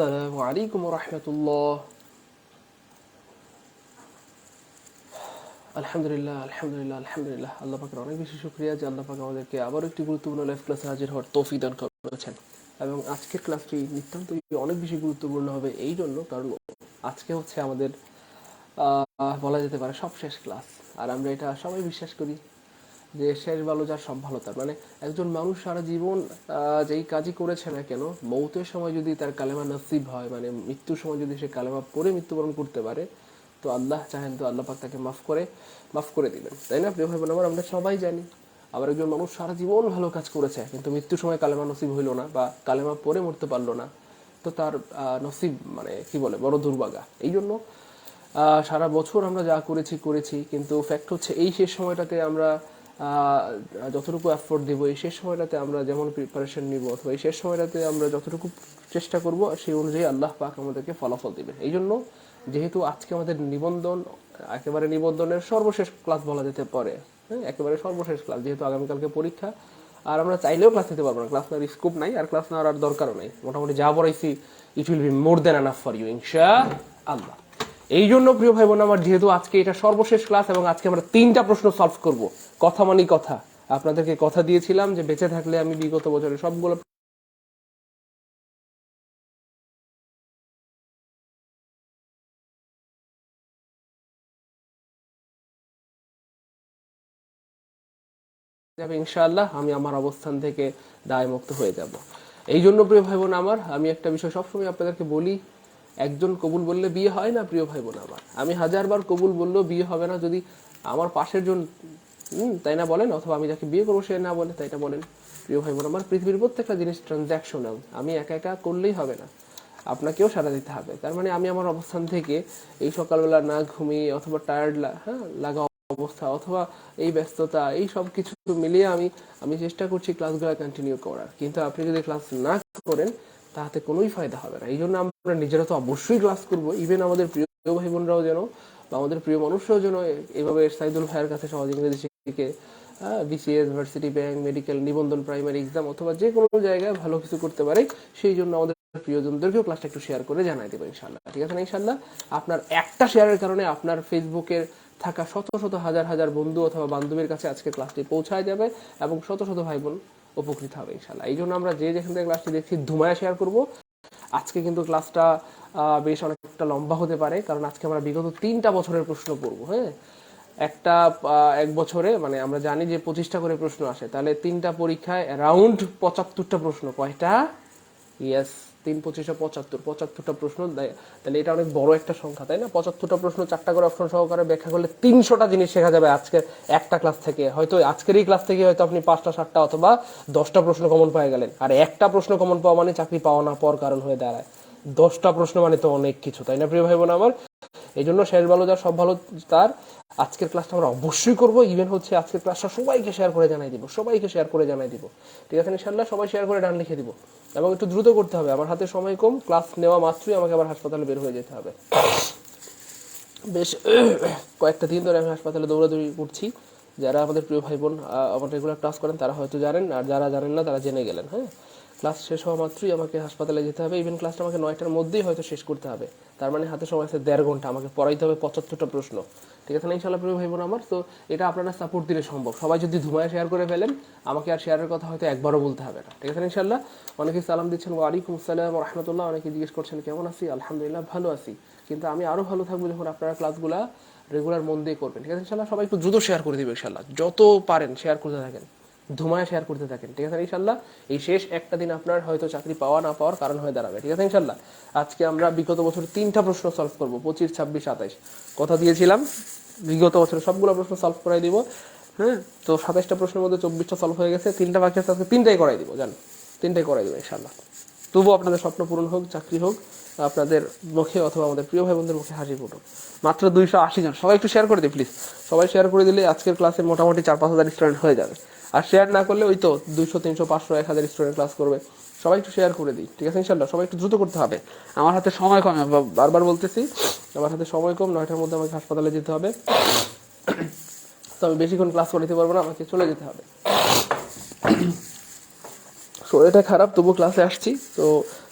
আসসালামু আলাইকুম রহমতুল্লাহ। আলহামদুলিল্লাহ আলহামদুলিল্লাহ আলহামদুলিল্লাহ, আল্লাহ পাকের অনেক বেশি শুকরিয়া যে আল্লাহ পাক আমাদেরকে আবার একটি গুরুত্বপূর্ণ লাইভ ক্লাসে হাজির হওয়ার তৌফিক দান করেছেন। এবং আজকের ক্লাসটি নিতান্ত অনেক বেশি গুরুত্বপূর্ণ হবে এই জন্য কারণ আজকে হচ্ছে আমাদের বলা যেতে পারে সবশেষ ক্লাস। আর আমরা এটা সবাই বিশ্বাস করি যে শেষ ভালো যার সব ভালো তার, মানে একজন মানুষ সারা জীবন যেই কাজই করেছে না কেন, মৌতের সময় যদি তার কালেমা নসিব হয়, মানে মৃত্যুর সময় যদি সে কালেমা পড়ে মৃত্যুবরণ করতে পারে, তো আল্লাহ চাহেন তো আল্লাহ পাক তাকে মাফ করে দিবেন, তাই না প্রিয় ভাই বোন আমার? আমরা সবাই জানি। আবার একজন মানুষ সারা জীবন ভালো কাজ করেছে কিন্তু মৃত্যুর সময় কালেমা নসিব হইল না বা কালেমা পড়ে মরতে পারলো না, তো তার নসিব মানে কি বলে বড় দুর্ভাগা। এই জন্য সারা বছর আমরা যা করেছি কিন্তু ফ্যাক্ট হচ্ছে এই শেষ সময়টাতে আমরা যতটুকু এফোর্ট দেবো, এই শেষ সময়টাতে আমরা যেমন প্রিপারেশন নিব অথবা এই শেষ সময়টাতে আমরা যতটুকু চেষ্টা করব সেই অনুযায়ী আল্লাহ পাক আমাদেরকে ফলাফল দেবেন। এই জন্য যেহেতু আজকে আমাদের নিবন্ধন, একেবারে নিবন্ধনের সর্বশেষ ক্লাস বলা যেতে পারে, হ্যাঁ একেবারে সর্বশেষ ক্লাস, যেহেতু আগামীকালকে পরীক্ষা আর আমরা চাইলেও ক্লাস নিতে পারবো না, ক্লাস নেওয়ার স্কোপ নাই আর ক্লাস নেওয়ার আর দরকারও নেই। মোটামুটি যা পড়াইছি it will be more than enough for you ইনশাআল্লাহ। এই জন্য প্রিয় ভাই বোন আমার, যেহেতু আজকে এটা সর্বশেষ ক্লাস এবং আজকে আমরা 3টা প্রশ্ন সলভ করব, কথা মানি কথা, আপনাদেরকে কথা দিয়েছিলাম যে বেঁচে থাকলে আমি বিগত বছরের সবগুলো যাবে ইনশাআল্লাহ, আমি আমার অবস্থান থেকে দায়মুক্ত হয়ে যাব। এই জন্য প্রিয় ভাই বোন আমার, আমি একটা বিষয় সবসময় আপনাদেরকে বলি, একজন কবুল বললে বিয়ে হয় না প্রিয় ভাই বোন আমার। আমি 1000বার কবুল বললেও বিয়ে হবে না যদি আমার পাশের জন তাই না বলেন, অথবা আমি যাকে বিয়ে করবো সে না বলে, তাই না বলেন প্রিয় ভাই বোন আমার। পৃথিবীর প্রত্যেকটা জিনিস ট্রানজ্যাকশনাল, আমি একা একা করলেই হবে না, আপনাকেও সাড়া দিতে হবে। তার মানে আমি আমার অবস্থান থেকে এই সকালবেলা না ঘুমিয়ে অথবা টায়ার্ড লাগা অবস্থা অথবা এই ব্যস্ততা, এই সব কিছু মিলিয়ে আমি চেষ্টা করছি ক্লাসগুলো কন্টিনিউ করার, কিন্তু আপনি যদি ক্লাস না করেন তাতে কোনোই ফায়দা হবে না। এই জন্য আমরা নিজেরা তো অবশ্যই ক্লাস করবো, ইভেন আমাদের প্রিয় ভাই বোনরাও যেন বা আমাদের প্রিয় মানুষরাও যেন এইভাবে সাইদুল ভাইয়ের কাছে সহজ ইংরেজি শিখে বিসিএস, ভার্সিটি, ব্যাংক, মেডিকেল, নিবন্ধন, প্রাইমারি এক্সাম অথবা যে কোনো জায়গায় ভালো কিছু করতে পারে। সেই জন্য আমাদের প্রিয়জনদেরকেও ক্লাসটা একটু শেয়ার করে জানাই দেবো ইনশাল্লাহ, ঠিক আছে না? ইনশাল্লাহ আপনার একটা শেয়ারের কারণে আপনার ফেসবুকের থাকা শত শত হাজার হাজার বন্ধু অথবা বান্ধবীর কাছে আজকে ক্লাসটি পৌঁছায় যাবে এবং শত শত ভাই বোন উপকৃত হবে ইনশাল্লাহ। এই জন্য আমরা যে যেখান থেকে ক্লাসটি দেখছি ধুমায়া শেয়ার করব। আজকে কিন্তু ক্লাসটা বেশ অনেকটা লম্বা হতে পারে, কারণ আজকে আমরা বিগত 3টা বছরের প্রশ্ন পড়ব। হ্যাঁ, এক বছরে মানে আমরা জানি যে 25টা করে প্রশ্ন আসে, তাহলে 3টা পরীক্ষায় অ্যারাউন্ড 75টা প্রশ্ন। কয়টা? ইয়েস, 3×25=75টা প্রশ্ন। তাহলে এটা অনেক বড় একটা সংখ্যা, তাই না? 75টা প্রশ্ন 4টা করে অপশন সহকারে ব্যাখ্যা করলে 300টা জিনিস শেখা যাবে আজকের একটা ক্লাস থেকে। হয়তো আজকের এই ক্লাস থেকে হয়তো আপনি 5টা 7টা অথবা 10টা প্রশ্ন কমন পেয়ে গেলেন, আর একটা প্রশ্ন কমন পাওয়া মানে চাকরি পাওয়া না পাওয়ার কারণ হয়ে দাঁড়ায়। 10টা প্রশ্ন মানে তো অনেক কিছু, তাই না প্রিয় ভাই বোন আমার? এই জন্য শেষ ভালো যার সব ভালো তার, আজকের ক্লাসটা আমরা অবশ্যই করবো। ইভেন হচ্ছে আজকের ক্লাসটা সবাইকে শেয়ার করে জানাই দিব, ঠিক আছে ইনশাল্লাহ? সবাই শেয়ার করে ডান লিখে দিব এবং একটু দ্রুত করতে হবে, আমার হাতে সময় কম, ক্লাস নেওয়া মাত্রই আমাকে আবার হাসপাতালে বের হয়ে যেতে হবে। বেশ কয়েকটা দিন ধরে আমি হাসপাতালে দৌড়াদৌড়ি করছি। যারা আমাদের প্রিয় ভাই বোন আমার রেগুলার ক্লাস করেন তারা হয়তো জানেন, আর যারা জানেন না তারা জেনে গেলেন। হ্যাঁ, ক্লাস শেষ হওয়া মাত্রই আমাকে হাসপাতালে যেতে হবে। ইভেন ক্লাসটা আমাকে 9টার মধ্যেই হয়তো শেষ করতে হবে, তার মানে হাতে সময় আছে 1.5 ঘন্টা, আমাকে পড়াইতে হবে 75টা প্রশ্ন, ঠিক আছে না ইনশাল্লাহ প্রিয় ভাই বোন আমার? তো এটা আপনারা সাপোর্ট দিলে সম্ভব। সবাই যদি ধুমায় শেয়ার করে ফেলেন, আমাকে আর শেয়ারের কথা হয়তো একবারও বলতে হবে না, ঠিক আছে না ইনশাল্লাহ? অনেকে সালাম দিচ্ছেন, ওয়ালাইকুম আসসালাম রহমতুল্লাহ, অনেকে জিজ্ঞেস করছেন কেমন আছি, আলহামদুলিল্লাহ ভালো আছি, কিন্তু আমি আরো ভালো থাকবো যখন আপনারা ক্লাসগুলা রেগুলার মন দিয়ে করবেন, ঠিক আছে ইনশাল্লাহ? সবাই একটু দ্রুত শেয়ার করে দিবে ইনশাল্লাহ, যত পারেন শেয়ার করতে থাকেন, ধুমায় শেয়ার করতে থাকেন, ঠিক আছে ইনশাল্লাহ? এই শেষ একটা দিন আপনার হয়তো চাকরি পাওয়া না পাওয়ার কারণ হয়ে দাঁড়াবে, ঠিক আছে ইনশাল্লাহ? আজকে আমরা বিগত বছর 3টা প্রশ্ন সলভ করবো, 25, 26, 27 কথা দিয়েছিলাম বিগত বছরের সবগুলো প্রশ্ন সলভ করাই দিব। হ্যাঁ, তো 27টা প্রশ্নের মধ্যে 24টা সলভ হয়ে গেছে, 3টা বাকি আছে, আজকে 3টাই করাই দিব, জান 3টাই করাই দিব ইনশাল্লাহ। তবুও আপনাদের স্বপ্ন পূরণ হোক, চাকরি হোক, আপনাদের মুখে অথবা আমাদের প্রিয় ভাই বোনদের মুখে হাসি ফুটুক। মাত্র 280 জন, সবাই একটু শেয়ার করে দিই প্লিজ। সবাই শেয়ার করে দিলে আজকের ক্লাসে মোটামুটি 4-5 হাজার স্টুডেন্ট হয়ে যাবে। আর শেয়ার না করলে ওই তো 200, 300, 500, 1000 স্টুডেন্ট ক্লাস করবে। সবাই একটু শেয়ার করে দিই, ঠিক আছে ইনশাল্লাহ? সবাই একটু দ্রুত করতে হবে, আমার হাতে সময় কম, বারবার বলতেছি আমার হাতে সময় কম, 9টার মধ্যে আমাকে হাসপাতালে যেতে হবে। তো আমি বেশিক্ষণ ক্লাস করতে পারবো না, আমাকে চলে যেতে হবে। শরীরটা খারাপ, তবু ক্লাসে আসছি। তো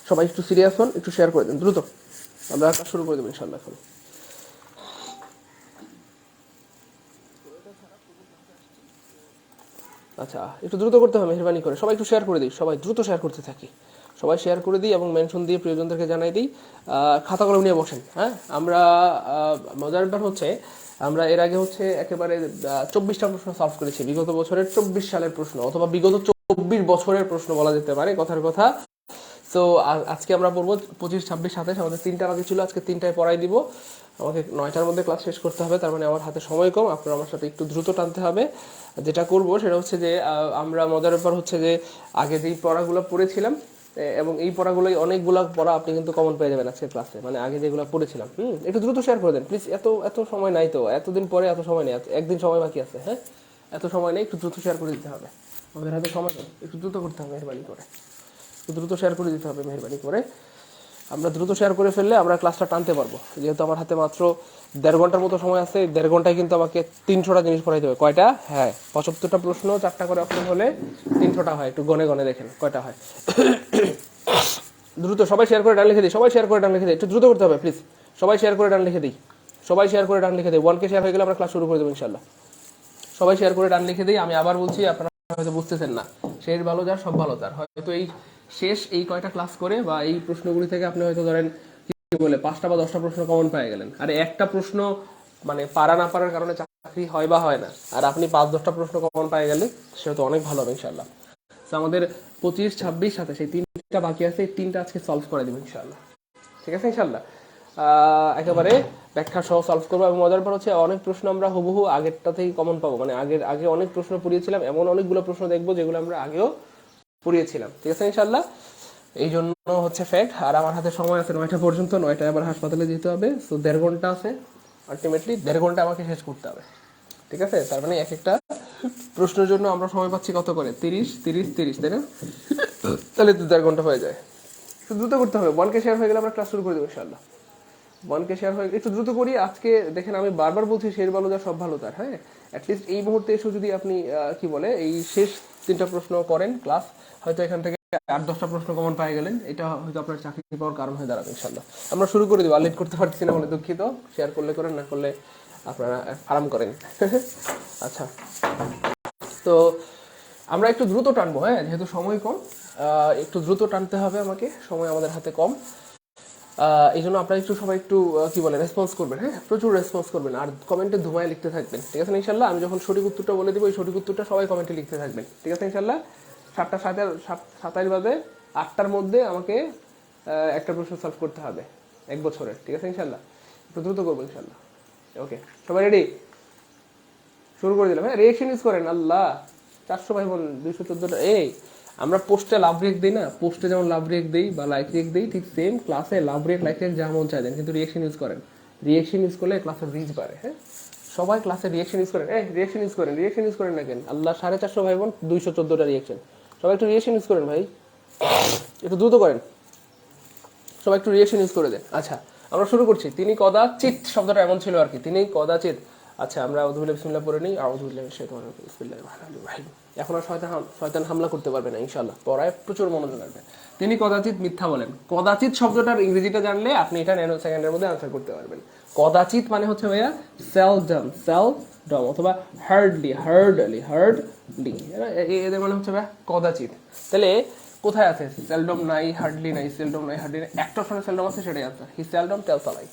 সবাই একটু সিরিয়াস হন, একটু শেয়ার করে দেন দ্রুত, আমরা কাজ শুরু করে দেবো ইনশাল্লাহ এখন। আচ্ছা একটু দ্রুত করতে হবে মেহরবানি করে, সবাই একটু শেয়ার করে দিই, সবাই দ্রুত শেয়ার করতে থাকি, সবাই শেয়ার করে দিই এবং মেনশন দিয়ে প্রিয়জনদেরকে জানাই দিই। খাতা কলম নিয়ে বসেন। হ্যাঁ আমরা মজার ব্যাপার হচ্ছে আমরা এর আগে হচ্ছে একেবারে 24টা প্রশ্ন সলভ করেছি, বিগত বছরের 24 সালের প্রশ্ন অথবা বিগত 24 বছরের প্রশ্ন বলা যেতে পারে কথার কথা। সো আজকে আমরা পড়বো 25, 26, 27, আমাদের 3টা বাকি ছিল, আজকে 3টায় পড়াই দিব। আমাকে 9টার মধ্যে ক্লাস শেষ করতে হবে, তার মানে আমার হাতে সময় কম, আপনার আমার সাথে একটু দ্রুত টানতে হবে। যেটা করব সেটা হচ্ছে যে আমরা মজার ব্যাপার হচ্ছে যে আগে যেই পড়াগুলো পড়েছিলাম এবং এই পড়াগুলোই অনেকগুলো পড়া আপনি কিন্তু কমন পেয়ে যাবেন আজকের ক্লাসে, মানে আগে যেগুলো পড়েছিলাম। একটু দ্রুত শেয়ার করে দেন প্লিজ, এত সময় নাই তো, এতদিন পরে এত সময় নেই, একদিন সময় বাকি আছে। হ্যাঁ এত সময় নেই, একটু দ্রুত শেয়ার করে দিতে হবে, আমাদের হাতে সময় কম, একটু দ্রুত করতে হবে মেহরবানি করে, একটু দ্রুত শেয়ার করে দিতে হবে মেহরবানি করে। আমরা দ্রুত শেয়ার করে ফেললে আমরা ক্লাসটা টানতে পারবো, যেহেতু আমার হাতে মাত্র 1.5 ঘন্টার মতো সময় আছে। 1.5 ঘন্টায় কিন্তু আমাকে 300টা জিনিস পড়াইতে হবে। কয়টা? হ্যাঁ 75টা প্রশ্ন, 4টা করে অপশন হলে 300টা হয়। একটু গনে গনে দেখেন কয়টা হয়। দ্রুত সবাই শেয়ার করে ডান লিখে দিই, সবাই শেয়ার করে ডান লিখে দিই, একটু দ্রুত করতে হবে প্লিজ, সবাই শেয়ার করে ডান লিখে দিই, সবাই শেয়ার করে ডান লিখে দিই। 1K শেয়ার হয়ে গেলে আমরা ক্লাস শুরু করে দেবো ইনশাল্লাহ। সবাই শেয়ার করে ডান লিখে দিই। আমি আবার বলছি, আপনারা হয়তো বুঝতেছেন না, শেষ ভালো যার সব ভালো তার। হয়তো এই শেষ এই কয়টা ক্লাস করে বা এই প্রশ্নগুলি থেকে আপনি হয়তো ধরেন কি বলে 5টা বা 10টা প্রশ্ন কমন পেয়ে গেলেন, আর একটা প্রশ্ন মানে পারা না পারার কারণে চাকরি হয় বা হয় না, আর আপনি 5-10টা প্রশ্ন কমন পেয়ে গেলে সেটা তো অনেক ভালো হবে ইনশাল্লাহ। তো আমাদের 25, 26, 27 সেই 3টা বাকি আছে, এই 3টা আজকে সলভ করে দেবো ইনশাল্লাহ, ঠিক আছে ইনশাল্লাহ। একেবারে ব্যাখ্যা সহ সলভ করবো। এবং মজার পর হচ্ছে অনেক প্রশ্ন আমরা হুবহু আগেরটাতেই কমন পাবো, মানে আগে অনেক প্রশ্ন পড়িয়েছিলাম, এমন অনেকগুলো প্রশ্ন দেখবো যেগুলো আমরা আগেও পড়িয়েছিলাম, ঠিক আছে ইনশাল্লাহ। এই জন্য হচ্ছে ফ্যাক্ট। আর আমার হাতে সময় আছে 9টা পর্যন্ত, 9টায় আবার হাসপাতালে যেতে হবে। সো 1.5 ঘন্টা আছে, আলটিমেটলি 1.5 ঘন্টা আমাকে শেষ করতে হবে, ঠিক আছে। তার মানে এক একটা প্রশ্নের জন্য আমরা সময় পাচ্ছি কত করে? 30, 30, 30, তাই না? তাহলে তো 1.5 ঘন্টা হয়ে যায়। একটু দ্রুত করতে হবে। 1K শেয়ার হয়ে গেলে আমরা ক্লাস শুরু করে দেবো ইনশাল্লাহ। 1K শেয়ার হয়ে একটু দ্রুত করি আজকে। দেখেন আমি বারবার বলছি শেষ ভালো যার সব ভালো তার। হ্যাঁ অ্যাটলিস্ট এই মুহূর্তে এসে যদি আপনি কি বলে এই শেষ 3টা প্রশ্ন করেন ক্লাস, হয়তো এখান থেকে 8-10টা প্রশ্ন কমন পেয়ে গেলেন, এটা হয়তো আপনার চাকরি পাওয়ার কারণ হয়ে দাঁড়াবে ইনশাল্লাহ। আমরা শুরু করে দিব। আর লেট করতে পারছি না বলে দুঃখিত। শেয়ার করলে করেন, না করলে আপনারা আরাম করেন। আচ্ছা তো আমরা একটু দ্রুত টানবো, হ্যাঁ যেহেতু সময় কম, একটু দ্রুত টানতে হবে আমাকে, সময় আমাদের হাতে কম। এই জন্য আপনারা একটু সবাই একটু কি বলে রেসপন্স করবেন, হ্যাঁ প্রচুর রেসপন্স করবেন, আর কমেন্টে ধুমায় লিখতে থাকবেন, ঠিক আছে ইনশাল্লাহ। আমি যখন সঠিক উত্তরটা বলে দিব, এই সঠিক উত্তরটা সবাই কমেন্টে লিখতে থাকবেন, ঠিক আছে ইনশাল্লাহ। 7:27 বাজে, 8টার মধ্যে আমাকে একটা প্রশ্ন সলভ করতে হবে 1 বছরের, ঠিক আছে ইনশাল্লাহ। একটু দ্রুত করবো ইনশাল্লাহ। ওকে সবাই রেডি? শুরু করে দিলাম। হ্যাঁ রিয়েকশন ইউজ করেন। আল্লাহ 400 ভাই বোন 214টা। এই আমরা পোস্টে লাভ রিয়েক্ট দিই না, পোস্টে যেমন লাভ রিয়েক্ট দিই বা লাইক রিয়েক্ট দিই, ঠিক সেম ক্লাসে লাভ রিয়েক্ট লাইক রিয়েক্ট যা মন চাই দেন, কিন্তু রিয়েকশন ইউজ করেন। রিয়েকশন ইউজ করলে ক্লাসের রিচ বাড়ে। হ্যাঁ সবাই ক্লাসে রিয়েকশন ইউজ করেন। রিয়েকশন ইউজ করেন, রিয়েকশন ইউজ করেন না কেন? আল্লাহ 450 ভাই বোন 214টা রিয়েকশন। সবাই একটু রিয়েকশন ইউজ করেন ভাই, একটু দ্রুত করেন, সবাই একটু রিয়েকশন ইউজ করে দেন। আচ্ছা আমরা শুরু করছি। তিনি কদাচিৎ শব্দটা এমন ছিল আর কি, তিনি কদাচিৎ। আচ্ছা আমরা আউযুবিল্লাহি বিসমিল্লাহ পড়ে নিই। আউযুবিল্লাহি মিনাশ শাইতানির রাজিম বিসমিল্লাহির রহমানির রহিম। এখন আর শয়তান হামলা করতে পারবে না ইনশাআল্লাহ। পড়ায় প্রচুর মনোযোগ রাখবে। তিনি কদাচিৎ মিথ্যা বলেন। কদাচিৎ শব্দটার ইংরেজিটা জানলে আপনি এটা ন্যানো সেকেন্ডের মধ্যে আনসার করতে পারবেন। কদাচিৎ মানে হচ্ছে ভাইয়া সেলডম, সেলডম অথবা হার্ডলি এদের মানে হচ্ছে ভাইয়া কদাচিৎ। তাহলে কোথায় আছে? সেলডম নাই, হার্ডলি নাই, সেলডম নাই, হার্ডলি নাই, একটা অপশনে সেলডম আছে, সেটাই আনসার। হি সেলডম টেলস আ লাই।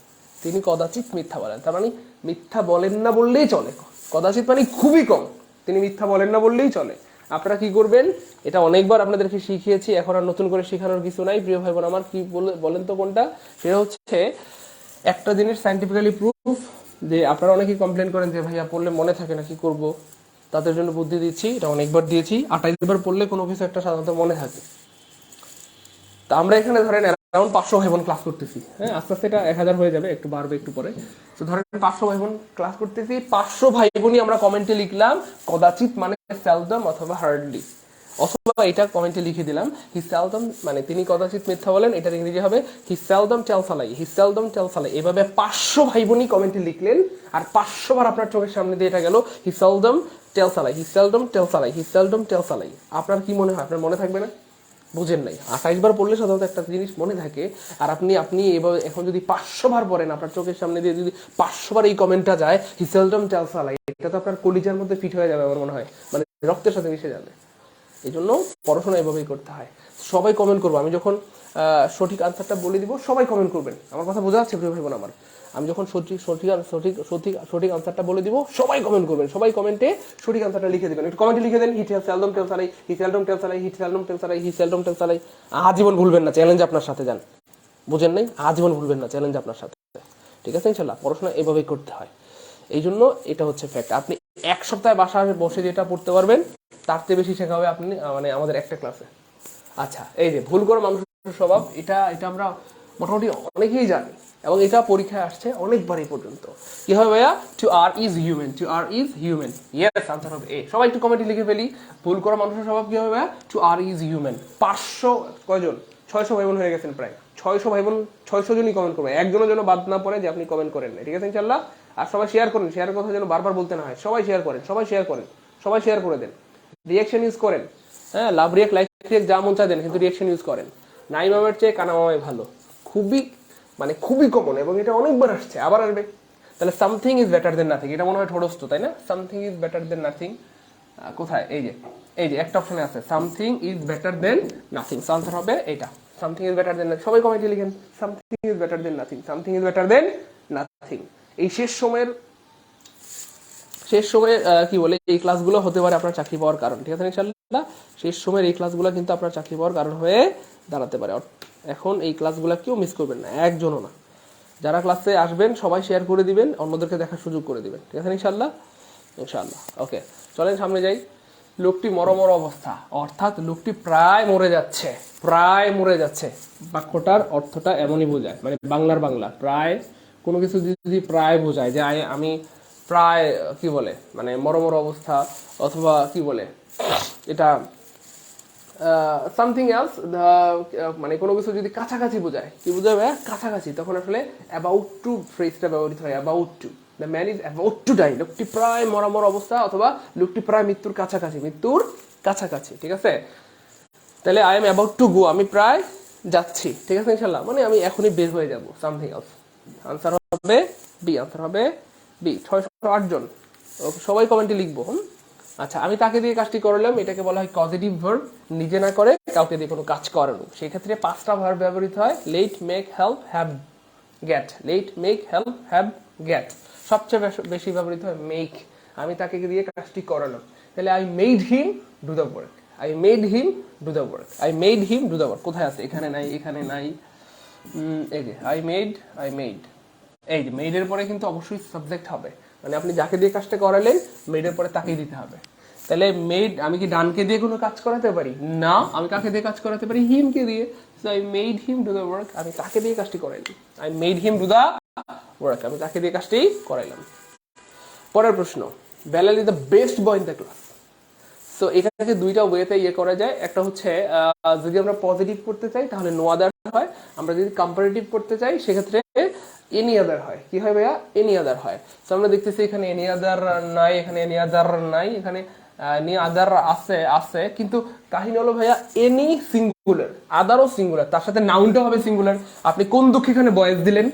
তিনি কদাচিৎ মিথ্যা বলেন, তার মানে মিথ্যা বলেন না বললেই চলে। কদাচিৎ মানে খুবই কম, তিনি মিথ্যা বলেন না বললেই চলে। আপনারা কি করবেন? এটা অনেকবার আপনাদেরকে শিখিয়েছি, এখন আর নতুন করে শেখানোর কিছু নাই প্রিয় ভাই বোন আমার। কি বলেন তো কোনটা? সেটা হচ্ছে একটা জিনিস সায়েন্টিফিক্যালি প্রুফ, যে আপনারা অনেকেই কমপ্লেন করেন যে ভাইয়া পড়লে মনে থাকে না, কি করব? তাদের জন্য বুদ্ধি দিচ্ছি, এটা অনেকবার দিয়েছি। 28 বার পড়লে কোনো কিছু একটা সাধারণত মনে থাকে। তা আমরা এখানে ধরেন অ্যারাউন্ড 500 ভাই বোন ক্লাস করতেছি। হ্যাঁ আস্তে আস্তে এটা 1000 হয়ে যাবে, একটু বাড়বে একটু পরে। তো ধরেন 500 ভাই বোন ক্লাস করতেছি, 500 ভাই বোনই আমরা কমেন্টে লিখলাম কদাচিৎ মানে সেলডম অথবা হার্ডলি, অথবা এটা কমেন্টে লিখে দিলাম হি সেলডম মানে তিনি কদাচিৎ মিথ্যা বলেন, এটার ইংরেজি হবে হি সেলডম টেলস আ লাই, হি সেলডম টেলস আ লাই। এভাবে 500 ভাই বোনই কমেন্টে লিখলেন, আর 500 বার আপনার চোখের সামনে দিয়ে এটা গেল হি সেলডম টেলস আ লাই, হি সেলডম টেলস আ লাই, হি সেলডম টেলস আ লাই। আপনার কি মনে হয়? আপনার মনে থাকবে না? বুঝেন নাই। 28 বার পড়লে সাধারণত একটা জিনিস মনে থাকে। আর আপনি এভাবে এখন যদি 500 বার পড়েন, আপনার চোখের সামনে দিয়ে যদি 500 বার এই কমেন্টটা যায়, হি সেলডম টেলস আ লাই, এটা তো আপনার কলিজার মধ্যে ফিট হয়ে যাবে আমার মনে হয়, মানে রক্তের সাথে মিশে যাবে। এই জন্য পড়াশোনা এভাবেই করতে হয়। সবাই কমেন্ট করবো, আমি যখন সঠিক আনসারটা বলে দিব সবাই কমেন্ট করবেন। আমার কথা বোঝা যাচ্ছে প্রিয় ভাই বোন আমার? আমি যখন সঠিক আনসারটা বলে দিব সবাই কমেন্ট করবেন, সবাই কমেন্টে সঠিক আনসারটা লিখে দেবেন। একটু কমেন্টে লিখে দেন হি সেলডম টেলস আ লাই, হি সেলডম টেলস আ লাই, হি সেলডম টেলস আ লাই, হি সেলডম টেলস আ লাই। আজীবন ভুলবেন না, চ্যালেঞ্জ আপনার সাথে। যান, বুঝেন নাই? আজীবন ভুলবেন না, চ্যালেঞ্জ আপনার সাথে। ঠিক আছে? ইনশাল্লাহ পড়াশোনা এভাবেই করতে হয়। এই জন্য এটা হচ্ছে ফ্যাক্ট। আপনি এক সপ্তাহে বাসায় বসে যেটা পড়তে পারবেন তার চেয়ে বেশি শেখা হবে আপনি মানে আমাদের একটা ক্লাসে। আচ্ছা, এই যে ভুল করা মানুষের স্বভাব, এটা আমরা মোটামুটি অনেকেই জানি এবং এটা পরীক্ষায় আসছে অনেকবার এই পর্যন্ত। কি হবে ভাইয়া? To err is human, to err is human. Yes, answer হবে এ। সবাই একটু কমেন্টে লিখে ফেলি, ভুল করা মানুষের স্বভাব কি হবে ভাইয়া? To err is human. 500 কয়জন? 600 ভাই বোন হয়ে গেছেন প্রায়। 600 ভাই বোন, 600 জনই কমেন্ট করবে, একজনের জন্য বাদ না পড়ে যে আপনি কমেন্ট করেন না। ঠিক আছে ইনশাল্লাহ? আর সবাই শেয়ার করেন, শেয়ারের কথা যেন বারবার বলতে না হয়। সবাই শেয়ার করেন, সবাই শেয়ার করেন, সবাই শেয়ার করে দেন। রিয়াকশন ইউজ করেন, হ্যাঁ, লাভ রিয়াক্ট, লাইক রিয়াক্ট, যা মন চায় দেন, কিন্তু রিয়াকশন ইউজ করেন। নাই মামের চেয়ে কানা মামাই ভালো, খুবই মানে খুবই কমন, এবং এটা অনেকবার আসছে, আবার আসবে। তাহলে something is better then nothing, এটা মনে হয় ঠোঁটস্থ, তাই না? Something is better then nothing কোথায়? এই যে একটা অপশনে আছে, something is better then nothing. Answer হবে এটা, something is better then nothing. সবাই কমেন্টে লিখেন something is better then nothing, something is better then nothing. এই শেষ সময়ে কি বলে, এই ক্লাসগুলো হতে পারে আপনার চাকরি পাওয়ার কারণ। ঠিক আছে ইনশাআল্লাহ? শেষ সময়ের এই ক্লাসগুলো কিন্তু আপনার চাকরি পাওয়ার কারণ হয়ে দাঁড়াতে পারে। এখন এই ক্লাসগুলো কেউ মিস করবেন না, একজনও না। যারা ক্লাসে আসবেন সবাই শেয়ার করে দিবেন, অন্যদেরকে দেখার সুযোগ করে দিবেন। ঠিক আছে ইনশাআল্লাহ? ইনশাআল্লাহ। ওকে, চলেন সামনে যাই। লোকটি মরমর অবস্থা, অর্থাৎ লোকটি প্রায় মরে যাচ্ছে, প্রায় মরে যাচ্ছে। বাক্যটার অর্থটা এমনই বোঝায়, মানে বাংলা প্রায়, কোনো কিছু যদি প্রায় বোঝায় যে আমি প্রায় কি বলে, মানে মরমর অবস্থা, অথবা কি বলে এটা সামথিং এলস, মানে কোনো কিছু যদি কাছাকাছি বোঝায়, কি বোঝায় ভাইয়া? কাছাকাছি, তখন আসলে অ্যাবাউট টু ফ্রেজটা ব্যবহৃত হয়। About to, the man is about to die, লোকটি প্রায় মরমর অবস্থা, অথবা লোকটি প্রায় মৃত্যুর কাছাকাছি, মৃত্যুর কাছাকাছি। ঠিক আছে? তাহলে I am about to go, আমি প্রায় যাচ্ছি। ঠিক আছে ইনশাল্লাহ? মানে আমি এখনই বের হয়ে যাব। Something else. আনসার হবে বি, আনসার হবে বি। 608 জন, সবাই কমেন্টে লিখবো। আচ্ছা, আমি তাকে দিয়ে কাজটি করলাম, এটাকে বলা হয় পজিটিভ ভার্ব। নিজে না করে কাউকে দিয়ে কোনো কাজ করানো, সেই ক্ষেত্রে 5টা ভার্ব ব্যবহৃত হয়। Let, make, help, have, get. Let, make, help, have, get. সবচেয়ে বেশি ব্যবহৃত হয় মেক। আমি তাকে দিয়ে কাজটি করালাম, তাহলে I made him do the work, I made him do the work, I made him do the work. কোথায় আছে? এখানে নাই, এখানে নাই। এই যে আই মেড, এই যে মেডের পরে কিন্তু অবশ্যই সাবজেক্ট হবে, মানে আপনি যাকে দিয়ে কাজটা করালেন মেডের পরে তাকেই দিতে হবে। তাহলে মেড, আমি কি ডানকে দিয়ে কোনো কাজ করাতে পারি না? আমি কাকে দিয়ে কাজ করাতে পারি? হিমকে দিয়ে। So I made him do the work, আমি তাকে দিয়ে কাজটি করাইলাম। I made him do the work, আমি তাকে দিয়ে কাজটি করাইলাম। পরের প্রশ্ন, Belal is the best boy in the class. So এটাকে দুইটা ওয়েতে করা যায়। একটা হচ্ছে যদি আমরা পজিটিভ করতে চাই তাহলে নো আদার হয়, আমরা যদি কম্পারেটিভ করতে চাই সেক্ষেত্রে এনি আদার হয়। কি হয় ভাইয়া? এনি আদার হয়। সো আমরা দেখতেছি এখানে এনি আদার নাই, এখানে এনি আদার নাই, এখানে এনি আদার আছে, কিন্তু কাহিনী হলো ভাইয়া এনি সিঙ্গুলার, আদারও সিঙ্গুলার, তার সাথে নাউনটা হবে সিঙ্গুলার। আপনি কোন দুঃখে এখানে বয়েস দিলেন?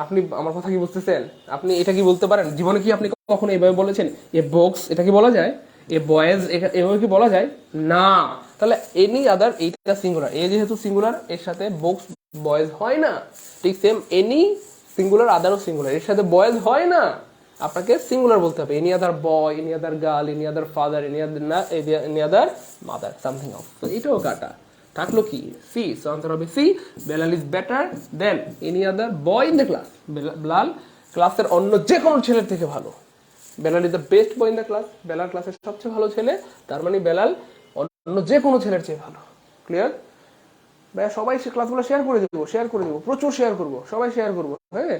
আপনি আমার কথা কি বুঝতেছেন? আপনি এটা কি বলতে পারেন? জীবনে কি আপনি কখনো এইভাবে বলেছেন এ বক্স? এটা কি বলা যায়? এ বয়েজ এভাবে কি বলা যায়? না। তাহলে এনি আদার, এইটা সিঙ্গুলার, এ যেহেতু সিঙ্গুলার, এর সাথে বক্স বয়েজ হয় না। ঠিক সেম এনি সিঙ্গুলার, আদারও সিঙ্গুলার, এর সাথে বয়েজ হয় না। আপনাকে সিঙ্গুলার বলতে হবে। Any other boy, any other girl, any other father, any other mother, something else. তো এটাও কাটা থাকলো কি? সি। সো আনসার হবে C, Belal is better than any other boy in the class. Belal ক্লাসের অন্য যে কোনো ছেলের থেকে ভালো। Belal is the best boy in the class, Belal ক্লাসের সবচেয়ে ভালো ছেলে, তার মানে বেলাল অন্য যে কোনো ছেলের চেয়ে ভালো। ক্লিয়ার ভাইয়া? সবাই ক্লাসগুলো শেয়ার করে দেবো, প্রচুর শেয়ার করবো, সবাই শেয়ার করবো, হ্যাঁ।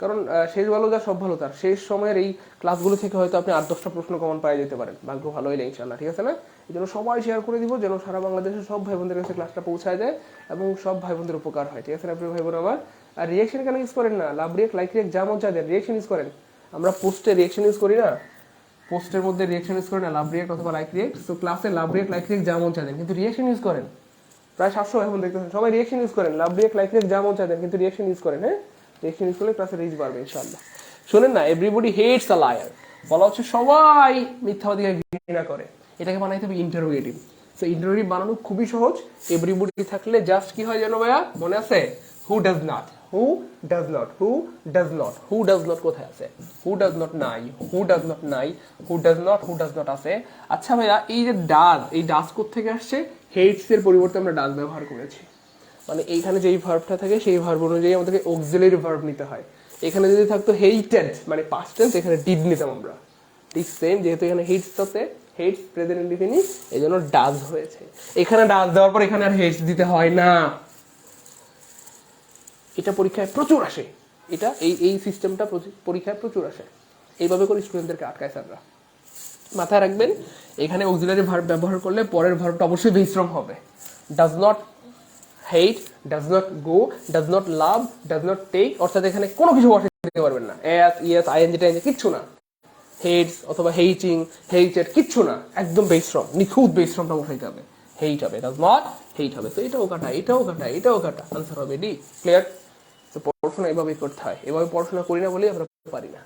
কারণ শেষ ভালো যা সব ভালো তার। শেষ সময়ের এই ক্লাসগুলো থেকে হয়তো আপনি 8-10টা প্রশ্ন কমন পাই যেতে পারেন, ভাগ্য ভালো হইলে ইনশাল্লাহ। ঠিক আছে না? এই জন্য সবাই শেয়ার করে দিব, যেন সারা বাংলাদেশের সব ভাই বোনদের কাছে ক্লাসটা পৌঁছায় যায় এবং সব ভাই বোনদের উপকার হয়। ঠিক আছে না প্রিয় ভাই বোন আমার? আর রিয়েকশন কেন ইউজ করেন না? লাভ রিয়েক্ট, লাইক রিয়েক্ট, যা মন চায় দেন, রিয়েকশন ইউজ করেন। আমরা পোস্টে রিয়েকশন ইউজ করি না? পোস্টের মধ্যে রিয়েকশন ইউজ করেন না, লাভ রিয়েক্ট অথবা লাইক রিয়েক্ট। সো ক্লাসে লাভ রিয়েক্ট লাইক রিয়েক্ট যা মন চায় দেন, কিন্তু রিয়েকশন ইউজ করেন। প্রায় 700 এখন দেখতেছেন সবাই রিয়েকশন ইউজ করেন, লাভ রিয়েক্ট লাইক রিয়েক্ট যা মন চায় দেন, কিন্তু রিয়েকশন ইউজ করেন। হ্যাঁ, রিয়েকশন ইউজ করলে ক্লাসে রিচ বাড়বে ইনশাআল্লাহ। শোনেন না, এভরিবডি হেটস আ লায়ার, বলা হচ্ছে সবাই মিথ্যাবাদীকে ঘৃণা করে। এটাকে বানাইতে হবে ইন্টারোগেটিভ। সো ইন্টারোগেটিভ বানানো খুবই সহজ। এভরিবডি থাকলে জাস্ট কি হয় জানো ভাইয়া, মনে আছে? Who does not, who does not, who does not, who does not কোথায় আছে? হু ডাজ নট নাই, হু ডাজ নট নাই, who does not, who does not আছে। আচ্ছা ভাইয়া, এই যে ডাজ, এই ডাজ কোত্থেকে আসছে? হেটস এর পরিবর্তে আমরা ডাজ ব্যবহার করেছি। মানে এইখানে যেই ভার্বটা থাকে সেই ভার্ব অনুযায়ী আমাদেরকে অক্সিলারি ভার্ব নিতে হয়। এখানে যদি থাকতো হেইটেড মানে পাস্ট টেন্স, এখানে ডিড নিতাম আমরা। ঠিক সেম, যেহেতু এখানে হেটস আছে, হেটস প্রেজেন্ট ইনডিফিনিট, এই জন্য ডাজ হয়েছে। এখানে ডাজ দেওয়ার পর এখানে আর হেটস দিতে হয় না। এটা পরীক্ষায় প্রচুর আসে, এটা এই সিস্টেমটা পরীক্ষায় প্রচুর আসে। এইভাবে করে স্টুডেন্টদেরকে আটকায় স্যাররা। মাথায় রাখবেন, এখানে অক্সিলারি ভার্ব ব্যবহার করলে পরের ভার্বটা অবশ্যই বেস্ট্রং হবে। Does not hate, does not go, does not love, does not take, অর্থাৎ এখানে কোনো কিছু বসাতে পারবেন না। এস, ইয়েস, আইএনজি টাইএনজি কিচ্ছু না। হেটস অথবা হেইটিং, হেইটেড কিচ্ছু না, একদম বেস্ট্রং, নিখুঁত বেস্ট্রংটা বসাইতে হবে। হেইট হবে, ডাজ নট হেইট হবে। তো এটাও কাটা, এটাও কাটা, এটাও কাটা, আনসার হবে ডি। ক্লিয়ার? তো পড়াশোনা এভাবেই করতে হয়। এভাবে পড়াশোনা করি না বলেই আমরা পারি না।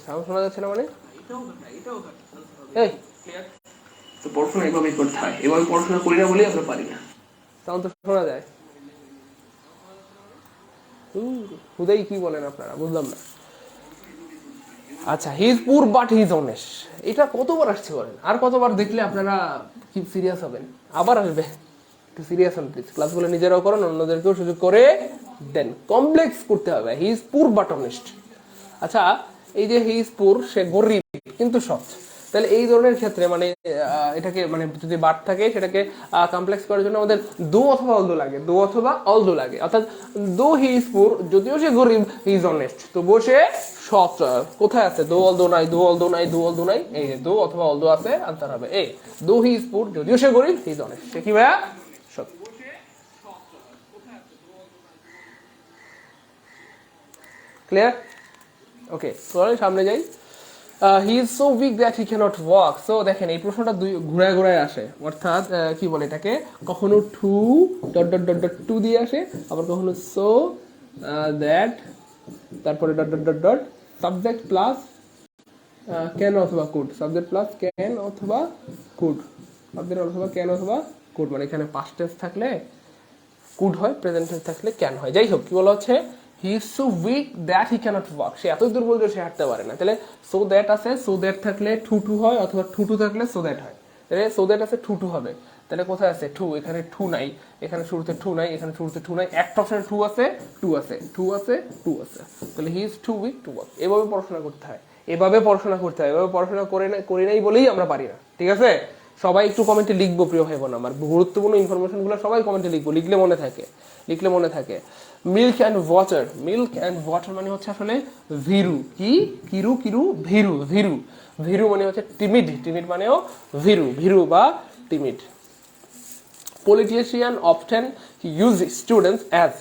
সাউন্ড শোনা যাচ্ছে না মানে? এই তো পড়াশোনা এভাবেই করতে হয়। এভাবে পড়াশোনা করি না বলেই আমরা পারি না। সাউন্ড তো শোনা যায়। হুদাই কি বলেন আপনারা, বুঝলাম না। আচ্ছা, হি ইজ পুর বাট হি ইজ অনেস্ট, এটা কতবার আসছে বলেন? আর কতবার দেখলে আপনারা কি সিরিয়াস হবেন? আবার আসবে। একটু সিরিয়াস হন প্লিজ। ক্লাসগুলো নিজেরাও করেন, অন্যদেরকেও সুযোগ করে দেন। কমপ্লেক্স করতে হবে। হি ইজ পুর বাট অনেস্ট। আচ্ছা, এই যে হি ইজ পুর, সে গরিব কিন্তু সৎ, তাহলে এই ধরনের ক্ষেত্রে মানে এটাকে মানে যদি বাট থাকে সেটাকে কমপ্লেক্স করার জন্য আমাদের দো অথবা অলদো লাগে, দো অথবা অলদো লাগে। অর্থাৎ দো হি ইজ পুর, যদিও সে গরিব, হি ইজ অনেস্ট, তবুও সে সৎ। কোথায় আছে? দো অলদো নাই, দো অলদো নাই, দো অলদো নাই, এই যে দো অথবা অলদো আছে, আনসার হবে এ। দো হি ইজ পুর, যদিও সে গরিব, হি ইজ অনেস্ট, সে কি ভাইয়া? সৎ। ক্লিয়ার? ওকে, চলেন সামনে যাই। He is so weak that he cannot walk. So দেখেন, এই প্রশ্নটা দুই ঘুরায় ঘুরায় আসে। অর্থাৎ কি বলে এটাকে, কখনো too dot dot dot dot to দিয়ে আসে, আবার কখনো সো দ্যাট, তারপরে dot dot dot dot subject plus can অথবা কুড, সাবজেক্ট প্লাস ক্যান অথবা কুড, সাবজেক্ট অথবা ক্যান অথবা কুড। মানে এখানে পাস্ট টেন্স থাকলে কুড হয়, প্রেজেন্ট টেন্স থাকলে ক্যান হয়। যাই হোক, কি বলা হচ্ছে? He is so weak that he cannot walk, সে এতই দুর্বল যে সে হাঁটতে পারে না। তাহলে সো দ্যাট আছে, সো দ্যাট থাকলে টু টু হয়, অথবা টু টু থাকলে সো দ্যাট হয়। তাহলে সো দ্যাট আছে, টু টু হবে। তাহলে কোথায় আছে টু? এখানে টু নাই, এখানে শুরুতে টু নাই, এখানে শুরুতে টু নাই, একটা অপশনে টু আছে, টু আছে, টু আছে, টু আছে। তাহলে he is too weak to walk. এভাবে পড়াশোনা করতে হয়, এভাবে পড়াশোনা করতে হয়। এভাবে পড়াশোনা করি নাই বলেই আমরা পারি না। ঠিক আছে? সবাই একটু কমেন্টে লিখবো প্রিয় ভাই বোন আমার, গুরুত্বপূর্ণ ইনফরমেশনগুলো সবাই কমেন্টে লিখবো, লিখলে মনে থাকে, লিখলে মনে থাকে। Milk and water, milk and water মানে হচ্ছে আসলে ভিরু। কি? কিরু, কিরু, ভিরু, ভিরু। ভিরু মানে হচ্ছে টিমিড, টিমিড মানেও ভিরু, ভিরু বা timid. Politician often use students as,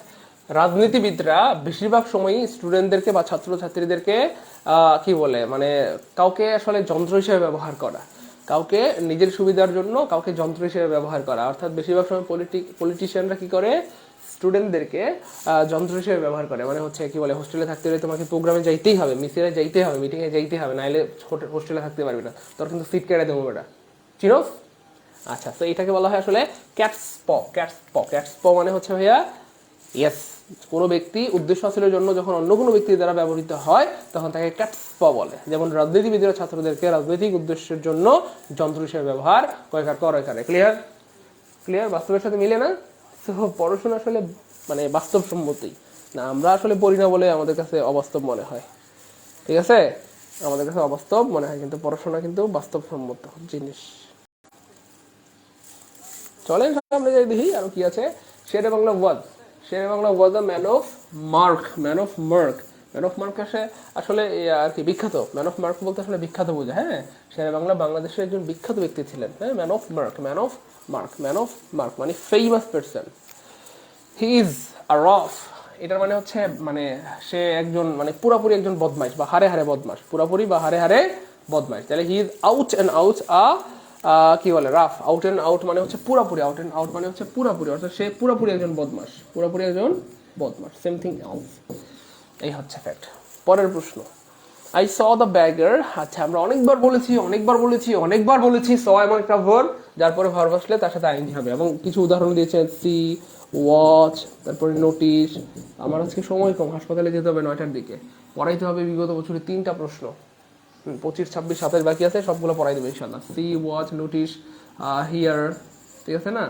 রাজনীতিবিদরা বেশিরভাগ সময়ই স্টুডেন্টদেরকে বা ছাত্রছাত্রীদেরকে কি বলে, মানে কাউকে আসলে যন্ত্র হিসেবে ব্যবহার করা, কাউকে নিজের সুবিধার জন্য কাউকে যন্ত্র হিসেবে ব্যবহার করা। অর্থাৎ বেশিরভাগ সময় পলিটিশিয়ানরা কি করে, স্টুডেন্টদেরকে যন্ত্র হিসেবে ব্যবহার করে। মানে হচ্ছে কি বলে, হোস্টেলে থাকতে হলে তোমাকে প্রোগ্রামে যাইতেই হবে, মিছিলে যাইতেই হবে, মিটিংয়ে যাইতে হবে, নাইলে হোস্টেলে থাকতে পারবি না, তোর কিন্তু সিট কেটে দেবো এটা, চিনোস? আচ্ছা, তো এটাকে বলা হয় আসলে ক্যাটস্প। ক্যাটস্প, ক্যাটস্প মানে হচ্ছে ভাইয়া ইয়েস, কোনো ব্যক্তি উদ্দেশ্য হাসিলের জন্য যখন অন্য কোনো ব্যক্তির দ্বারা ব্যবহৃত হয় তখন তাকে ক্যাটস্প বলে। যেমন রাজনীতিবিদরা ছাত্রদেরকে রাজনৈতিক উদ্দেশ্যের জন্য যন্ত্র হিসেবে ব্যবহার করে এখানে। ক্লিয়ার? ক্লিয়ার? বাস্তবের সাথে মিলে না? তো পড়াশোনা আসলে মানে বাস্তবসম্মতই না, আমরা আসলে পড়ি না বলে আমাদের কাছে অবাস্তব মনে হয়। ঠিক আছে? আমাদের কাছে অবাস্তব মনে হয়, কিন্তু পড়াশোনা কিন্তু বাস্তবসম্মত জিনিস। চলেন সামনে যাই, দেখি আরো কি আছে। Sher-e Bangla was, Sher-e Bangla was a man of mark, man of mark. Man of mark আসলে আর কি বিখ্যাত, ম্যান অফ মার্ক বলতে আসলে বিখ্যাত বোঝা। হ্যাঁ, শেরে বাংলা বাংলাদেশের একজন বিখ্যাত ব্যক্তি ছিলেন। হ্যাঁ, man of mark, man of mark, man of mark মানে famous person. He is a rough, এটার মানে হচ্ছে মানে সে একজন মানে পুরাপুরি একজন বদমাইশ বা হারে হারে বদমাশ, পুরাপুরি বা হারে হারে বদমাইশ। তাহলে he is out and out কি বলে রাফ। আউট অ্যান্ড আউট মানে হচ্ছে পুরাপুরি, আউট অ্যান্ড আউট মানে হচ্ছে পুরাপুরি, অর্থাৎ সে পুরাপুরি একজন বদমাশ, পুরাপুরি একজন বদমাশ, সেম থিং এলস। এই হচ্ছে ফ্যাক্ট। পরের প্রশ্ন, আই স দ্য ব্যাগার। আচ্ছা আমরা অনেকবার বলেছি স এমন একটা ভার্ব যার পরে ভার্ব আসলে তার সাথে আইএনজি হবে, এবং কিছু উদাহরণ দিয়েছে সি, ওয়াচ, তারপরে নোটিশ। আমার আজকে সময় কম, হাসপাতালে যেতে হবে 9টার দিকে, পড়াইতে হবে বিগত বছরের 3টা প্রশ্ন, 25, 26, 27 বাকি আছে, সবগুলো পড়াই দেবে ইনশাল্লাহ। সি, ওয়াচ, নোটিশ, হিয়ার, ঠিক আছে না?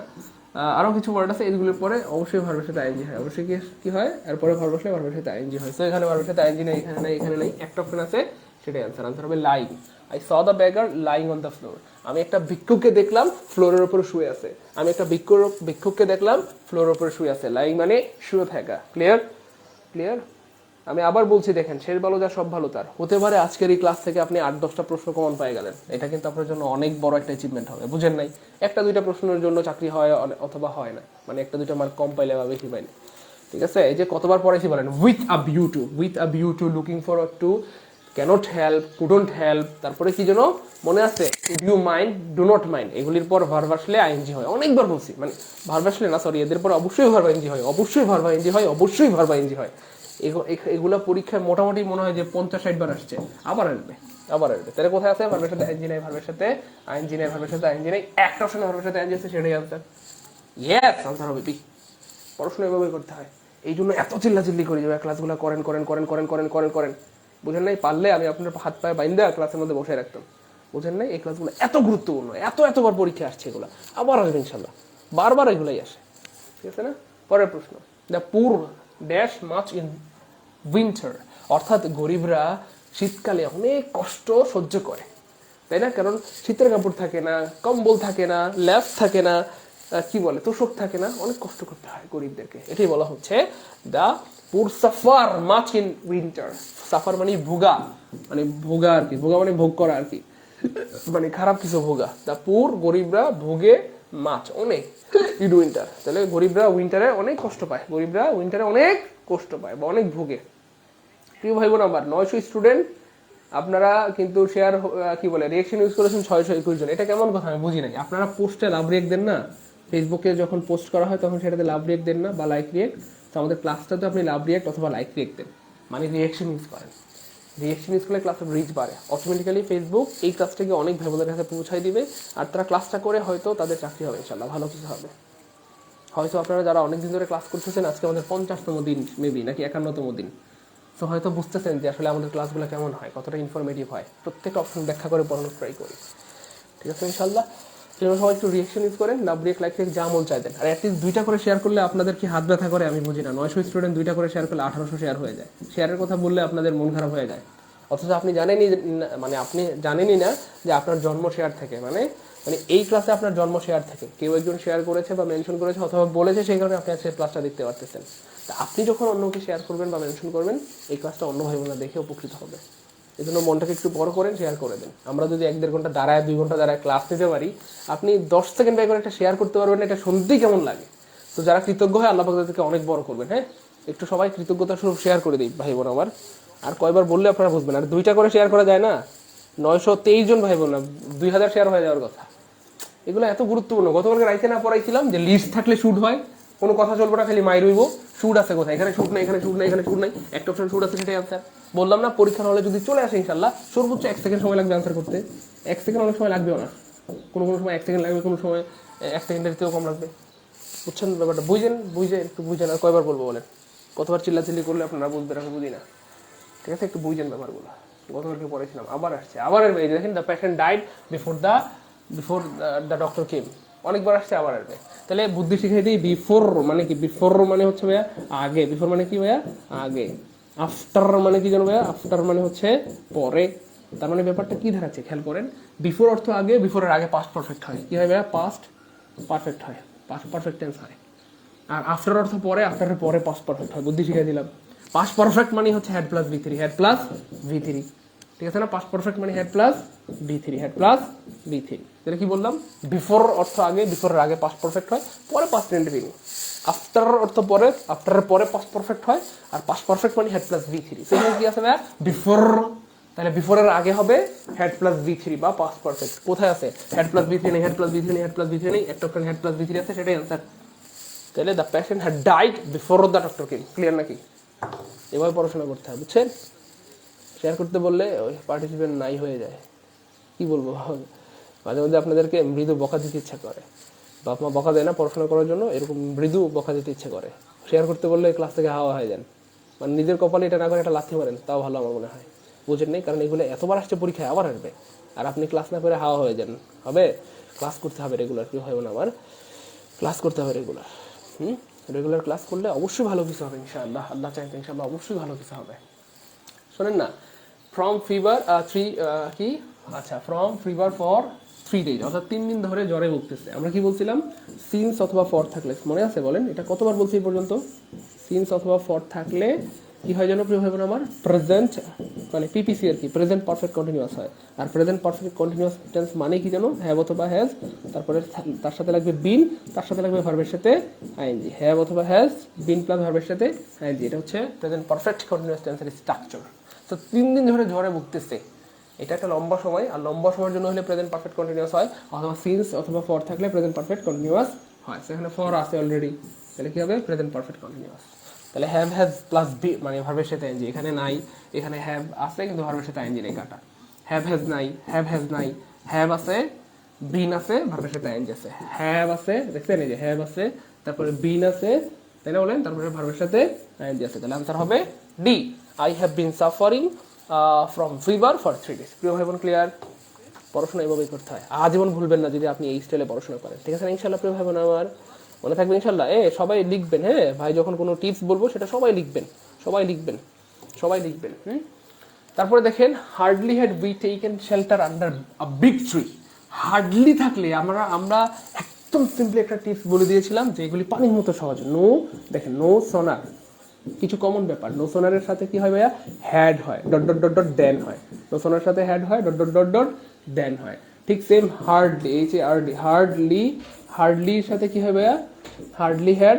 আরো কিছু ওয়ার্ড আছে, এগুলোর পরে অবশ্যই ভার্বের সাথে আইএনজি হয়, অবশ্যই কি হয়, এরপরে ভার্ব আসলে ভার্বের সাথে আইএনজি হয়। তো এখানে ভার্বের সাথে আইএনজি নেই, এখানে নেই, এখানে নেই, একটা অপশন আছে, সেটাই আনসার। আনসার হবে lying. I saw the বেগার lying on the floor. আমি একটা ভিক্ষুককে দেখলাম ফ্লোরের উপরে শুয়ে আছে। আমি একটা ভিক্ষুককে দেখলাম ফ্লোরের উপরে শুয়ে আছে। লাইং মানে শুয়ে থাকা। ক্লিয়ার? ক্লিয়ার? আমি আবার বলছি, দেখেন, শেষ ভালো যা সব ভালো তার। হতে পারে আজকের এই ক্লাস থেকে আপনি 8-10টা প্রশ্ন কমন পেয়ে গেলেন, এটা কিন্তু আপনার জন্য অনেক বড় একটা অ্যাচিভমেন্ট হবে। বুঝেন নাই? 1-2টা প্রশ্নের জন্য চাকরি হয় অথবা হয় না, মানে 1-2টা মার্ক কম পাইলে বা বেশি পাইলে, ঠিক আছে? এই যে কতবার পড়াইছি বলেন, with a view to, looking forward to, cannot help, couldn't help, তারপরে কি যেন মনে আছে, you mind, do not mind, এগুলির পর ভার্ব আসলে আইএনজি হয়। অনেকবার বলছি, মানে ভার্ব আসলে না, সরি, এদের পর অবশ্যই ভার্ব আইএনজি হয়, অবশ্যই ভার্ব আইএনজি হয়, অবশ্যই ভার্ব আইএনজি হয়। এগুলা পরীক্ষায় মোটামুটি মনে হয় যে 50-60 বার আসছে, আবার আসবে। তাহলে কোথায় আছে? ভার্বের সাথে আইএনজি নাই, ভার্বের সাথে আইএনজি নাই, ভার্বের সাথে আইএনজি নাই, একটা অপশনে ভার্বের সাথে আইএনজি আছে, সেটাই আনসার। ইয়েস, আনসার হবে বি। পড়াশোনা এভাবে করতে হয়, এই জন্য এত চিল্লাচিল্লি করি যে ক্লাসগুলো করেন। বুঝেন নাই? পারলে আমি আপনার হাত পায়ে বাইন্দা ক্লাসের মধ্যে বসে রাখতাম। বুঝেন নাই? এই ক্লাসগুলো এত গুরুত্বপূর্ণ, এতবার পরীক্ষা আসছে, এগুলো আবার আসবে ইনশাল্লাহ, বারবার এগুলাই আসে, ঠিক আছে না? পরের প্রশ্ন, the poor dash much in winter, অর্থাৎ গরিবরা শীতকালে অনেক কষ্ট সহ্য করে, তাই না? কারণ শীতের কাপড় থাকে না, কম্বল থাকে না, ল্যাপ থাকে না, কি বলে, তোষক থাকে না, অনেক কষ্ট করতে হয় গরিবদেরকে। এটাই বলা হচ্ছে দা পুর suffer much in winter. Suffer মানে ভোগা, মানে ভোগা আর কি, ভোগা মানে ভোগ করা আর কি, মানে খারাপ কিছু ভোগা। দা পুর, গরিবরা ভোগে, মাছ অনেক, ইন উইন্টার। তাহলে গরিবরা উইন্টারে অনেক কষ্ট পায়, গরিবরা উইন্টারে অনেক কষ্ট পায় বা অনেক ভোগে। প্রিয় ভাই বোন আমার, 900 স্টুডেন্ট আপনারা কিন্তু শেয়ার কি বলে রিয়েকশন ইউজ করেছেন 621 জন। এটা কেমন কথা আমি বুঝি নাই। আপনারা পোস্টে লাভ রিয়েক্ট দেন না, ফেসবুকে যখন পোস্ট করা হয় তখন সেটাতে লাভ রিয়েক্ট দেন না বা লাইক রিয়েক্ট। তো আমাদের ক্লাসটাতে আপনি লাভ রিয়েক্ট অথবা লাইক রিয়েক্ট দেন, মানে রিয়েকশন ইউজ করেন। রিয়েকশন ইউজ করলে ক্লাসের রিচ বাড়ে, অটোমেটিক্যালি ফেসবুক এই ক্লাসটাকে অনেক ভাই বোনদের কাছে পৌঁছাই দিবে, আর তারা ক্লাসটা করে হয়তো তাদের চাকরি হবে ইনশাল্লাহ, ভালো কিছু হবে। হয়তো আপনারা যারা অনেকদিন ধরে ক্লাস করতেছেন, আজকে আমাদের 50তম দিন মেবি, নাকি 51তম দিন, তো হয়তো বুঝতেছেন যে আসলে আমাদের ক্লাসগুলো কেমন হয়, কতটা ইনফরমেটিভ হয়। প্রত্যেকটা অপশন ব্যাখ্যা করে পড়ানোর ট্রাই করি, ঠিক আছে ইনশাল্লাহ। সেজন্য সবাই একটু রিয়েকশন ইউজ করেন, লাভ রিয়েক্ট, লাইক রিয়েক্ট, যা মন চাই দেন। আর অ্যাটলিস্ট 2টা করে শেয়ার করলে আপনাদের কি হাত ব্যথা করে আমি বুঝি না। 900 স্টুডেন্ট 2টা করে শেয়ার করলে 1800 শেয়ার হয়ে যায়। শেয়ারের কথা বললে আপনাদের মন খারাপ হয়ে যায়, অথচ আপনি জানেনই, মানে আপনি জানেনই না যে আপনার জন্ম শেয়ার থেকে, মানে এই ক্লাসে আপনার জন্ম শেয়ার থেকে কেউ একজন শেয়ার করেছে বা মেনশন করেছে অথবা বলেছে, সেই কারণে আপনি আজকে ক্লাসটা দেখতে পারতেছেন। তা আপনি যখন অন্যকে শেয়ার করবেন বা মেনশন করবেন, এই ক্লাসটা অন্য ভাই বোনরা দেখে উপকৃত হবে। এই জন্য মনটাকে একটু বড় করেন, শেয়ার করে দেন। আমরা যদি 1-1.5 ঘন্টা দাঁড়ায়, 2 ঘন্টা দাঁড়ায় ক্লাস নিতে পারি, আপনি 10 সেকেন্ড ব্যয় করে একটা শেয়ার করতে পারবেন, এটা শুনতেই কেমন লাগে। তো যারা কৃতজ্ঞ হয় আল্লাহ পাক তাদেরকে অনেক বড় করবেন। হ্যাঁ, একটু সবাই কৃতজ্ঞতা স্বরূপ শেয়ার করে দিই ভাই বোন আমার। আর কয়বার বললে আপনারা বুঝবেন। আর 2টা করে শেয়ার করা যায় না, 923 জন ভাই বোন না, 2000 শেয়ার হয়ে যাওয়ার কথা। এগুলো এত গুরুত্বপূর্ণ। গতকালকে রাইতে না পড়াইছিলাম যে লিস্ট থাকলে শুট হয়, কোনো কথা চলবে না, খালি মাই রইব। শুট আছে কোথায়? এখানে শুট নাই, এখানে শুট নাই, এখানে শুট নাই, একটা অপশন শুট আছে, সেটাই আনসার। বললাম না, পরীক্ষার হলে যদি চলে আসে ইনশাল্লাহ, সর্বোচ্চ 1 সেকেন্ড সময় লাগবে আনসার করতে। 1 সেকেন্ড অনেক সময় লাগবেও না, কোনো সময় 1 সেকেন্ড লাগবে, কোনো সময় 1 সেকেন্ডের চেয়েও কম লাগবে। বুঝছেন ব্যাপারটা? একটু বুঝেন। আর কয়বার বলবো বলেন? কতবার চিল্লাচিল্লি করলে আপনারা বুঝবেন, আমি বুঝি না, ঠিক আছে? একটু বুঝেন ব্যাপারগুলো। গতকালকে পড়েছিলাম, আবার আসছে, আবার এই যে দেখেন, the patient died before the doctor came, অনেকবার আসছে, আবার আসবে। তাহলে বুদ্ধি শিখাই দিই, বিফোর মানে কি? বিফোর মানে হচ্ছে ভাইয়া আগে, বিফোর মানে কি ভাইয়া? আগে। আফটার মানে কি জানো ভাইয়া? আফটার মানে হচ্ছে পরে। তার মানে ব্যাপারটা কি দাঁড়াচ্ছে খেয়াল করেন। বিফোর অর্থ আগে, বিফোরের আগে পাস্ট পারফেক্ট হয়, কি হয় ভাইয়া? পাস্ট পারফেক্ট হয়, পাস্ট পারফেক্ট টেন্স হয়। আর আফটার অর্থ পরে, আফটারের পরে পাস্ট পারফেক্ট হয়। বুদ্ধি শিখাই দিলাম। পাস্ট পারফেক্ট মানে হচ্ছে had plus V three, had plus V three, ঠিক আছে না? পাস্ট পারফেক্ট মানে হেড প্লাস বি3, হেড প্লাস বি3। তাহলে কি বললাম, বিফোর অর্থ আগে, বিফোরের আগে পাস্ট পারফেক্ট হয়, পরে পাস্ট ইন্ডিফিনিট। আফটার অর্থ পরে, আফটারের পরে পাস্ট পারফেক্ট হয়, আর পাস্ট পারফেক্ট মানে হেড প্লাস বি3। সেখানে কি আছে ভাইয়া, বিফোর, তাহলে বিফোরের আগে হবে হেড প্লাস বি3 বা পাস্ট পারফেক্ট। কোথায় আছে হেড প্লাস বি3 নেই, হেড প্লাস বি3 নেই, হেড প্লাস বি3 নেই, একটা অপশন হেড প্লাস বি3 আছে, সেটাই অ্যান্সার। তাহলে the patient had died before the doctor came. Clear নাকি? এভাবে পড়াশোনা করতে হবে, বুঝছেন? শেয়ার করতে বললে ওই পার্টিসিপেন্ট নাই হয়ে যায়, কি বলবো, মাঝে মধ্যে আপনাদেরকে মৃদু বকা দিতে ইচ্ছা করে। বাপ মা বকা দেয় না পড়াশোনা করার জন্য, এরকম মৃদু বকা দিতে ইচ্ছে করে। শেয়ার করতে বললে ক্লাস থেকে হাওয়া হয়ে যান, মানে নিজের কপালে এটা না করে একটা লাথি মারেন, তাও ভালো আমার মনে হয়। বুঝেন নেই, কারণ এগুলো এতবার আসছে পরীক্ষায়, আবার আসবে, আর আপনি ক্লাস না করে হাওয়া হয়ে যান। হবে, ক্লাস করতে হবে রেগুলার, কেউ হবে না আমার, ক্লাস করতে হবে রেগুলার। রেগুলার ক্লাস করলে অবশ্যই ভালো কিছু হবে ইনশাআল্লাহ। আল্লাহ চাইতে ইনশাআল্লাহ অবশ্যই ভালো কিছু হবে। শোনেন না, ফ্রম ফিভার 3 কি, আচ্ছা, ফ্রম ফিভার ফর 3 days, অর্থাৎ 3 দিন ধরে জ্বরে ভুগতেছে। আমরা কি বলছিলাম, সিন্স অথবা ফর থাকলে, মনে আছে বলেন, এটা কতবার বলছি এই পর্যন্ত? সিন্স অথবা ফর থাকলে কি হয় যেন প্রিয় ভাই বোন আমার, প্রেজেন্ট মানে পিপিসি আর কি, প্রেজেন্ট পারফেক্ট কন্টিনিউয়াস হয়। আর প্রেজেন্ট পারফেক্ট কন্টিনিউয়াস টেন্স মানে কি জানো, হ্যাভ অথবা হ্যাজ, তারপরে তার সাথে লাগবে বিন, তার সাথে লাগবে ভার্বের সাথে আইএনজি। হ্যাভ অথবা হ্যাজ, বিন প্লাস ভার্বের সাথে আইএনজি, এটা হচ্ছে প্রেজেন্ট পারফেক্ট কন্টিনিউয়াস টেন্সের স্ট্রাকচার। তো 3 দিন ধরে জ্বরে ভুগতেছে, এটা একটা লম্বা সময়, আর লম্বা সময়ের জন্য হলে প্রেজেন্ট পারফেক্ট কন্টিনিউয়াস হয়, অথবা সিন্স অথবা ফর থাকলে প্রেজেন্ট পারফেক্ট কন্টিনিউয়াস হয়। সেখানে ফর আছে অলরেডি, তাহলে কি হবে, প্রেজেন্ট পারফেক্ট কন্টিনিউয়াস। তাহলে হ্যাভ হ্যাজ প্লাস বি মানে ভার্বের সাথে আইএনজি, এখানে নাই, এখানে হ্যাভ আছে কিন্তু ভার্বের সাথে আইএনজি নেই, কাটা। হ্যাভ হ্যাজ নাই, হ্যাভ হ্যাজ নাই, হ্যাভ আছে, বিন আছে, ভার্বের সাথে আইএনজি আছে। হ্যাভ আছে, দেখছেন এই যে হ্যাভ আছে, তারপরে বিন আছে, তাই না বলেন, তারপরে ভার্বের সাথে আইএনজি আছে। তাহলে আনসার হবে D, I have been suffering from fever for 3 days। প্রিয় ভাই বোন ক্লিয়ার? পড়াশোনা এভাবেই করতে হয়, আজীবন ভুলবেন না যদি আপনি এই স্টাইলে পড়াশোনা করেন, ঠিক আছে ইনশাল্লাহ? প্রিয় ভাই বোন আমার মনে থাকবে ইনশাল্লাহ। সবাই লিখবেন, হ্যাঁ ভাই, যখন কোনো টিপস বলবো সেটা সবাই লিখবেন, সবাই লিখবেন, সবাই লিখবেন। তারপরে দেখেন, hardly had we taken shelter under a big tree. Hardly থাকলে আমরা একদম সিম্পলি একটা টিপস বলে দিয়েছিলাম যে এগুলি পানির মতো সহজ। নো, দেখেন, নো সোনার, কিছু কমন ব্যাপার, নো সোনারের সাথে কি হয় ভাইয়া, হ্যাড হয়, ডট ডট ডট ডট দেন হয়। নো সোনার সাথে হ্যাড হয়, ডট ডট ডট ডট দেন হয়। ঠিক সেম হার্ডলি, হার্ডলি, হার্ডলির সাথে কি হয় ভাইয়া, hardly had,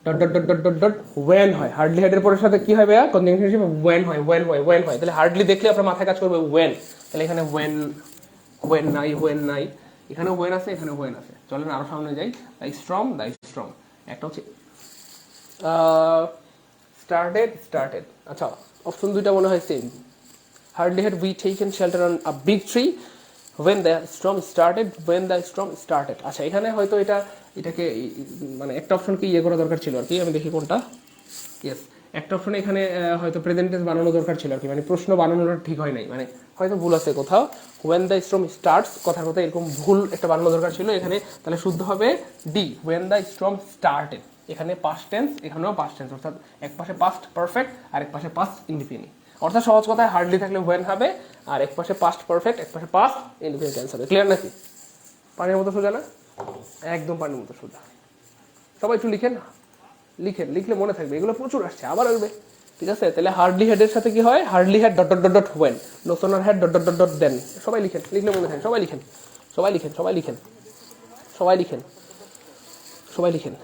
dot dot dot dot dot dot when হয়। হার্ডলি হ্যাডের পরের সাথে কি হয় ভাইয়া, কনজাংশন হিসেবে ওয়েন হয়, ওয়েন হয়, ওয়েন হয়। তাহলে হার্ডলি দেখলে আপনার মাথায় কাজ করবে ওয়েন, তাহলে এখানে ওয়েন, ওয়েন নাই, ওয়েন নাই, এখানে ওয়েন আছে, এখানে ওয়েন আছে। চলেন আরো সামনে যাই, দ্য স্ট্রং, দ্য স্ট্রং, একটা হচ্ছে started, started, আচ্ছা, অপশন দুইটা মনে হয় same. Hardly had we taken shelter on a big tree when the storm started, when the storm started। আচ্ছা, এখানে হয়তো এটাকে মানে একটা অপশনকে ইয়ে করা দরকার ছিল আর কি, আমি দেখি কোনটা। ইয়েস, একটা অপশনে এখানে হয়তো প্রেজেন্ট টেন্স বানানো দরকার ছিল আর কি, মানে প্রশ্ন বানানোটা ঠিক হয় নাই, মানে হয়তো ভুল আছে কোথাও। when the storm starts কথার কথা এরকম ভুল একটা বানানো দরকার ছিল এখানে, তাহলে শুদ্ধ হবে D, when the storm started। এখানে পাস্ট টেন্স, এখানেও পাস্ট টেন্স, অর্থাৎ এক পাশে পাস্ট পারফেক্ট আর এক পাশে পাস্ট ইনডিফিনিট। অর্থাৎ সহজ কথায় হার্ডলি থাকলে ওয়েন হবে, আর এক পাশে পাস্ট পারফেক্ট, এক পাশে পাস্ট ইনডিফিনিট টেন্স হবে। ক্লিয়ার নাকি? পানির মতো সোজা না? একদম পানির মতো সোজা। সবাই একটু লিখেন, লিখেন, লিখলে মনে থাকবে, এগুলো প্রচুর আসছে, আবার আসবে, ঠিক আছে? তাহলে হার্ডলি হেডের সাথে কি হয়, hardly head dot dot dot dot when, no sooner head dot dot dot dot than. সবাই লিখেন, লিখলে মনে থাকে, সবাই লিখেন, সবাই লিখেন, সবাই লিখেন, সবাই লিখেন, সবাই লিখেন।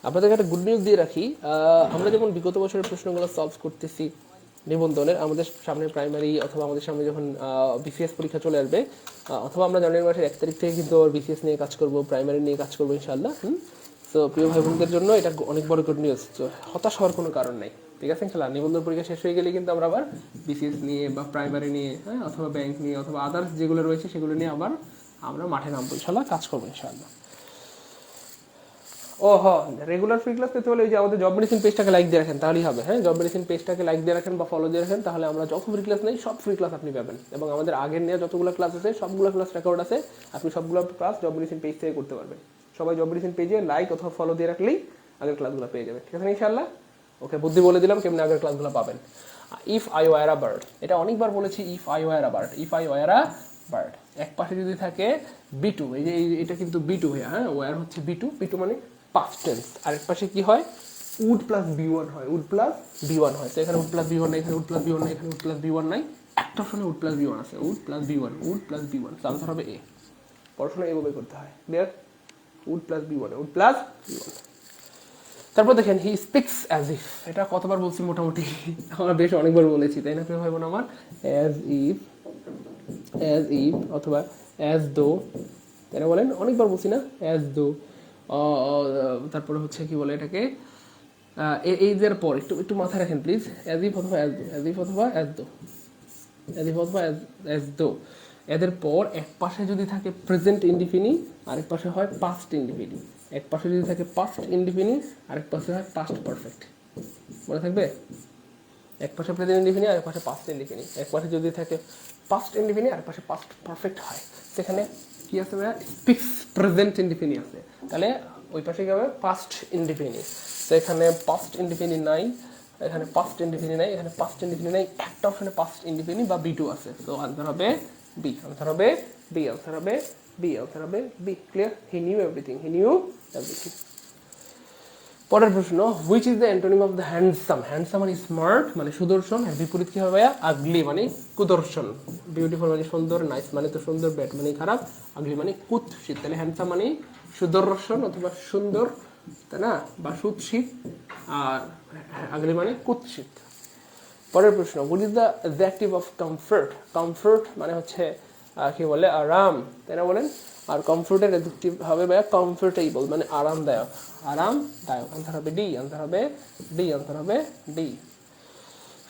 আপনাদেরকে একটা গুড নিউজ দিয়ে রাখি, আমরা যেমন বিগত বছরের প্রশ্নগুলো সলভ করতেছি নিবন্ধনের, আমাদের সামনে প্রাইমারি অথবা আমাদের সামনে যখন বিসিএস পরীক্ষা চলে আসবে, অথবা আমরা জানুয়ারি মাসের 1 তারিখ থেকে কিন্তু বিসিএস নিয়ে কাজ করবো, প্রাইমারি নিয়ে কাজ করবো ইনশাআল্লাহ। তো প্রিয় ভাই বোনদের জন্য এটা অনেক বড় গুড নিউজ, তো হতাশ হওয়ার কোনো কারণ নেই, ঠিক আছে ইনশাআল্লাহ? নিবন্ধন পরীক্ষা শেষ হয়ে গেলে কিন্তু আমরা আবার বিসিএস নিয়ে বা প্রাইমারি নিয়ে, হ্যাঁ, অথবা ব্যাংক নিয়ে অথবা আদার্স যেগুলো রয়েছে সেগুলো নিয়ে আবার আমরা মাঠে নামবো ইনশাআল্লাহ, কাজ করবো ইনশাআল্লাহ। ও হ্যাঁ, রেগুলার ফ্রি ক্লাস পেতে হলে ওই যে আমাদের জব মেডিসিন পেজটাকে লাইক দিয়ে রাখেন, তাহলেই হবে। হ্যাঁ, জব মেডিসিন পেজটাকে লাইক দিয়ে রাখেন বা ফলো দিয়ে রাখেন, তাহলে আমরা যত ফ্রি ক্লাস নেই সব ফ্রি ক্লাস আপনি পাবেন, এবং আমাদের আগের নেওয়া যতগুলো ক্লাস আছে সবগুলো ক্লাস রেকর্ড আছে, আপনি সবগুলো ক্লাস জব মেডিসিন পেজ থেকে করতে পারবেন। সবাই জব মেডিসিন পেজে লাইক অথবা ফলো দিয়ে রাখলেই আগের ক্লাসগুলো পেয়ে যাবেন, ঠিক আছে ইনশাআল্লাহ? ওকে, বুদ্ধি বলে দিলাম কেমনি আগের ক্লাসগুলো পাবেন। If I were a bird, এটা অনেকবার বলেছি, if I were a bird, if I were a bird, এক পাশে যদি থাকে বি2, এই যে এটা কিন্তু বি2, হ্যাঁ, ওয়ার হচ্ছে বি2 মানে পাস্ট টেন্স, আরেক পাশে কি হয়, উড প্লাস বি1 হয়, উড প্লাস বি1 হয়। তো এখানে উড প্লাস বি1 নাই, এখানে উড প্লাস বি1 নাই, এখানে উড প্লাস বি1 নাই, একটা অপশনে উড প্লাস বি ওয়ান আছে, would plus V one, would plus V one, answer হবে এ। পড়াশোনা এভাবে করতে হয়, clear? Would plus V one, would plus V one. তারপর দেখেন হি স্পিক্স অ্যাজ ইফ, এটা কতবার বলছি মোটামুটি আমরা বেশ অনেকবার বলেছি, তাই না প্রিয় ভাই বোন আমার? অ্যাজ ইফ অথবা অ্যাজ দো, তাই না বলেন? অনেকবার বলছি না, অ্যাজ দো। তারপরে হচ্ছে কি বলে এটাকে, এই যে পর একটু একটু মাথায় রাখেন প্লিজ, অ্যাজ ইফ অথবা অ্যাজ দো, অ্যাজ ইফ অথবা অ্যাজ দো, অ্যাজ ইফ অথবা অ্যাজ দো। এদের পর এক পাশে যদি থাকে প্রেজেন্ট ইনডিফিনি, আরেক পাশে হয় পাস্ট ইনডিফিনি। এক পাশে যদি থাকে পাস্ট ইনডিফিনি, আরেক পাশে হয় পাস্ট পারফেক্ট। মনে থাকবে? এক পাশে প্রেজেন্ট ইনডিফিনি, আরেক পাশে পাস্ট ইনডিফিনি। এক পাশে যদি থাকে পাস্ট ইনডিফিনি, আরেক পাশে পাস্ট পারফেক্ট হয়, সেখানে কি আছে ভাইয়া? স্পিক্স প্রেজেন্ট ইনডিফিনি আছে, তাহলে ওই পাশে কি হবে? পাস্ট ইনডিফিনি। তো এখানে পাস্ট ইনডিফিনি নাই, এখানে পাস্ট ইনডিফিনি নাই, এখানে পাস্ট ইনডিফিনি নাই, একটা অপশনে পাস্ট ইনডিফিনি বা বি টু আছে। সো আনসার হবে বি, আনসার হবে বি, আনসার হবে বি, আনসার হবে B. Clear? He knew everything, he knew everything. পরের প্রশ্ন, which is the antonym of the handsome? Handsome মানে স্মার্ট মানে সুদর্শন, এর বিপরীত কি হবে ভাইয়া? আগলি মানে কুদর্শন। বিউটিফুল মানে সুন্দর, নাইস মানে তো সুন্দর, ব্যাড মানে খারাপ, আগলি মানে কুৎসিত। তাহলে হ্যান্ডসাম মানে সুদর্শন অথবা সুন্দর, তাই না, বা সুৎসিত, আর আগলি মানে কুৎসিত। পরের প্রশ্ন, what is the adjective of comfort? Comfort মানে হচ্ছে কি বলে? আরাম, তাই না বলেন? আর কমফোর্টের অ্যাডজেক্টিভ হবে ভাইয়া কমফোর্টেবল মানে আরামদায়ক, আরামদায়ক। আনসার হবে ডি, আনসার হবে ডি, আনসার হবে D.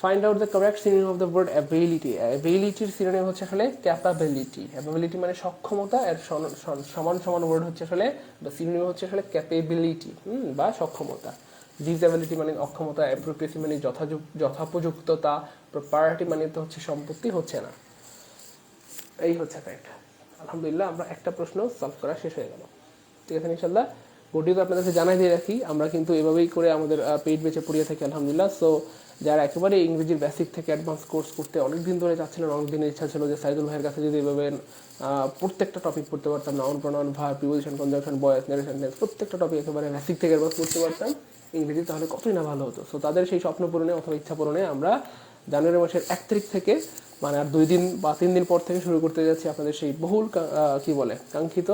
Find out the correct synonym of the word ability. অ্যাবিলিটির সিনোনিম হচ্ছে আসলে ক্যাপাবিলিটি। অ্যাবিলিটি মানে সক্ষমতা, এর সমান সমান ওয়ার্ড হচ্ছে আসলে, বা সিনোনিম হচ্ছে আসলে ক্যাপেবিলিটি বা সক্ষমতা। ডিসএবিলিটি মানে অক্ষমতা, অ্যাপ্রোপ্রিয়েসি মানে যথোপযুক্ততা, প্রপার্টি মানে তো হচ্ছে সম্পত্তি, হচ্ছে না। এই হচ্ছে ফ্যাক্ট। আলহামদুলিল্লাহ আমরা একটা প্রশ্ন সলভ করা শেষ হয়ে গেল। ঠিক আছে ইনশাল্লাহ। বোর্ডটি তো আপনাদেরকে জানাই দিয়ে রাখি, আমরা কিন্তু এভাবেই করে আমাদের পেইড বেচে পড়িয়ে থাকি আলহামদুলিল্লাহ। সো যারা একেবারে ইংরেজির বেসিক থেকে অ্যাডভান্স কোর্স করতে অনেকদিন ধরে চাচ্ছিলেন, অনেকদিনের ইচ্ছা ছিল যে সাইদুল ভাইয়ের কাছে যদি এভাবে প্রত্যেকটা টপিক পড়তে পারতাম, noun pronoun verb preposition conjunction voice narration tense, প্রত্যেকটা টপিক একেবারে বেসিক থেকে অ্যাডভান্স করতে পারতাম ইংরেজি, তাহলে কতই না ভালো হতো। সো তাদের সেই স্বপ্ন পূরণে অথবা ইচ্ছা পূরণে আমরা জানুয়ারি মাসের 1 তারিখ থেকে, মানে আর 2 দিন বা 3 দিন পর থেকে শুরু করতে যাচ্ছি আপনাদের সেই বহুল কি বলে কাঙ্ক্ষিত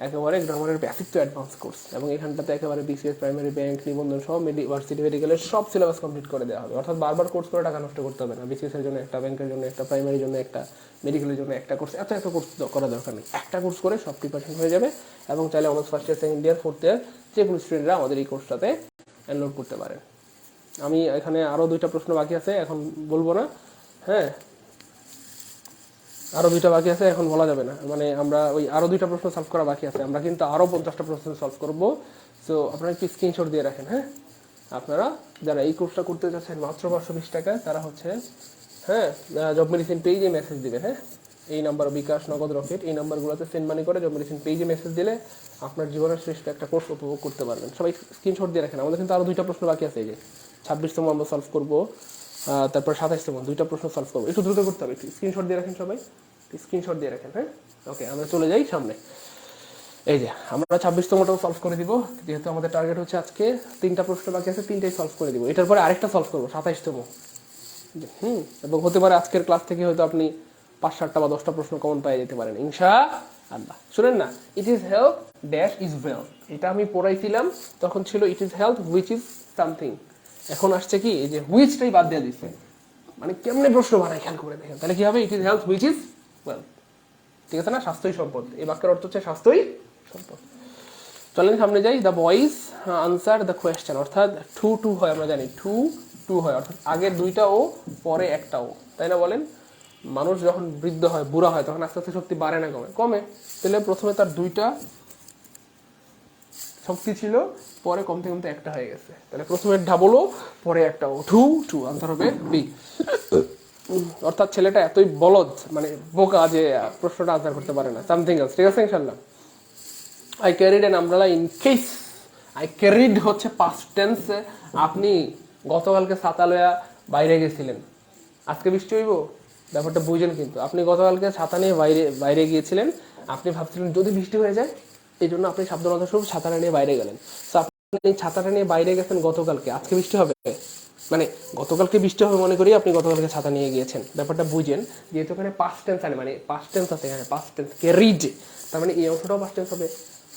একেবারে গ্রামারের বেসিক টু অ্যাডভান্স কোর্স। এবং এখানটাতে একেবারে বিসিএস, প্রাইমারি, ব্যাংক, নিবন্ধন সহ ভার্সিটি মেডিকেলের সব সিলেবাস কমপ্লিট করে দেওয়া হবে। অর্থাৎ বারবার কোর্স করে টাকা নষ্ট করতে হবে না। বিসিএস এর জন্য একটা, ব্যাংকের জন্য একটা, প্রাইমারির জন্য একটা, মেডিকেলের জন্য একটা কোর্স, এত কোর্স করা দরকার নেই। একটা কোর্স করে সব প্রিপারেশন হয়ে যাবে। এবং চাইলে honours first year, second year, fourth year যে কোনো স্টুডেন্টরা আমাদের এই কোর্সটাতে এনরোল করতে পারেন। আমি এখানে আরও 2টা প্রশ্ন বাকি আছে, এখন বলবো না, হ্যাঁ আরও 2টা বাকি আছে, এখন বলা যাবে না। মানে আমরা ওই আরও 2টা প্রশ্ন সলভ করা বাকি আছে, আমরা কিন্তু আরও 50টা প্রশ্ন সলভ করবো। সো আপনারা একটু স্ক্রিনশট দিয়ে রাখেন। হ্যাঁ, আপনারা যারা এই কোর্সটা করতে চাচ্ছেন মাত্র 520 টাকায়, তারা হচ্ছে হ্যাঁ জব মেডিসিন পেজে মেসেজ দিবেন। হ্যাঁ, এই নাম্বার বিকাশ, নগদ, রকেট, এই নাম্বারগুলোতে সেন্ড মানি করে জব মেডিসিন পেজে মেসেজ দিলে আপনার জীবনের শ্রেষ্ঠ একটা কোর্স উপভোগ করতে পারবেন। সবাই স্ক্রিনশট দিয়ে রাখেন। আমাদের কিন্তু আরও 2টা প্রশ্ন বাকি আছে, এই যে 26তম আমরা সলভ করবো, তারপর 27তম 2টা প্রশ্ন সলভ করবো। একটু দ্রুত করতে হবে, একটু স্ক্রিনশট দিয়ে রাখেন, সবাই স্ক্রিনশট দিয়ে রাখেন। হ্যাঁ, ওকে, আমরা চলে যাই সামনে। এই যে আমরা 26তমটাও সলভ করে দিব, যেহেতু আমাদের টার্গেট হচ্ছে আজকে 3টা প্রশ্ন বাকি আছে, 3টাই সলভ করে দিব। এটার পরে আরেকটা সলভ করবো 27তম। এবং হতে পারে আজকের ক্লাস থেকে হয়তো আপনি 5-7টা বা 10টা প্রশ্ন কমন পেয়ে যেতে পারেন ইনশাআল্লাহ। শুনেন না, it is health dash is wealth, এটা আমি পড়াইছিলাম তখন ছিল it is health which is something. এখন আসছে কি, এই যে হুইচটাই বাদ দিয়ে দিচ্ছে, মানে কেমনে প্রশ্ন বানায় খেয়াল করে দেখেন। তাহলে কি হবে? It is health which is wealth. ঠিক আছে না? স্বাস্থ্যই সম্পদ, এই বাক্যের অর্থ হচ্ছে স্বাস্থ্যই সম্পদ। চলেন সামনে যাই। The boys answer the question, অর্থাৎ টু টু হয়, আমরা জানি টু টু হয়, অর্থাৎ আগের 2টা ও পরে একটা ও, তাই না বলেন? মানুষ যখন বৃদ্ধ হয়, বুড়া হয়, তখন আস্তে আস্তে শক্তি বাড়ে না কমে? কমে। তাহলে প্রথমে তার 2টা শক্তি ছিল, পরে কমতে কমতে একটা হয়ে গেছে। তাহলে প্রথমে ডাবল ও, পরে একটা ও, টু টু, আনসার হবে বি। অর্থাৎ ছেলেটা এতই বলদ, মানে বোকা, যে প্রশ্নটা আনসার করতে পারে না। Something else. ঠিক আছে ইনশাআল্লাহ। I carried an umbrella in case. I carried হচ্ছে পাস্ট টেন্স। আপনি গতকালকে ছাতা লয়া বাইরে গেছিলেন, আজকে বৃষ্টি হইব, ব্যাপারটা বুঝেন। কিন্তু আপনি গতকালকে ছাতা নিয়ে বাইরে গিয়েছিলেন, আপনি ভাবছিলেন যদি বৃষ্টি হয়ে যায়, এই জন্য আপনি সাবধানতা স্বরূপ ছাতাটা নিয়ে বাইরে গেলেন। তো আপনি ছাতাটা নিয়ে বাইরে গেছেন গতকালকে, আজকে বৃষ্টি হবে? মানে গতকালকে বৃষ্টি হবে মনে করি আপনি গতকালকে ছাতা নিয়ে গিয়েছেন, ব্যাপারটা বুঝেন। যেহেতু এখানে পাস্ট টেন্স আছে, মানে পাস্ট টেন্স আছে এখানে, পাস্ট টেন্স ক্যারিড, তার মানে এই অংশটাও পাস্ট টেন্স হবে।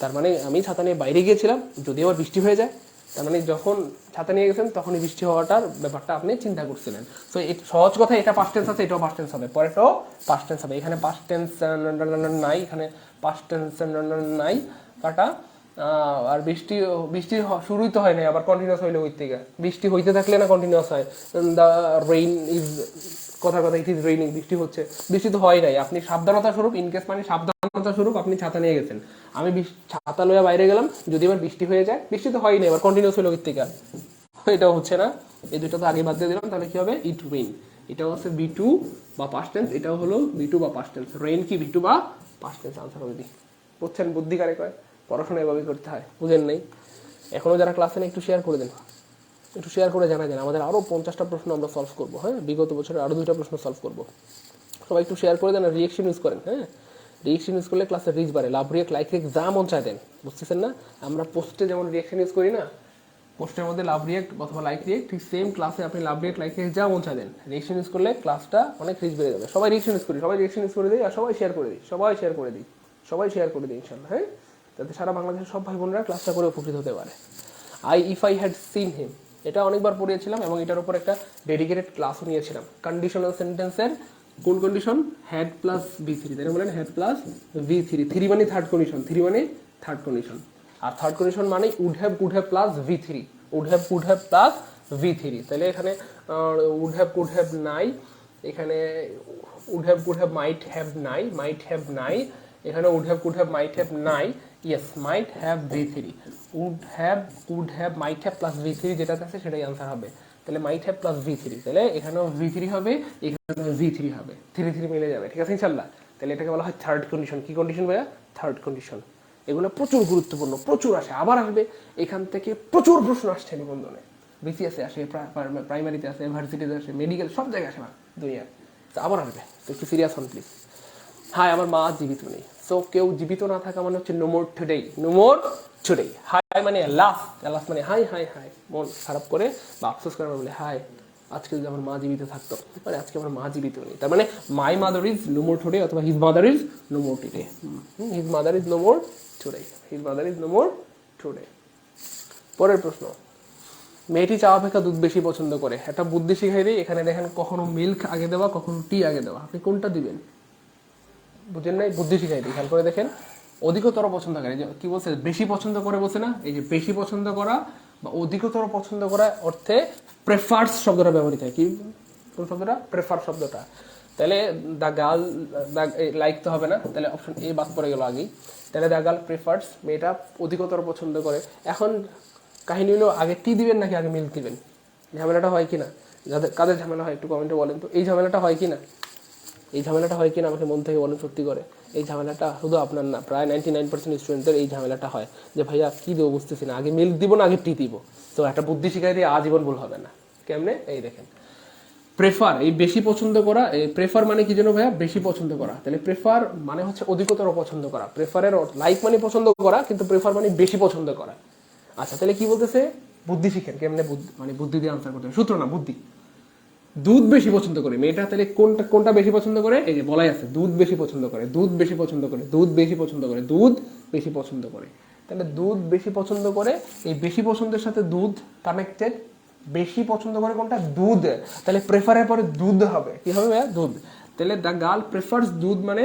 তার মানে আমি ছাতা নিয়ে বাইরে গিয়েছিলাম, যদি আবার বৃষ্টি হয়ে যায়, তার মানে যখন ছাতা নিয়ে গেছেন তখনই বৃষ্টি হওয়াটার ব্যাপারটা আপনি চিন্তা করছিলেন। সো সহজ কথা, এটা পাস্ট টেন্স আছে, এটাও পাস্ট টেন্স হবে, পরেরটাও পাস্ট টেন্স হবে। এখানে পাস্ট টেন্স নাই, এখানে পাস্ট টেন্স নাই, কাটা। আর বৃষ্টি বৃষ্টি শুরুই তো হয় না, আবার কন্টিনিউয়াস হইলে ওই থেকে বৃষ্টি হইতে থাকলে না কন্টিনিউয়াস হয়। দ্য রেইন ইজ, কথার কথা, ইট ইজ রেইনিং, বৃষ্টি হচ্ছে, বৃষ্টি তো হয় নাই। আপনি সাবধানতা স্বরূপ, ইনকেস মানে সাবধানতা স্বরূপ আপনি ছাতা নিয়ে গেছেন, আমি ছাতা লইয়া বাইরে গেলাম, যদি এবার বৃষ্টি হয়ে যায়, বৃষ্টি তো হয় নাই, এবার কন্টিনিউয়াস হইলো ওই থেকে, এটাও হচ্ছে না। এই দুটো তো আগে বাদ দিয়ে দিলাম, তাহলে কি হবে? ইট রেইন। এটাও হচ্ছে বি টু বা পাস্ট টেন্স, এটাও হলো বি টু বা পাস্ট টেন্স। রেইন কি বি টু বা পাস্ট টেন্স? আনসার হবে বি। বুঝছেন? বুদ্ধি কারে কয়? পড়াশোনা এভাবে করতে হয়, বুঝেন নাই? এখনো যারা ক্লাসে নেই একটু শেয়ার করে দেন, একটু শেয়ার করে জানা যান। আমাদের আরও 50টা প্রশ্ন আমরা সলভ করবো, হ্যাঁ, বিগত বছরে আরও 2টা প্রশ্ন সলভ করবো। সবাই একটু শেয়ার করে দেন আর রিয়েকশন ইউজ করেন, হ্যাঁ, রিয়েকশন ইউজ করলে ক্লাসের রিচ বাড়ে। লাভ রিয়েক্ট, লাইক রিয়েক্ট, যা মন চায় দেন, বুঝতেছেন না? আমরা পোস্টে যেমন রিয়েকশন ইউজ করি না, পোস্টের মধ্যে লাভ রিয়েক্ট অথবা লাইক রিয়েক্ট, ঠিক সেম ক্লাসে আপনি লাভ রিয়েক্ট, লাইক রিয়েক্ট, যা মন চায় দেন। রিয়েকশন ইউজ করলে ক্লাসটা অনেক রিচ বেড়ে যাবে। সবাই রিয়েকশন ইউজ করি, সবাই রিয়েকশন ইউজ করে দিই, আর সবাই শেয়ার করে দিই, সবাই শেয়ার করে দিই, সবাই শেয়ার করে দিই ইনশাল্লাহ, হ্যাঁ, যাতে সারা বাংলাদেশের সব ভাই বোনরা ক্লাসটা করে উপকৃত হতে পারে। If I had seen him, এটা অনেকবার পড়িয়েছিলাম এবং এটার উপর একটা ডেডিকেটেড ক্লাসও নিয়েছিলাম। কন্ডিশনাল সেন্টেন্সের কোন condition? Had plus V three, তাই না? বলেন had plus V three, three মানে থার্ড কন্ডিশন, থ্রি মানে থার্ড কন্ডিশন, আর থার্ড কন্ডিশন মানে would have, could have plus V three, would have, could have plus V three. তাহলে এখানে would have, could have নাই, এখানে would have, could have, might have নাই, might have নাই, এখানে would have, could have, might have নাই, yes, might have V three. Would have, could have, might have plus V three যেটাতে আছে সেটাই answer হবে। তাহলে might have plus V three, তাহলে এখানেও ভি থ্রি হবে, এখানেও ভি থ্রি হবে, থ্রি থ্রি মিলে যাবে, ঠিক আছে ইনশাল্লাহ। তাহলে এটাকে বলা হয় থার্ড কন্ডিশন। কি কন্ডিশন ভাইয়া? Third condition. এগুলো প্রচুর গুরুত্বপূর্ণ, প্রচুর আসে, আবার আসবে। এখান থেকে প্রচুর প্রশ্ন আসছে নিবন্ধনে, বিসিএসে আসে, প্রাইমারিতে আসে, ভার্সিটিতে আসে, মেডিকেল, সব জায়গায় আসে না দুনিয়ায়, তো আবার আসবে। তো একটু সিরিয়াস হন প্লিজ। হাই, আমার মা জীবিত নেই। সো কেউ জীবিত না থাকা মানে হচ্ছে no more today, no more today. High মানে লাস্ট, লাস্ট মানে হাই, হাই, হাই, মন খারাপ করে বা আফসোস করে বলে হাই, আজকে যদি আমার মা জীবিত থাকতো, মানে আজকে আমার মা জীবিত নেই, তার মানে my mother is no more today অথবা his mother is no more today, his mother is no more today, his mother is no more today. পরের প্রশ্ন, মেয়েটি চা অপেক্ষা দুধ বেশি পছন্দ করে। একটা বুদ্ধি শিখাই দিই, এখানে দেখেন কখনো মিল্ক আগে দেওয়া, কখনো টি আগে দেওয়া, আপনি কোনটা দিবেন? বুঝেন নাই? বুদ্ধি শিখাই দিই, খেয়াল করে দেখেন। অধিকতর পছন্দ করে, কি বলছে? বেশি পছন্দ করে বলছে না? এই যে বেশি পছন্দ করা বা অধিকতর পছন্দ করা অর্থে প্রেফার্স শব্দটা ব্যবহৃত হয়। কি কোন শব্দটা? প্রেফার শব্দটা। তাহলে দ্য গার্ল, লাইক তো হবে না, তাহলে অপশন এ বাদ পড়ে গেল আগেই। তাহলে দ্য গার্ল প্রেফার্স, মেয়েটা অধিকতর পছন্দ করে। এখন কাহিনী হলো, আগে টি দিবেন নাকি আগে মিল্ক দিবেন? ঝামেলাটা হয় কিনা? যাদের কাদের ঝামেলা হয় একটু কমেন্টে বলেন তো, এই ঝামেলাটা হয় কিনা? এই ঝামেলাটা হয় কিনা আমাকে মন থেকে বলেন সত্যি করে। এই ঝামেলাটা শুধু আপনার না, প্রায় 99% স্টুডেন্টদের এই ঝামেলাটা হয় যে ভাইয়া কী দেবো বুঝতেছি না, আগে মিল্ক দিব না আগে টি দিব। তো একটা বুদ্ধি শিখাই দিয়ে আজীবন ভুল হবে না। কেমনে? এই দেখেন, প্রেফার, এই বেশি পছন্দ করা, এই প্রেফার মানে কি যেন ভাইয়া? বেশি পছন্দ করা। তাহলে প্রেফার মানে হচ্ছে অধিকতর পছন্দ করা। প্রেফারের লাইক মানে পছন্দ করা, কিন্তু প্রেফার মানে বেশি পছন্দ করা। আচ্ছা, তাহলে কি বলতেছে? বুদ্ধি শিখেন কেমনে, মানে বুদ্ধি দিয়ে আনসার করতে হবে, সূত্র না, বুদ্ধি। দুধ বেশি পছন্দ করে মেয়েটা, তাহলে কোনটা কোনটা বেশি পছন্দ করে? এই যে বলাই আছে, দুধ বেশি পছন্দ করে, দুধ বেশি পছন্দ করে, দুধ বেশি পছন্দ করে, দুধ বেশি পছন্দ করে। তাহলে দুধ বেশি পছন্দ করে, এই বেশি পছন্দের সাথে দুধ কানেক্টেড। বেশি পছন্দ করে কোনটা? দুধ। তাহলে প্রেফারের পরে দুধ হবে, কি হবে ভাইয়া? দুধ। তাহলে দ্য গার্ল প্রেফার্স দুধ মানে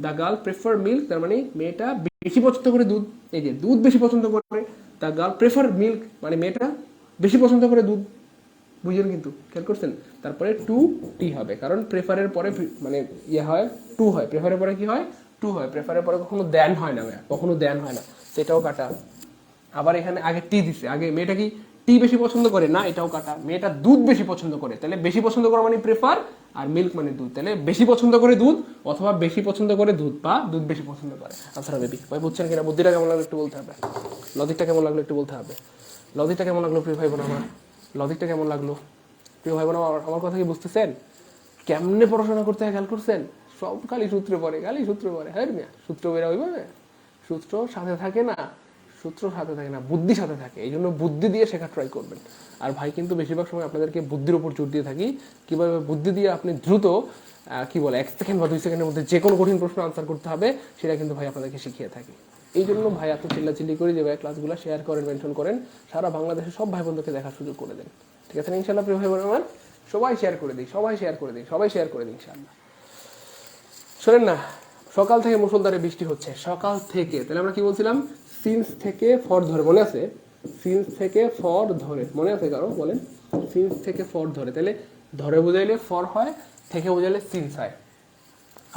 দ্য গার্ল প্রেফার মিল্ক, তার মানে মেয়েটা বেশি পছন্দ করে দুধ। এই যে দুধ বেশি পছন্দ করে, দ্য গার্ল প্রেফার মিল্ক মানে মেয়েটা বেশি পছন্দ করে দুধ। বুঝলেন? কিন্তু খেয়াল করছেন? তারপরে টু টি হবে, কারণ প্রেফারের পরে মানে ইয়ে হয়, টু হয়। প্রেফারের পরে কি হয়? টু হয়। প্রেফারের পরে কখনো দেন হয় না, কখনো দেন হয় না, সেটাও কাটা। আবার এখানে আগে টি দিছে, আগে মেয়েটা কি টি বেশি পছন্দ করে না, এটাও কাটা। মেয়েটা দুধ বেশি পছন্দ করে, তাহলে বেশি পছন্দ করা মানে প্রেফার, আর মিল্ক মানে দুধ, তাহলে বেশি পছন্দ করে দুধ অথবা বেশি পছন্দ করে দুধ বা দুধ বেশি পছন্দ করে। আচ্ছা বেবি ভাই, বুঝছেন কিনা? বুদ্ধিটা কেমন লাগলো একটু বলতে হবে, লজিকটা কেমন লাগলো একটু বলতে হবে। লজিকটা কেমন লাগলো প্রিয় ভাই বোন আমার? লজিকটা কেমন লাগলো প্রিয় ভাই বোন আমার কথা কি বুঝতেছেন? কেমনে পড়াশোনা করতে হয় খেয়াল করছেন? সব খালি সূত্র পড়ে, খালি সূত্র পড়ে। হ্যাঁ মিয়া, সূত্র বেরা হইবে, সূত্র সাথে থাকে না, সূত্র সাথে থাকে না, বুদ্ধি সাথে থাকে। এই জন্য বুদ্ধি দিয়ে শেখা ট্রাই করবেন। আর ভাই কিন্তু বেশিরভাগ সময় আপনাদেরকে বুদ্ধির উপর জোর দিয়ে থাকি, কীভাবে বুদ্ধি দিয়ে আপনি দ্রুত কি বলে 1 সেকেন্ড বা 2 সেকেন্ডের মধ্যে যে কোনো কঠিন প্রশ্ন আনসার করতে হবে, সেটা কিন্তু ভাই আপনাদেরকে শিখিয়ে থাকি। এই জন্য ভাই এত চিল্লাচিল্লি করি যে ভাই ক্লাসগুলো শেয়ার করেন, মেনশন করেন, সারা বাংলাদেশের সব ভাই বোনদেরকে দেখার সুযোগ করে দেন। ঠিক আছে না ইনশাল্লাহ প্রিয় ভাই বোন আমার? সবাই শেয়ার করে দিই, সবাই শেয়ার করে দিই, সবাই শেয়ার করে দিই ইনশাল্লাহ। শোনেন না, সকাল থেকে মুষলধারে বৃষ্টি হচ্ছে, সকাল থেকে। তাহলে আমরা কি বলছিলাম? সিন্স থেকে ফর ধরে, মনে আছে? সিন্স থেকে ফর ধরে, মনে আছে কারো? বলেন। সিন্স থেকে ফর ধরে, তাহলে ধরে বোঝাইলে ফর হয়, থেকে বোঝাইলে সিন্স হয়।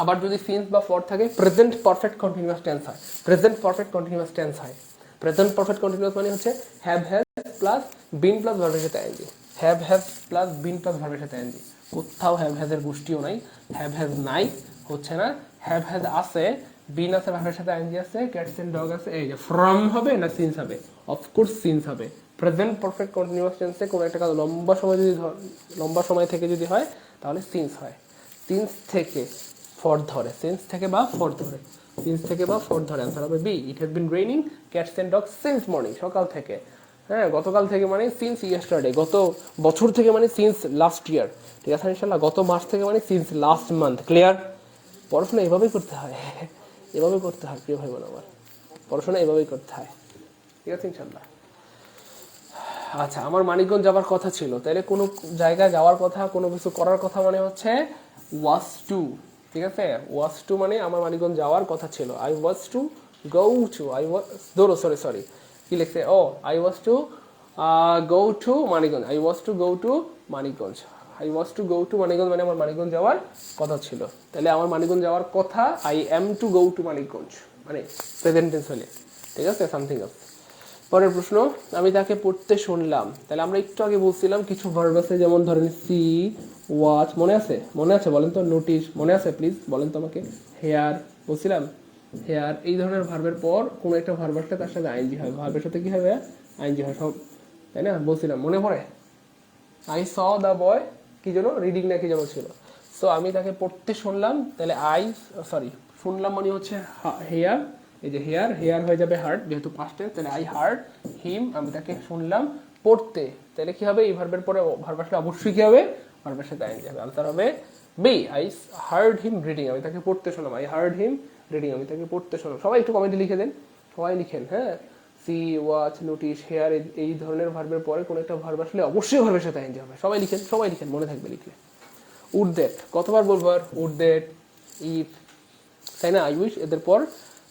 আবার যদি সিন্স বা ফর থাকে, প্রেজেন্ট পারফেক্ট কন্টিনিউয়াস টেন্স হয়। প্রেজেন্ট পারফেক্ট কন্টিনিউয়াস টেন্স হয়। প্রেজেন্ট পারফেক্ট কন্টিনিউয়াস মানে হচ্ছে have has plus been plus ভার্বের সাথে ING. Have has plus been plus ভার্বের সাথে আইএনজি। কোথাও হ্যাভ হ্যাজের গোষ্ঠীও নাই, হ্যাভ হ্যাজ নাই, হচ্ছে না। হ্যাভ হ্যাজ আছে, বিন আছে, ভার্বের সাথে আইএনজি আছে, ক্যাটস এন্ড ডগ আছে। এই যে ফ্রম হবে না সিন্স হবে? অফকোর্স সিন্স হবে। প্রেজেন্ট পারফেক্ট কন্টিনিউয়াস টেন্সে কোনো একটা কাজ লম্বা সময় থেকে যদি হয় তাহলে সিন্স হয়। সিন্স থেকে ফর ধরে, সিন্স থেকে বা ফর ধরে, সিন্স থেকে বা ফর ধরে। আনসার হবে B. It has been raining cats and dogs since morning, সকাল থেকে। হ্যাঁ, গতকাল থেকে মানে সিন্স ইয়েস্টারডে, গত বছর থেকে মানে সিন্স লাস্ট ইয়ার। ঠিক আছে ইনশাল্লাহ? গত মাস থেকে মানে সিন্স লাস্ট মান্থ। ক্লিয়ার? পড়াশোনা এভাবেই করতে হয়, এভাবে করতে হয় প্রিয় ভাই বোন আমার, পড়াশোনা এভাবেই করতে হয়। ঠিক আছে ইনশাল্লাহ? আচ্ছা, আমার মানিকগঞ্জ যাওয়ার কথা ছিল, তাহলে কোনো জায়গায় যাওয়ার কথা, কোনো কিছু করার কথা মানে হচ্ছে ওয়াজ টু। ঠিক আছে? ওয়াজ টু মানে আমার মানিকগঞ্জ যাওয়ার কথা ছিল। I was to go to, I was ধরো সরি কি লিখছে? ও I was to go to Manikganj, I was to go to Manikganj, I was to go to Manikganj মানে আমার মানিকগঞ্জ যাওয়ার কথা ছিল। তাহলে আমার মানিকগঞ্জ যাওয়ার কথা, I am two go to Manikganj মানে প্রেজেন্ট টেন্স হলে। ঠিক আছে? Something else. পরের প্রশ্ন, আমি তাকে পড়তে শুনলাম। তাহলে আমরা একটু আগে বলছিলাম কিছু ভার্ব আছে, যেমন ধরেন সি, ওয়াচ, মনে আছে? মনে আছে বলেন তো? নোটিস, মনে আছে? প্লিজ বলেন তো আমাকে। হেয়ার বলছিলাম, হেয়ার। এই ধরনের ভার্বের পর কোনো একটা ভার্ব আসলে তার সাথে আইএনজি হয়। ভার্বের সাথে কি হবে? আইএনজি হয় সব, তাই না? বলছিলাম, মনে পড়ে? আই স দ্য বয়, কি যেন রিডিং না কি যেন ছিল। সো আমি তাকে পড়তে শুনলাম, তাহলে শুনলাম মানে হচ্ছে হেয়ার। এই যে হেয়ার, হেয়ার হয়ে যাবে হার্ড, যেহেতু পাস্ট টেন্স। তাহলে আই হার্ড হিম, আমি তাকে শুনলাম পড়তে। তাহলে কি হবে? এই ভার্বের পরে ভার্ব আসলে অবশ্যই কি হবে? ভার্বের সাথে আইএনজি হবে। আনসার হবে B. I heard him reading, আমি তাকে পড়তে শুনলাম। আই হার্ড হিম রিডিং, আমি তাকে পড়তে শুনলাম। সবাই একটু কমেন্টে লিখে দেন, সবাই লিখেন। হ্যাঁ, সি, ওয়াচ, নোটিস, হেয়ার, এই ধরনের ভার্বের পরে কোনো একটা ভার্ব আসলে অবশ্যই ভার্বের সাথে আইএনজি হবে। সবাই লিখেন, সবাই লিখেন, মনে থাকবে লিখলে। উড দ্যাট, কতবার বলবো আর? উড দ্যাট, ইফ, তাই না? আই উইশ, এদের পর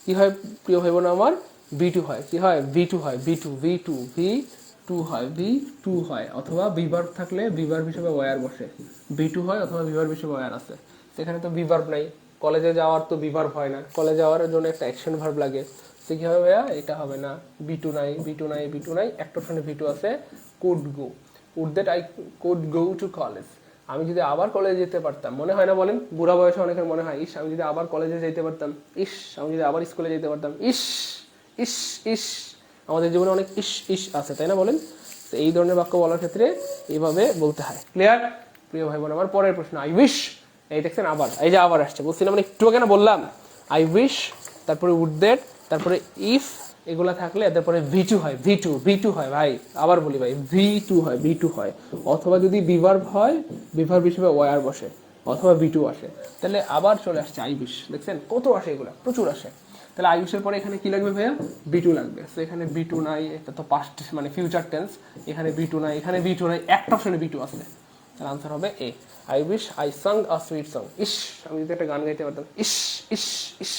কি হয় প্রিয় ভাই বোন আমার? বি টু হয়। কি হয়? ভি টু হয়। ভি টু হয়, ভি টু হয়। অথবা বিভার্ব থাকলে বিভার্ব হিসেবে ওয়ার বসে, ভি টু হয়, অথবা বিভার্ব হিসেবে ওয়ার আছে। সেখানে তো বিভার্ব নাই, কলেজে যাওয়ার তো বিভার্ব হয় না, কলেজে যাওয়ার জন্য একটা অ্যাকশন ভার্ব লাগে। সে কি হবে ভাইয়া? এটা হবে না। বি টু নাই, একটা অপশনে ভি টু আছে, could go. Would that I could go to college, আমি যদি আবার কলেজে যেতে পারতাম। মনে হয় না বলেন? বুড়া বয়সে অনেকের মনে হয়, ইস আমি যদি আবার কলেজে যেতে পারতাম, ইস আমি যদি আবার স্কুলে যেতে পারতাম, ইস ইস ইস। আমাদের জীবনে অনেক ইস ইস আছে, তাই না? বলেন। তো এই ধরনের বাক্য বলার ক্ষেত্রে এইভাবে বলতে হয়। ক্লিয়ার প্রিয় ভাই বোন আমার? পরের প্রশ্ন, আই উইশ। এই দেখছেন আবার, এই যে আবার আসছে, বলছিলাম মানে একটু কেন বললাম আই উইশ, তারপরে উড দ্যাট, তারপরে ইফ, এগুলা থাকলে এদের পরে ভি টু হয় ভাই। আবার বলি ভাই, ভি টু হয়। অথবা যদি বিভার্ব হয়, বিভার্ব হিসেবে ওয়ার বসে, অথবা ভি টু আসে। তাহলে আবার চলে আসছে আই উইশ। দেখছেন কত আসে, এগুলা প্রচুর আসে। তাহলে আই উইশের পরে এখানে কি লাগবে ভাইয়া? বি টু লাগবে। তো এখানে বি টু নাই, এটা তো পাস্ট মানে ফিউচার টেন্স। এখানে বি টু নাই, এখানে বি টু নাই, একটা অপশনে বি টু আসবে। তাহলে আনসার হবে A. I wish I sang a sweet song, ইস আমি যদি একটা গান গাইতে পারতাম, ইস ইস ইস,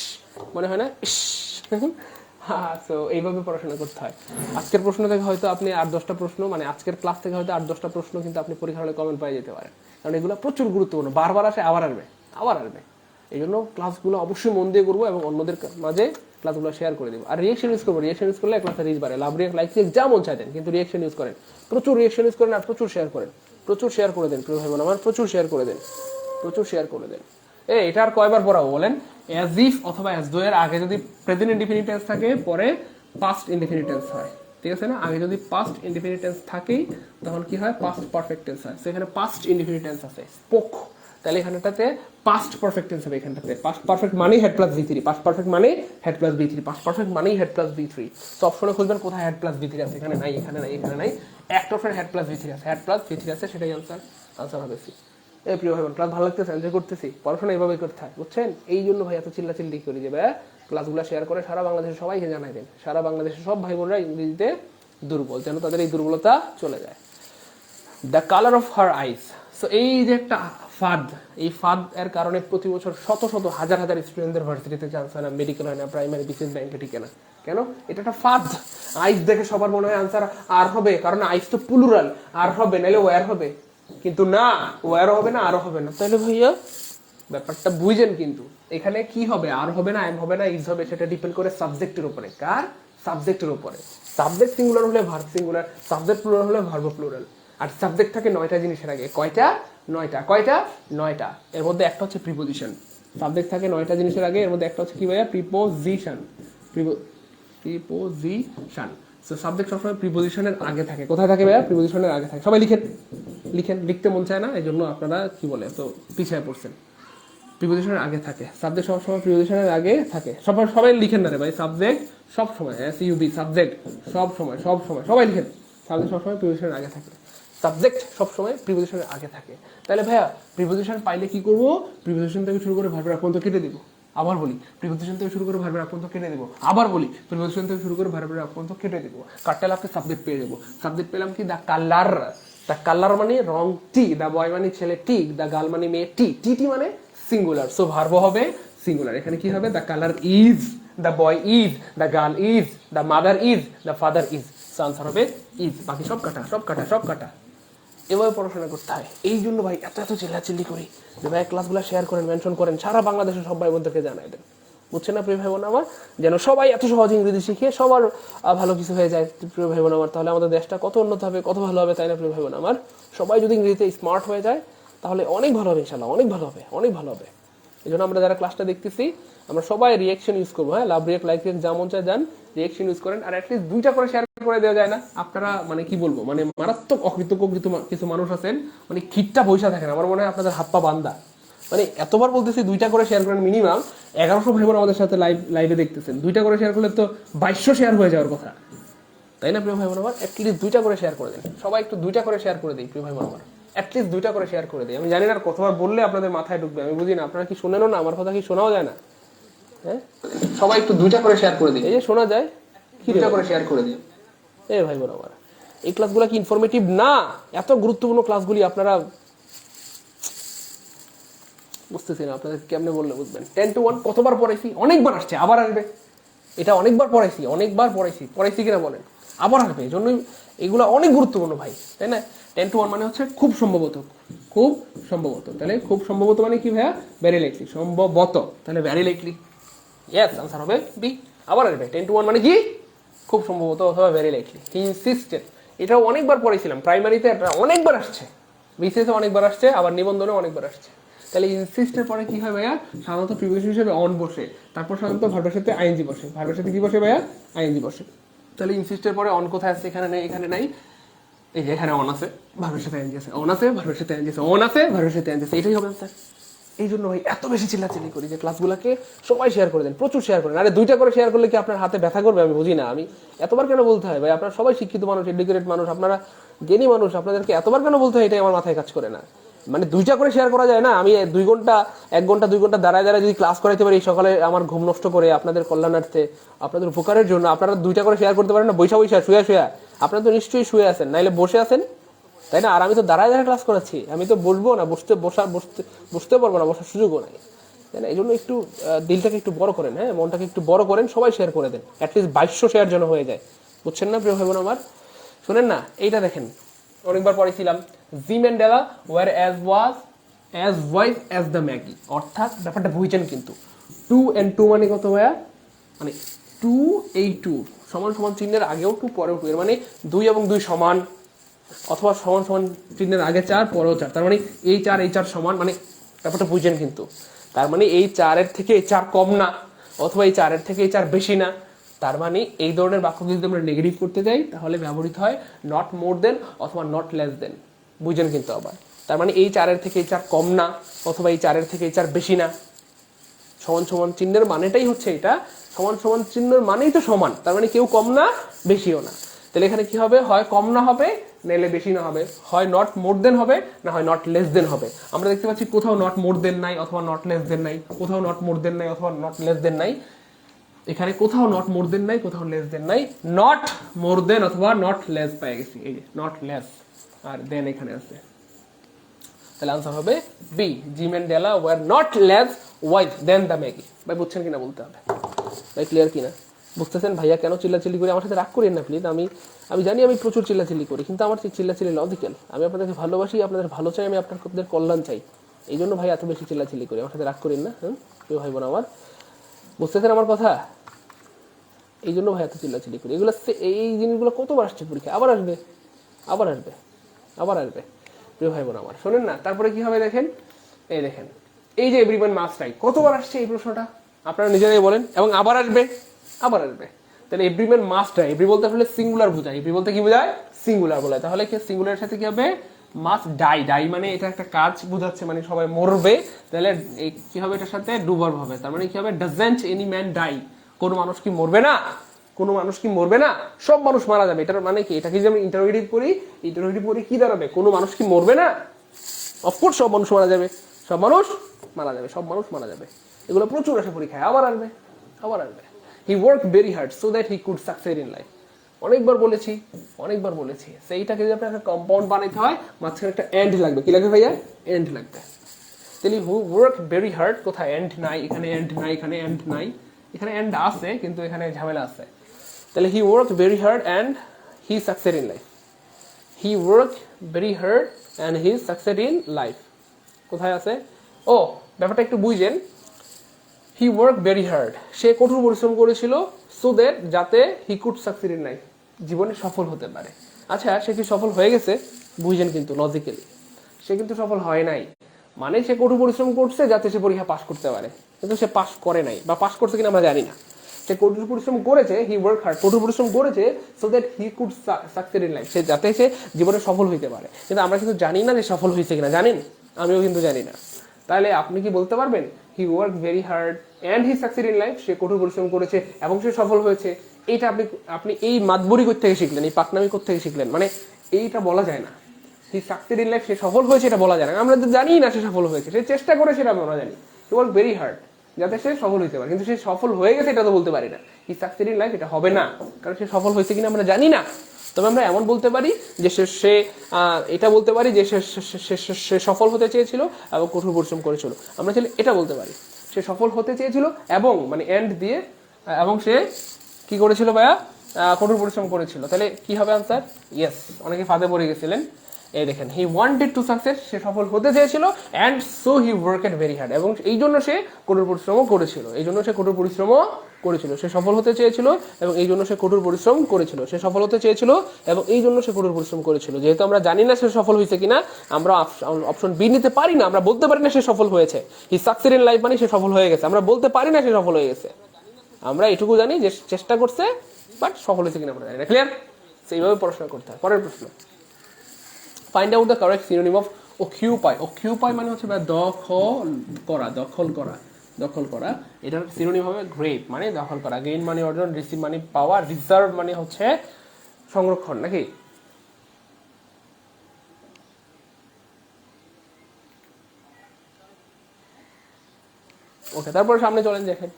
মনে হয় না? ইস। হ্যাঁ, তো এইভাবে পড়াশোনা করতে হয়। আজকের প্রশ্ন থেকে হয়তো আপনি 8-10টা প্রশ্ন, মানে আজকের ক্লাস থেকে হয়তো 8-10টা প্রশ্ন কিন্তু আপনি পরীক্ষার হলে কমেন্ট পাই যেতে পারেন, কারণ এগুলো প্রচুর গুরুত্বপূর্ণ। বারবার আসে, আবার আসবে। এই জন্য ক্লাসগুলো অবশ্যই মন দিয়ে করবো এবং অন্যদের মাঝে ক্লাসগুলো শেয়ার করে দেবো। আর রিয়েকশন ইউজ করবো, রিয়েকশন ইউজ করলে ক্লাসে রিচ বাড়ে। লাভ রিয়েক্ট, লাইক যা মন চাই দেন, কিন্তু রিয়েকশন ইউজ করেন, প্রচুর রিয়েকশন ইউজ করেন, আর প্রচুর শেয়ার করে দেন প্রিয় ভাই বোন আমার, প্রচুর শেয়ার করে দেন। এটা আর কয়বার পড়াবো বলেন? অ্যাজ ইফ অথবা অ্যাজ দো এর আগে যদি প্রেজেন্ট ইনডিফিনিট টেন্স থাকে, পরে পাস্ট ইনডিফিনিট টেন্স হয়। ঠিক আছে না? আগে যদি পাস্ট ইনডিফিনিট টেন্স থাকেই তখন কি হয়? পাস্ট পারফেক্ট টেন্স হয়। সেখানে পাস্ট ইনডিফিনিট টেন্স আছে, স্পোক, তাহলে এখানটাতে পাস্ট পারফেক্ট টেন্স হবে। এখানটাতে পাস্ট পারফেক্ট মানেই head plus V3, past perfect মানে head plus V3, past perfect মানেই হেড প্লাস V3। তো অপশনে খুঁজবেন কোথায় হেড প্লাস V3 আছে, এখানে নাই, এখানে নাই, এখানে নাই, একটা অপশন হেড প্লাস V3 আছে, হেড প্লাস V3 আছে, সেটাই আনসার হবে সি। এই প্রিয় ভাই বোন, ক্লাস ভালো লাগতেছে, এনজয় করতেছি, পড়াশোনা এইভাবেই করতে হয়, বুঝছেন? এই জন্য ভাই এত চিল্লাচিল্লি করি যে ভাই ক্লাসগুলো শেয়ার করে সারা বাংলাদেশে সবাইকে জানাই দেন, সারা বাংলাদেশের সব ভাই বোনরা ইংরেজিতে দুর্বল, যেন তাদের এই দুর্বলতা চলে যায়। The colour of her eyes. So এই যে একটা ফাঁদ, এই ফাঁদ এর কারণে প্রতি বছর শত শত হাজার হাজার স্টুডেন্টদের ভার্সিটিতে চান্স হয় না, মেডিকেল হয় না, প্রাইমারি বিসিএস ব্যাংকে টিকে না। কেন? এটা একটা ফাঁদ। আইস দেখে সবার মনে হয় আনসার আর হবে, কারণ আইস তো প্লুরাল, আর হবে নাহলে ওয়ার হবে, কিন্তু না, ওয়ারও হবে না, আরও হবে না। তাহলে ভাইয়া ব্যাপারটা বুঝেন, কিন্তু এখানে কি হবে, আর হবে না, এম হবে না, ইজ হবে, সেটা ডিপেন্ড করে সাবজেক্টের উপরে। কার? সাবজেক্টের উপরে। সাবজেক্ট সিঙ্গুলার হলে ভার্ব সিঙ্গুলার, সাবজেক্ট প্লুরাল হলে ভার্ব প্লুরাল। আর সাবজেক্ট থাকে 9টা জিনিসের আগে। কয়টা? 9টা। কয়টা? 9টা। এর মধ্যে একটা হচ্ছে প্রিপোজিশন। সাবজেক্ট থাকে 9টা জিনিসের আগে, এর মধ্যে একটা হচ্ছে কি ভাইয়া? প্রিপোজিশন। প্রিপোজিশন। সো সাবজেক্ট সবসময় প্রিপোজিশনের আগে থাকে। কোথায় থাকে ভাইয়া? প্রিপোজিশনের আগে থাকে। সবাই লিখেন, লিখেন, লিখতে মন চায় না, এই জন্য আপনারা কি বলে তো পিছিয়ে পড়ছেন। প্রিপোজিশনের আগে থাকে, সাবজেক্ট সবসময় প্রিপোজিশনের আগে থাকে। সবাই লিখেন না রে ভাই, সাবজেক্ট সবসময়, SUB সাবজেক্ট সবসময়, সবাই লিখেন, সাবজেক্ট সবসময় প্রিপোজিশনের আগে থাকে, সাবজেক্ট সবসময় প্রিপোজিশনের আগে থাকে। তাহলে ভাইয়া প্রিপোজিশন পাইলে কি করব? প্রিপোজিশন থেকে শুরু করে ভার্বের আগ পর্যন্ত কেটে দিব। আবার বলি, প্রিপোজিশন থেকে শুরু করে ভার্বের আগ পর্যন্ত কেটে দেবো। আবার বলি, প্রিপোজিশন থেকে শুরু করে ভার্বের আগ পর্যন্ত কেটে দেবো। কাটতে লাগতে সাবজেক্ট পেয়ে যাবো। সাবজেক্ট পেলাম কি? The colour. দ্য কালার মানে রংটি, দ্য বয় মানে ছেলে টি, দ্য গার্ল মানে মেয়ে টি, টি মানে সিঙ্গুলার, সো ভার্ব হবে সিঙ্গুলার। এখানে কি হবে? The colour is, the boy is, the girl is, the mother is, the father is. So answer হবে ইজ। বাকি সব কাটা, সব কাটা, সব কাটা। এভাবে পড়াশোনা করতে হয়। এই জন্য ভাই এত এত চিল্লাচিল্লি করি যে ভাই ক্লাসগুলো শেয়ার করেন, মেনশন করেন, সারা বাংলাদেশের সব ভাই বোনদেরকে জানাই দেন, বুঝছেন না প্রিয় ভাই বোন আমার? যেন সবাই এত সহজে ইংরেজি শিখে সবার ভালো কিছু হয়ে যায় প্রিয় ভাই বোন আমার। তাহলে আমাদের দেশটা কত উন্নত হবে, কত ভালো হবে, তাই না প্রিয় ভাই বোন আমার? সবাই যদি ইংরেজিতে স্মার্ট হয়ে যায় তাহলে অনেক ভালো হবে ইনশাল্লাহ, অনেক ভালো হবে, অনেক ভালো হবে। এই জন্য আমরা যারা ক্লাসটা দেখতেছি আমরা সবাই রিয়েকশন ইউজ করবো। হ্যাঁ, লাভ রিয়েক্ট, লাইক রিয়েক্ট, যা মন চায় যান, রিয়েকশন ইউজ করেন। আর অ্যাটলিস্ট 2টা করে শেয়ার করে দেওয়া যায় না? আপনারা মানে কি বলবো, মানে মারাত্মক অকৃতজ্ঞ কিছু মানুষ আছেন, মানে খিটটা পয়সা থাকেন, আমার মনে হয় আপনাদের হাত পা বান্দা। মানে এতবার বলতেছি 2টা করে শেয়ার করেন, মিনিমাম 1100 ভাই বোন আমাদের সাথে লাইভে দেখতেছেন, 2টা করে শেয়ার করলে তো 2200 শেয়ার হয়ে যাওয়ার কথা, তাই না প্রিয় ভাই বোন আমার? অ্যাটলিস্ট 2টা করে শেয়ার করে দেন, সবাই একটু 2টা করে শেয়ার করে দিই প্রিয় ভাই বোন আমার, অ্যাটলিস্ট 2টা করে শেয়ার করে দিই। আমি জানি না কতবার বললে আপনাদের মাথায় ঢুকবে, আমি বুঝি না, আপনারা কি শোনেনও না, আমার কথা কি শোনাও যায় না? হ্যাঁ, সবাই একটু 2টা করে শেয়ার করে দিই। এই যে শোনা যায়, 2টা করে শেয়ার করে দিই। এই ভাই বোন আমার, এই ক্লাসগুলো কি ইনফরমেটিভ না? এত গুরুত্বপূর্ণ ক্লাসগুলি আপনারা বুঝতেছি না, আপনাদের কেমনে বললে বুঝবেন। 10 to 1 কতবার পড়াইছি? অনেকবার আসছে, আবার আসবে। এটা অনেকবার পড়াইছি কিনা বলেন? আবার আসবে। এই জন্যই এগুলো অনেক গুরুত্বপূর্ণ ভাই, তাই না? 10 to 1 মানে হচ্ছে খুব সম্ভবত, খুব সম্ভবত। তাহলে খুব সম্ভবত মানে কি ভাইয়া? ভেরি লাইকলি, সম্ভবত, তাহলে ভেরি লাইকলি। ইয়েস, আনসার হবে বি। আবার আসবে, 10 to 1 মানে কি? খুব সম্ভবত অথবা ভেরি লাইকলি। হি ইনসিস্টেড, এটাও অনেকবার পড়াইছিলাম, প্রাইমারিতে অনেকবার আসছে, বিসিএসে অনেকবার আসছে, আবার নিবন্ধনে অনেকবার আসছে। তাহলে ইনসিস্টের পরে কি হয় ভাইয়া? সাধারণত প্রিপোজিশন হিসেবে অন বসে, তারপর সাধারণত ভার্বের সাথে আইএনজি বসে। ভার্বের সাথে কি বসে ভাইয়া? আইএনজি বসে। তাহলে ইনসিস্টের পরে অন কোথায় আছে? এখানে নেই, এখানে নাই, এই যে এখানে অন আছে, ভার্বের সাথে আইএনজি আছে, অন আছে, ভার্বের সাথে আইএনজি আছে, অন আছে, ভার্বের সাথে আইএনজি আছে, এটাই হবে স্যার। এই জন্য ভাই এত বেশি চিল্লাচিল্লি করি যে ক্লাসগুলোকে সবাই শেয়ার করে দেন, প্রচুর শেয়ার করেন। আরে 2টা করে শেয়ার করলে কি আপনার হাতে ব্যথা করবে? আমি বুঝি না, আমি এতবার কেন বলতে হয় ভাই? আপনারা সবাই শিক্ষিত মানুষ, এডুকেটেড মানুষ, আপনারা জ্ঞানী মানুষ, আপনাদেরকে এতবার কেন বলতে হয়? এটাই আমার মাথায় কাজ করে না। মানে 2টা করে শেয়ার করা যায় না? আমি 2 ঘন্টা 1 ঘন্টা 2 ঘন্টা দাঁড়ায় দাঁড়ায় যদি ক্লাস করাইতে পারি সকালে আমার ঘুম নষ্ট করে, আপনাদের কল্যাণার্থে, আপনাদের উপকারের জন্য, আপনারা 2টা করে শেয়ার করতে পারেন না? বৈশা শুয়ে আপনারা তো নিশ্চয়ই শুয়ে আছেন, নাইলে বসে আছেন, তাই না? আর আমি তো দাঁড়ায় দাঁড়ায় ক্লাস করাচ্ছি, আমি তো বসবো না, বসতে পারবো না, বসার সুযোগও নাই, তাই না? এই জন্য একটু দিলটাকে একটু বড় করেন, হ্যাঁ, মনটাকে একটু বড় করেন, সবাই শেয়ার করে দেন, অ্যাটলিস্ট 2200 শেয়ার যেন হয়ে যায়, বুঝছেন না প্রিয় ভাই বোন আমার? শোনেন না, এইটা দেখেন, অনেকবার পড়েছিলাম, জি Mandela were as wise as the Maggie, অর্থাৎ ব্যাপারটা বুঝছেন কিন্তু 2 and 2 মানে কত ভাইয়া? মানে 2, এই 2 সমান সমান চিহ্নের আগেও 2 পরেও 2, এর মানে 2 এবং 2 সমান, অথবা সমান সমান চিহ্নের আগে 4 পরেও 4, তার মানে এই 4 সমান, মানে ব্যাপারটা বুঝছেন কিন্তু। তার মানে এই 4 থেকে এই 4 কম না, অথবা এই 4 থেকে এই 4 বেশি না। তার মানে এই ধরনের বাক্য যদি আমরা নেগেটিভ করতে যাই তাহলে ব্যবহৃত হয় নট মোর দেন অথবা নট লেস দেন, বুঝছেন কিন্তু। আবার তার মানে এই 4-এর থেকে এই 4 কম না, অথবা এই 4-এর থেকে এই 4 বেশি না। সমান সমান চিহ্নের মানেটাই হচ্ছে এটা, সমান সমান চিহ্নের মানেই তো সমান, তার মানে কেউ কম না বেশিও না। তাহলে এখানে কি হবে, হয় কম না হবে নাহলে বেশি না হবে, হয় নট মোর দেন হবে না হয় নট লেস দেন হবে। আমরা দেখতে পাচ্ছি কোথাও নট মোর দেন নাই অথবা নট লেস দেন নাই, কোথাও নট মোর দেন নাই অথবা নট লেস দেন নাই, এখানে কোথাও নট মোর দেন নাই কোথাও লেস দেন নাই, নট মোর দেন অথবা নট লেস পেয়ে গেছি, এই যে নট লেস আর দেন এখানে আছে। তাহলে আনসার হবে B, Jim and Della were not less wise than the Magi. ভাই বুঝছেন কিনা বলতে হবে, ভাই ক্লিয়ার কিনা বুঝতেছেন? ভাইয়া কেন চিল্লাচিল্লি করি, আমার সাথে রাগ করেন না প্লিজ। আমি জানি আমি প্রচুর চিল্লাচিল্লি করি, কিন্তু আমার চিল্লাচিল্লি লজিক্যাল। আমি আপনাদেরকে ভালোবাসি, আপনাদের ভালো চাই, আমি আপনাদের কল্যাণ চাই, এই জন্য ভাই এত বেশি চিল্লাচিল্লি করি। আমার সাথে রাগ করেন না, কেউ ভাই বোন আমার, বুঝতেছেন আমার কথা? এই জন্য ভাই এত চিল্লাচিল্লি করি। এগুলো এই জিনিসগুলো কতবার আসছে পরীক্ষা, আবার আসবে আবার আসবে আবার আসবে, প্রিয় ভাই বোন আমার শোনেন না। তারপরে কি হবে দেখেন, এই দেখেন এই যে এভরিওয়ান মাস্ট রাইট, কতবার আসছে এই প্রশ্নটা আপনারা নিজেরাই বলেন, এবং আবার আসবে আবার আসবে। তাহলে এভরিওয়ান মাস্ট রাইট, এভরি বলতে আসলে সিঙ্গুলার বোঝায়, এভরি বলতে কি বোঝায়, সিঙ্গুলার বলে। তাহলে কি সিঙ্গুলারের সাথে কি হবে, মাস্ট ডাই, ডাই মানে এটা একটা কাজ বোঝাচ্ছে, মানে সবাই মরবে। তাহলে কি হবে, এটার সাথে ডু ভার্ব হবে, তার মানে কি হবে, ডাজন্ট এনি ম্যান ডাই, কোনো মানুষ কি মরবে না, কোনো মানুষ কি মরবে না, সব মানুষ মারা যাবে। এটার মানে কি, এটাকে যদি আমি ইন্টারোগেটিভ করি, ইন্টারোগেটিভ করি কি দাঁড়াবে, কোনো মানুষ কি মরবে না, অফকোর্স সব মানুষ মারা যাবে, সব মানুষ মারা যাবে, সব মানুষ মারা যাবে। এগুলো প্রচুর আসে পরীক্ষায়, আবার আসবে আবার আসবে। হি work very hard so that he could succeed in life, অনেকবার বলেছি সেইটাকে যদি আপনার একটা কম্পাউন্ড বানাইতে হয়, মাঝখানে একটা এন্ড লাগবে, কি লাগবে ভাইয়া, এন্ড লাগবে। তাহলে হু ওয়ার্ক ভেরি হার্ড, কোথায় এন্ড নাই, এখানে এন্ড নাই, এখানে এন্ড নাই, এখানে এন্ড আছে কিন্তু এখানে ঝামেলা আছে। তাহলে হি work very hard and he succeed in life, he work very hard and he succeed in life, কোথায় আছে? ও ব্যাপারটা একটু বুঝেন, হি ওয়ার্ক ভেরি হার্ড, সে কঠোর পরিশ্রম করেছিল, সো দ্যাট যাতে হি কুড সাকসিড ইন লাইফ, জীবনে সফল হতে পারে। আচ্ছা সে কি সফল হয়ে গেছে? বুঝেন কিন্তু লজিক্যালি, সে কিন্তু সফল হয় নাই। মানে সে কঠোর পরিশ্রম করছে যাতে সে পরীক্ষা পাস করতে পারে, কিন্তু সে পাস করে নাই, বা পাস করছে কিনা আমরা জানি না। সে কঠোর পরিশ্রম করেছে, হি ওয়ার্ক হার্ড, কঠোর পরিশ্রম করেছে so that he could succeed in life, সে যাতে সে জীবনে সফল হইতে পারে। কিন্তু আমরা কিন্তু জানি না যে সফল হয়েছে কিনা, জানেন? আমিও কিন্তু জানি না। তাহলে আপনি কি বলতে পারবেন he work very hard and he succeed in life, সে কঠোর পরিশ্রম করেছে এবং সে সফল হয়েছে? এইটা আপনি এই মাতবরি থেকে শিখলেন, এই পাকনামি থেকে শিখলেন, মানে এইটা বলা যায় না। হি সাকসিড ইন লাইফ, সে সফল হয়েছে এটা বলা যায় না, আমরা তো জানি না সে সফল হয়েছে, সে চেষ্টা করে সেটা আমরা জানি। হি ওয়ার্ক ভেরি হার্ড যাতে সে সফল হইতে পারে, কিন্তু সে সফল হয়ে গেছে এটা তো বলতে পারি না। হি সাকসিড ইন লাইফ এটা হবে না, কারণ সে সফল হয়েছে কিনা আমরা জানি না। তবে আমরা এমন বলতে পারি যে সে এটা বলতে পারি যে সে সফল হতে চেয়েছিল এবং কঠোর পরিশ্রম করেছিল, আমরা চাইলে এটা বলতে পারি সে সফল হতে চেয়েছিল এবং মানে এন্ড দিয়ে, এবং সে কি করেছিল ভাইয়া, কঠোর পরিশ্রম করেছিল। তাহলে কি হবে আনসার? ইয়েস, অনেকে ফাঁদে পড়ে গেছিলেন। এই দেখেন, হি ওয়ান্টেড টু সাকসেস, সে সফল হতে চেয়েছিল, and so he worked very hard, এবং এই জন্য সে কঠোর পরিশ্রমও করেছিল, এই জন্য সে কঠোর পরিশ্রমও করেছিল। সে সফল হতে চেয়েছিল এবং এই জন্য সে কঠোর পরিশ্রম করেছিল, সে সফল হতে চেয়েছিল এবং এই জন্য সে কঠোর পরিশ্রম করেছিল। যেহেতু আমরা জানি না সে সফল হয়েছে কিনা, আমরা অপশন বি নিতে পারি না, আমরা বলতে পারি না সে সফল হয়েছে। হি সাকসিড ইন লাইফ মানে সে সফল হয়ে গেছে, আমরা বলতে পারি না সে সফল হয়ে গেছে। আমরা এটুকু জানি যে চেষ্টা করছে, বাট সফল হয়েছে কিনা আমরা জানি না। ক্লিয়ার? সেইভাবে পড়াশোনা করতে হয়। পরের প্রশ্ন, find out the correct synonym of occupy. Occupy মানে হচ্ছে দখল করা, দখল করা, দখল করা। এটার সিনোনিম হবে গ্রেপ, মানে দখল করা। গেইন মানে অর্জন, রিসিভ মানে পাওয়া, রিজার্ভ মানে হচ্ছে সংরক্ষণ, নাকি? ওকে, তারপরে সামনে চলেন, দেখেন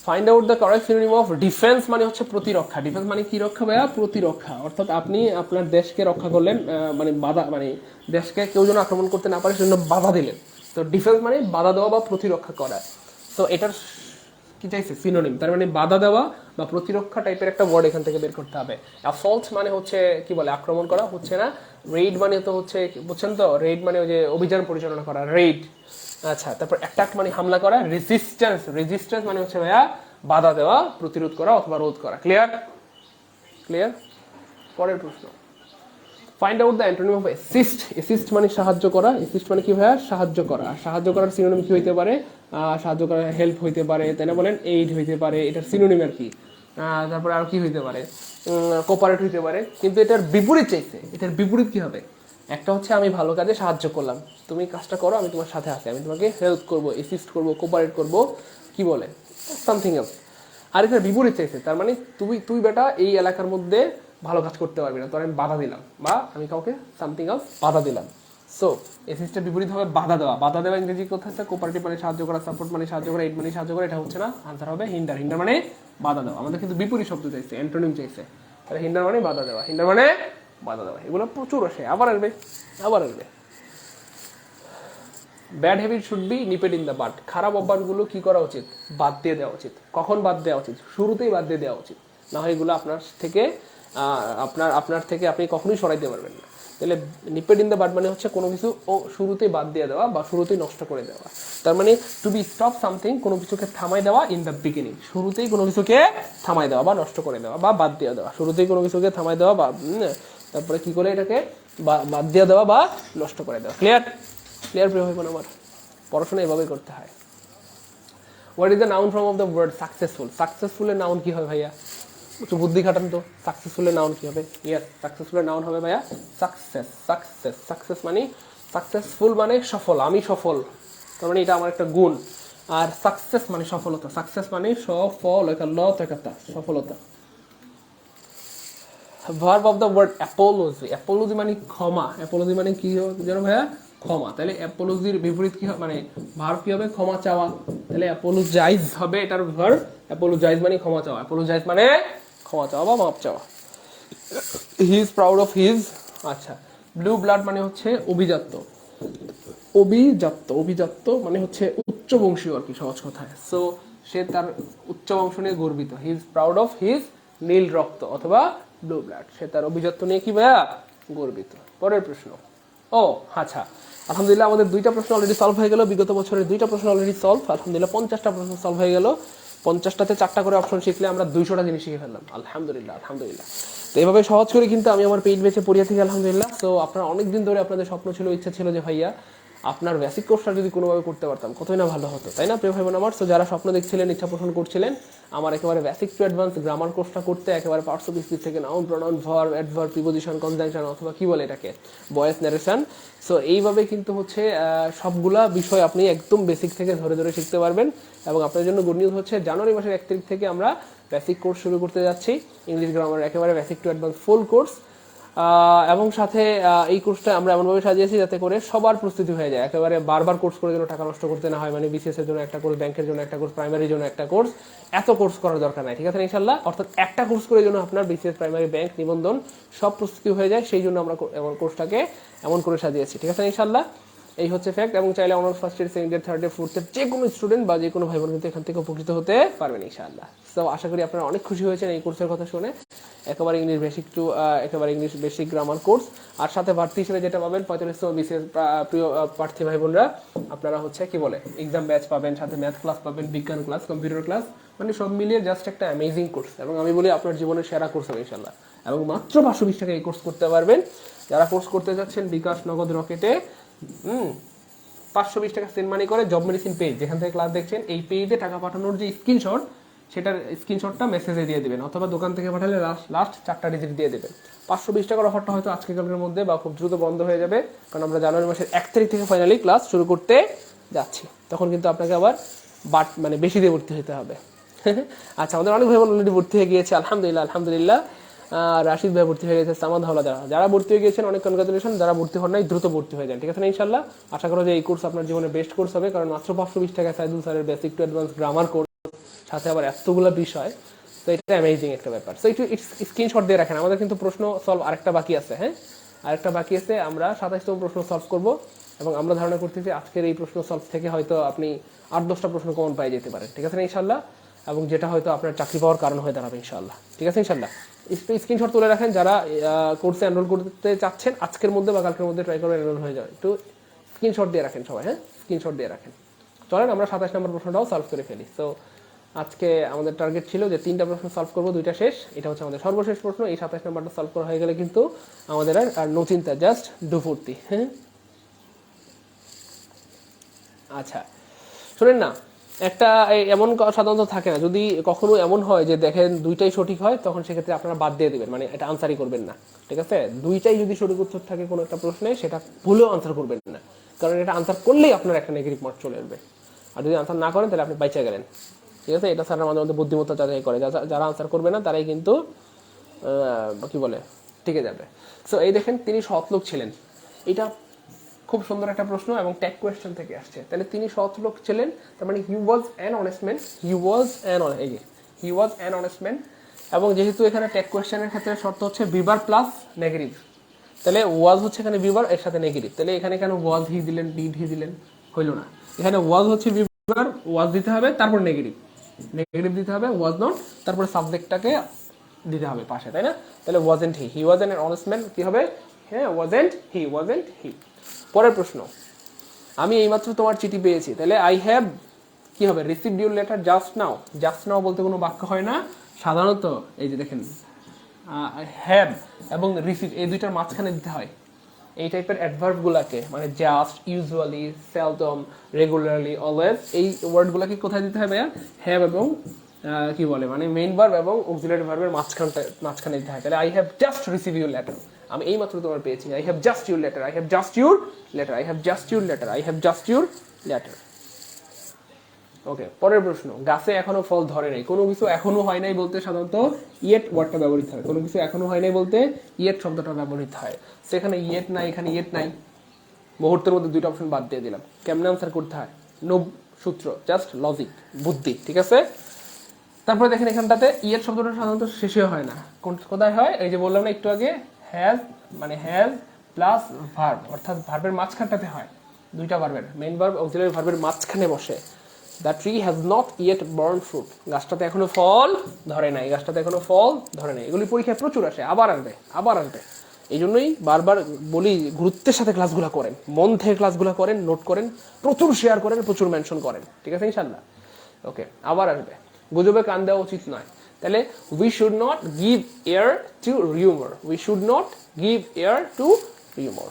find out the correct synonym of defence, মানে হচ্ছে প্রতিরক্ষা। ডিফেন্স মানে কি রক্ষা ভাইয়া? প্রতিরক্ষা। অর্থাৎ আপনি আপনার দেশকে রক্ষা করলেন, মানে বাধা, মানে দেশকে কেউ যেন আক্রমণ করতে না পারে সেজন্য বাধা দিলেন। তো ডিফেন্স মানে বাধা দেওয়া বা প্রতিরক্ষা করা। তো এটার কি চাইছে সিনোনিম, তার মানে বাধা দেওয়া বা প্রতিরক্ষা টাইপের একটা ওয়ার্ড এখান থেকে বের করতে হবে। অ্যাসল্ট মানে হচ্ছে কি বলে, আক্রমণ করা, হচ্ছে না। রেইড মানে তো হচ্ছে, বুঝছেন তো, রেইড মানে ওই যে অভিযান পরিচালনা করা, রেইড। আচ্ছা, তারপর অ্যাটাক মানে হামলা করা, রেজিস্ট্যান্স, রেজিস্ট্যান্স মানে হচ্ছে ভাইয়া বাধা দেওয়া, প্রতিরোধ করা অথবা রোধ করা। ক্লিয়ার? ক্লিয়ার? পরের প্রশ্ন, find out the antonym of assist. Assist মানে সাহায্য করা, অ্যাসিস্ট মানে কি ভাইয়া? সাহায্য করা। সাহায্য করার সিনোনিম কি হইতে পারে? সাহায্য করা হেল্প হইতে পারে, তাই না বলেন? এইড হইতে পারে, এটার সিনোনিম আর কি। তারপরে আর কি হইতে পারে? কোপারেট হইতে পারে, কিন্তু এটার বিপরীত চাইছে। এটার বিপরীত কি হবে? একটা হচ্ছে আমি ভালো কাজে সাহায্য করলাম, তুমি কাজটা করো, আমি তোমার সাথে আছি, আমি তোমাকে হেল্প করবো, অ্যাসিস্ট করবো, কোপারেট করবো, কি বলে, সামথিং এলস। আরেকটা বিপরীত চাইছে, তার মানে তুই বেটা এই এলাকার মধ্যে ভালো কাজ করতে পারবি না, তোর আমি বাধা দিলাম, বা আমি কাউকে সামথিং এলস বাধা দিলাম। সো অ্যাসিস্টের বিপরীত হবে বাধা দেওয়া। বাধা দেওয়া ইংরেজি কথা হচ্ছে কোপারেটিভ মানে সাহায্য করা, সাপোর্ট মানে সাহায্য করা, এইড মানে সাহায্য করা, এটা হচ্ছে না, আনসার হবে হিন্ডার। হিন্ডার মানে বাধা দেওয়া। আমাদের কিন্তু বিপরীত শব্দ চাইছে, অ্যান্টোনিম চাইছে, তাহলে হিন্ডার মানে বাধা দেওয়া, হিন্ডার মানে বাধা দেওয়া। এগুলো প্রচুর আসে, আবার আসবে, আবার আসবে। Bad habit should be nipped in the bud. খারাপ অভ্যাসগুলো কি করা উচিত? বাদ দিয়ে দেওয়া উচিত। কখন বাদ দেওয়া উচিত? শুরুতেই বাদ দিয়ে দেওয়া উচিত, না হয় এগুলো আপনার থেকে আপনি কখনোই সরাইতে পারবেন না। তাহলে নিপেড ইন দ্য বাড মানে হচ্ছে কোনো কিছু শুরুতেই বাদ দিয়ে দেওয়া বা শুরুতেই নষ্ট করে দেওয়া। তার মানে টু বি স্টপ সামথিং, কোনো কিছুকে থামাই দেওয়া ইন দ্য বিগিনিং, শুরুতেই কোনো কিছুকে থামাই দেওয়া বা নষ্ট করে দেওয়া বা বাদ দিয়ে দেওয়া, শুরুতেই কোনো কিছুকে থামাই দেওয়া বা তারপরে কি করে এটাকে বাদ দিয়ে দেওয়া বা নষ্ট করে দেওয়া। ক্লিয়ার? ক্লিয়ার প্রিয় ভাই বোন আমার, পড়াশোনা এভাবেই করতে হয়। What is the noun form of the word successful? সাকসেসফুলের নাউন কি হবে ভাইয়া? একটু বুদ্ধি খাটান তো, সাকসেসফুলের নাউন কি হবে? ইয়েস, সাকসেসফুলের নাউন হবে ভাইয়া সাকসেস। সাকসেস, সাকসেস মানে সাকসেসফুল মানে সফল, আমি সফল, তার মানে এটা আমার একটা গুণ। আর সাকসেস মানে সফলতা, সাকসেস মানে সফল, একটা ল তো একটা সফলতা। Verb of the word apology. Apology মানে ক্ষমা। অ্যাপোলজি মানে কি জানো ভাইয়া? ক্ষমা। তাহলে অ্যাপোলজির বিপরীত কি হবে, মানে ভার্ব কি হবে? ক্ষমা চাওয়া। তাহলে অ্যাপোলোজাইজ হবে এটার ভার্ব। অ্যাপোলোজাইজ মানে ক্ষমা চাওয়া, অ্যাপোলোজাইজ মানে ক্ষমা চাওয়া বা মাপ চাওয়া। হি ইজ প্রাউড অফ হিজ, আচ্ছা, ব্লু ব্লাড মানে হচ্ছে অভিজাত্য। অভিজাত্য মানে হচ্ছে উচ্চ বংশীয় আর কি, সহজ কথায়। সো সে তার উচ্চ বংশ নিয়ে গর্বিত। He is proud of his নীল রক্ত অথবা ব্লু ব্লাড, সে তার অভিজাত্য নিয়ে কি ভাইয়া গর্বিত। পরের প্রশ্ন। ও আচ্ছা, আলহামদুলিল্লাহ আমাদের 2টা প্রশ্ন অলরেডি সলভ হয়ে গেল। বিগত বছরের 2টা প্রশ্ন অলরেডি সলভ। আলহামদুলিল্লাহ 50টা প্রশ্ন সলভ হয়ে গেল। 50টাতে 4টা করে অপশন শিখলে আমরা 200টা জিনিস শিখে ফেললাম। আলহামদুলিল্লাহ, আলহামদুলিল্লাহ। তো এইভাবে সহজ করে কিন্তু আমি আমার পেইড বেচে পড়িয়ে থেকে আলহামদুলিল্লাহ। তো আপনারা অনেকদিন ধরে আপনাদের স্বপ্ন ছিল, ইচ্ছা ছিল যে ভাইয়া আপনার বেসিক কোর্সটা যদি কোনোভাবে করতে পারতাম কতই না ভালো হতো, তাই না প্রিয় ভাই বোন আমার? তো যারা স্বপ্ন দেখছিলেন, ইচ্ছা পোষণ করছিলেন আমার একেবারে বেসিক টু অ্যাডভান্স গ্রামার কোর্সটা করতে, একেবারে পার্টস অফ স্পিচ থেকে noun, pronoun, verb, adverb, preposition, conjunction অথবা কি বলে এটাকে ভয়েস ন্যারেশন, সো এইভাবে কিন্তু হচ্ছে সবগুলা বিষয় আপনি একদম বেসিক থেকে ধরে ধরে শিখতে পারবেন। এবং আপনার জন্য গুড নিউজ হচ্ছে জানুয়ারি মাসের 1 তারিখ থেকে আমরা বেসিক কোর্স শুরু করতে যাচ্ছি, ইংলিশ গ্রামার একেবারে basic to advance full course. এবং সাথে এই কোর্সটা আমরা এমনভাবে সাজিয়েছি যাতে করে সবার প্রস্তুতি হয়ে যায়, একেবারে বারবার কোর্স করে যেন টাকা নষ্ট করতে না হয়। মানে বিসিএস এর জন্য একটা কোর্স, ব্যাংকের জন্য একটা কোর্স, প্রাইমারির জন্য একটা কোর্স, এত কোর্স করার দরকার নাই, ঠিক আছে ইনশাল্লাহ। অর্থাৎ একটা কোর্স করে যেন আপনার বিসিএস, প্রাইমারি, ব্যাংক, নিবন্ধন সব প্রস্তুতি হয়ে যায়, সেই জন্য আমরা কোর্সটাকে এমন করে সাজিয়েছি, ঠিক আছে ইনশাল্লাহ। এই হচ্ছে ফ্যাক্ট। এবং চাইলে honours first year, second year, third year, fourth year যে কোনো স্টুডেন্ট বা যে কোনো ভাই বোন কিন্তু এখান থেকে উপকৃত হতে পারবেন ইনশাআল্লাহ। সো আশা করি আপনারা অনেক খুশি হয়েছেন এই কোর্সের কথা শুনে। একেবারে ইংলিশ বেসিক টু একেবারে ইংলিশ বেসিক গ্রামার কোর্স। আর সাথে ভর্তি হিসেবে যেটা পাবেন 4500 বিসিএস প্রিয় প্রার্থী ভাই বোনরা, আপনারা হচ্ছে কি বলে এক্সাম ব্যাচ পাবেন, সাথে ম্যাথ ক্লাস পাবেন, বিজ্ঞান ক্লাস, কম্পিউটার ক্লাস, মানে সব মিলিয়ে জাস্ট একটা অ্যামেজিং কোর্স। এবং আমি বলি আপনার জীবনের সেরা কোর্স হবে ইনশাআল্লাহ। এবং মাত্র 520 টাকা এই কোর্স করতে পারবেন। যারা কোর্স করতে যাচ্ছেন বিকাশ, নগদ, রকেটে 520 টাকা সেন্ড মানি করে জব মেডিসিন পেজ, যেখান থেকে ক্লাস দেখছেন, এই পেজে টাকা পাঠানোর যে স্ক্রিনশট, সেটার স্ক্রিনশটটা মেসেজে দিয়ে দেবেন, অথবা দোকান থেকে পাঠালে লাস্ট 4টা ডিজিট দিয়ে দেবেন। 520 টাকার অফারটা হয়তো আজকে কালকের মধ্যে বা খুব দ্রুত বন্ধ হয়ে যাবে, কারণ আমরা জানুয়ারি মাসের 1 তারিখ থেকে ফাইনালি ক্লাস শুরু করতে যাচ্ছি। তখন কিন্তু আপনাকে আবার মানে বেশি দিয়ে ভর্তি হতে হবে। আচ্ছা, আমাদের অনেক ভাই বোন অলরেডি ভর্তি হয়ে গিয়েছে আলহামদুলিল্লাহ, আলহামদুলিল্লাহ। রাশিদ ভাই ভর্তি হয়ে গেছে, সামাদ হাওলাদার, যারা ভর্তি হয়ে গিয়েছেন অনেক কনগ্রাচুলেশন। যারা ভর্তি হন নাই দ্রুত ভর্তি হয়ে যান, ঠিক আছে না ইনশাল্লাহ। আশা করো যে এই কোর্স আপনার জীবনে বেস্ট কোর্স হবে, কারণ মাত্র 520 টাকায় সাইদুল স্যারের basic to advance grammar course, সাথে আবার এতগুলো বিষয়, তো এটা অ্যামেজিং একটা ব্যাপার। সো একটু স্ক্রিনশট দিয়ে রাখেন। আমাদের কিন্তু প্রশ্ন সলভ আরেকটা বাকি আছে, হ্যাঁ আরেকটা বাকি আছে। আমরা 27তম প্রশ্ন সলভ করব, এবং আমরা ধারণা করতেছি আজকের এই প্রশ্ন সলভ থেকে হয়তো আপনি 8-10টা প্রশ্ন কমন পাই যেতে পারেন, ঠিক আছে না ইনশাল্লাহ। এবং যেটা হয়তো আপনার চাকরি পাওয়ার কারণ হয়ে দাঁড়াবে ইনশাল্লাহ, ঠিক আছে ইনশাল্লাহ। স্ক্রিনশট তুলে রাখেন। যারা কোর্সে এনরোল করতে চাচ্ছেন আজকের মধ্যে বা কালকের মধ্যে ট্রাই করে এনরোল হয়ে যাবে, একটু স্ক্রিনশট দিয়ে রাখেন সবাই, হ্যাঁ স্ক্রিনশট দিয়ে রাখেন। চলেন আমরা 27 নম্বর প্রশ্নটাও সলভ করে ফেলি। সো আজকে আমাদের টার্গেট ছিল যে 3টা প্রশ্ন সলভ করবো, 2টা শেষ, এটা হচ্ছে আমাদের সর্বশেষ প্রশ্ন। এই 27 নম্বরটা সলভ করা হয়ে গেলে কিন্তু আমাদের আর নো চিন্তা, জাস্ট ডু ফুর্তি, হ্যাঁ। আচ্ছা শুনেন না, একটা এমন সাধারণত থাকে না, যদি কখনো এমন হয় যে দেখেন দুইটাই সঠিক হয় তখন সেক্ষেত্রে আপনারা বাদ দিয়ে দিবেন, মানে এটা আনসারই করবেন না, ঠিক আছে? দুইটাই যদি সঠিক উত্তর থাকে কোনো একটা প্রশ্নে সেটা ভুলেও আনসার করবেন না, কারণ এটা আনসার করলেই আপনার একটা নেগেটিভ মার্ক চলে আসবে। আর যদি আনসার না করেন তাহলে আপনি বাইচা গেলেন, ঠিক আছে? এটা স্যাররা মাঝে মধ্যে বুদ্ধিমত্তা যাচাই করে, যারা আনসার করবে না তারাই কিন্তু কি বলে টিকে যাবে। সো এই দেখেন তিনি সৎ লোক ছিলেন, এটা খুব সুন্দর একটা প্রশ্ন এবং ট্যাগ কোয়েশ্চেন থেকে আসছে। তাহলে তিনি সৎ লোক ছিলেন, তার মানে he was an honest man, he was an honest man. এবং যেহেতু এখানে ট্যাগ কোয়েশ্চেনের ক্ষেত্রে শর্ত হচ্ছে বিভার প্লাস নেগেটিভ, তাহলে ওয়াজ হচ্ছে এখানে বিভার এর সাথে নেগেটিভ, তাহলে এখানে কেন ওয়াজ হি দিলেন, ডিড হি দিলেন? হইল না। এখানে ওয়াজ হচ্ছে বিভার, ওয়াজ দিতে হবে, তারপর নেগেটিভ দিতে হবে, ওয়াজ নট, তারপরে সাবজেক্টটাকে দিতে হবে পাশে, তাই না? তাহলে wasn't he was an honest man, কি হবে? হ্যাঁ, ওয়াজেন্ট হি। পরের প্রশ্ন, আমি এইমাত্র তোমার চিঠি পেয়েছি, তাহলে আই হ্যাভ কি হবে? Received your letter just now বলতে কোনো বাক্য হয় না সাধারণত। এই যে দেখেন হ্যাভ এবং রিসিভ এই দুইটার মাঝখানে দিতে হয় এই টাইপের অ্যাডভার্বগুলোকে, মানে just, usually, seldom, regularly, always, এই ওয়ার্ডগুলোকে কোথায় দিতে হবে? হ্যাভ এবং কি বলে মানে মেইন ভার্ব এবং অক্সিলারি ভার্বের মাঝখানে দিতে হয়। তাহলে I have just receive your letter, আমি এই মাত্র তোমার পেয়েছি। I have just your letter, I have just your letter, I have just your letter, I have just your letter. Okay, পরের প্রশ্ন, গাছে এখনো ফল ধরে নাই। কোনো কিছু এখনো হয় নাই বলতে সাধারণত ইয়েট ওয়ার্ডটা ব্যবহৃত হয়। কোনো কিছু এখনো হয় নাই বলতে ইয়েট শব্দটা ব্যবহৃত হয়। সেখানে ইয়েট নাই, এখানে ইয়েট নাই, মুহূর্তের মধ্যে দুইটা অপশন বাদ দিয়ে দিলাম। কেমনে আনসার করতে হয়? নো সূত্র, জাস্ট লজিক, বুদ্ধি, ঠিক আছে? তারপরে দেখেন এখানটাতে ইয়েট শব্দটা সাধারণত শেষে হয় না, কোথায় হয়? এই যে বললাম না একটু আগে, হ্যাজ, মানে হ্যাজ প্লাস ভার্ব, অর্থাৎ ভার্বের মাঝখানটাতে হয়। দুইটা ভার্বের, মেইন ভার্ব, অক্সিলারি ভার্বের মাঝখানে বসে। The tree has not yet born fruit, গাছটাতে এখনো ফল ধরে নাই, গাছটাতে এখনো ফল ধরে নাই। এগুলি পরীক্ষায় প্রচুর আসে, আবার আসবে। এই জন্যই বারবার বলি গুরুত্বের সাথে ক্লাসগুলো করেন, মন থেকে ক্লাসগুলো করেন, নোট করেন, প্রচুর শেয়ার করেন, প্রচুর মেনশন করেন, ঠিক আছে ইনশাল্লাহ? ওকে, আবার আসবে। গুজবে কান দেওয়া উচিত নয়, তাহলে we should not give air to rumour, we should not give air to rumour.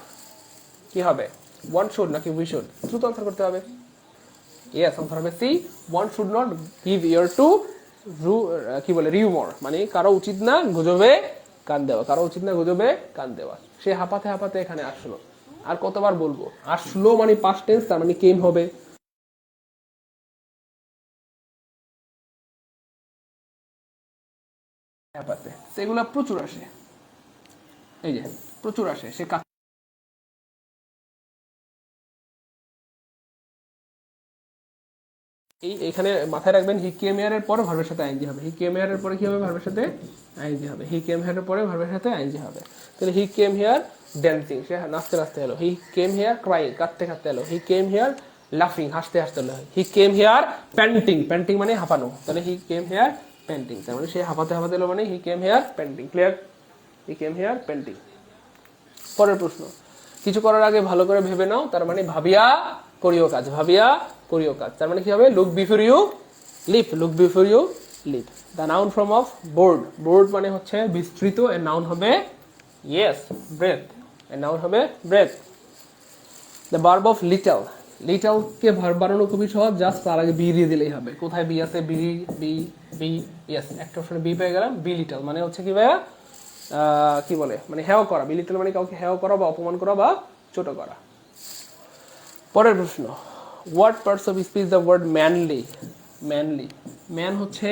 কি হবে? ওয়ান শুড নাকি উই শুড? দ্রুত আনসার করতে হবে। ইয়েস, আনসার হবে C, one should not give air to কি বলে রিউমার, মানে কারো উচিত না গুজবে কান দেওয়া, কারো উচিত না গুজবে কান দেওয়া। সে হাঁপাতে এখানে আসলো, আর কতবার বলবো? আসলো মানে পাস্ট টেন্স, তার মানে কেম হবে। সেগুলা প্রচুর আসে, এই যে প্রচুর আসে। সে এখানে মাথায় রাখবেন, হি কেম হিয়ার এর পরে ভার্বের সাথে আইএনজি হবে। হি কেম হিয়ার এর পরে কি হবে? ভার্বের সাথে আইএনজি হবে। হি কেম হিয়ার এর পরে ভার্বের সাথে আইএনজি হবে। তাহলে হি কেম হিয়ার ড্যান্সিং, সে নাচতে এলো। হি কেম হিয়ার ক্রাইং, কাঁদতে এলো। হি কেম হিয়ার লাফিং, হাসতে এলো। হি কেম হিয়ার প্যান্টিং মানে হাঁপানো, তাহলে হি কেম হিয়ার প্যান্টিং, তার মানে সে হাঁপাতে এলো, মানে he came here panting. Clear? He came here panting. পরের প্রশ্ন, কিছু করার আগে ভালো করে ভেবে নাও, তার মানে ভাবিয়া করিও কাজ, তার মানে কি হবে? Look before you leap, the noun form of broad মানে হচ্ছে বিস্তৃত, এর নাউন হবে yes breadth, the verb of little কে ভার্ব বানানো খুবই সহজ, জাস্ট তার আগে বি দিয়ে দিলেই হবে। কোথায় বি আছে? বি ইয়েস, একটা অপশনে বি পেয়ে গেলাম। বি লিটল মানে হচ্ছে কি ভাইয়া? কি বলে মানে হেও করা। বি লিটল মানে কাউকে হেও করা বা অপমান করা বা ছোট করা। পরের প্রশ্ন, what parts of speech the word manly? Man হচ্ছে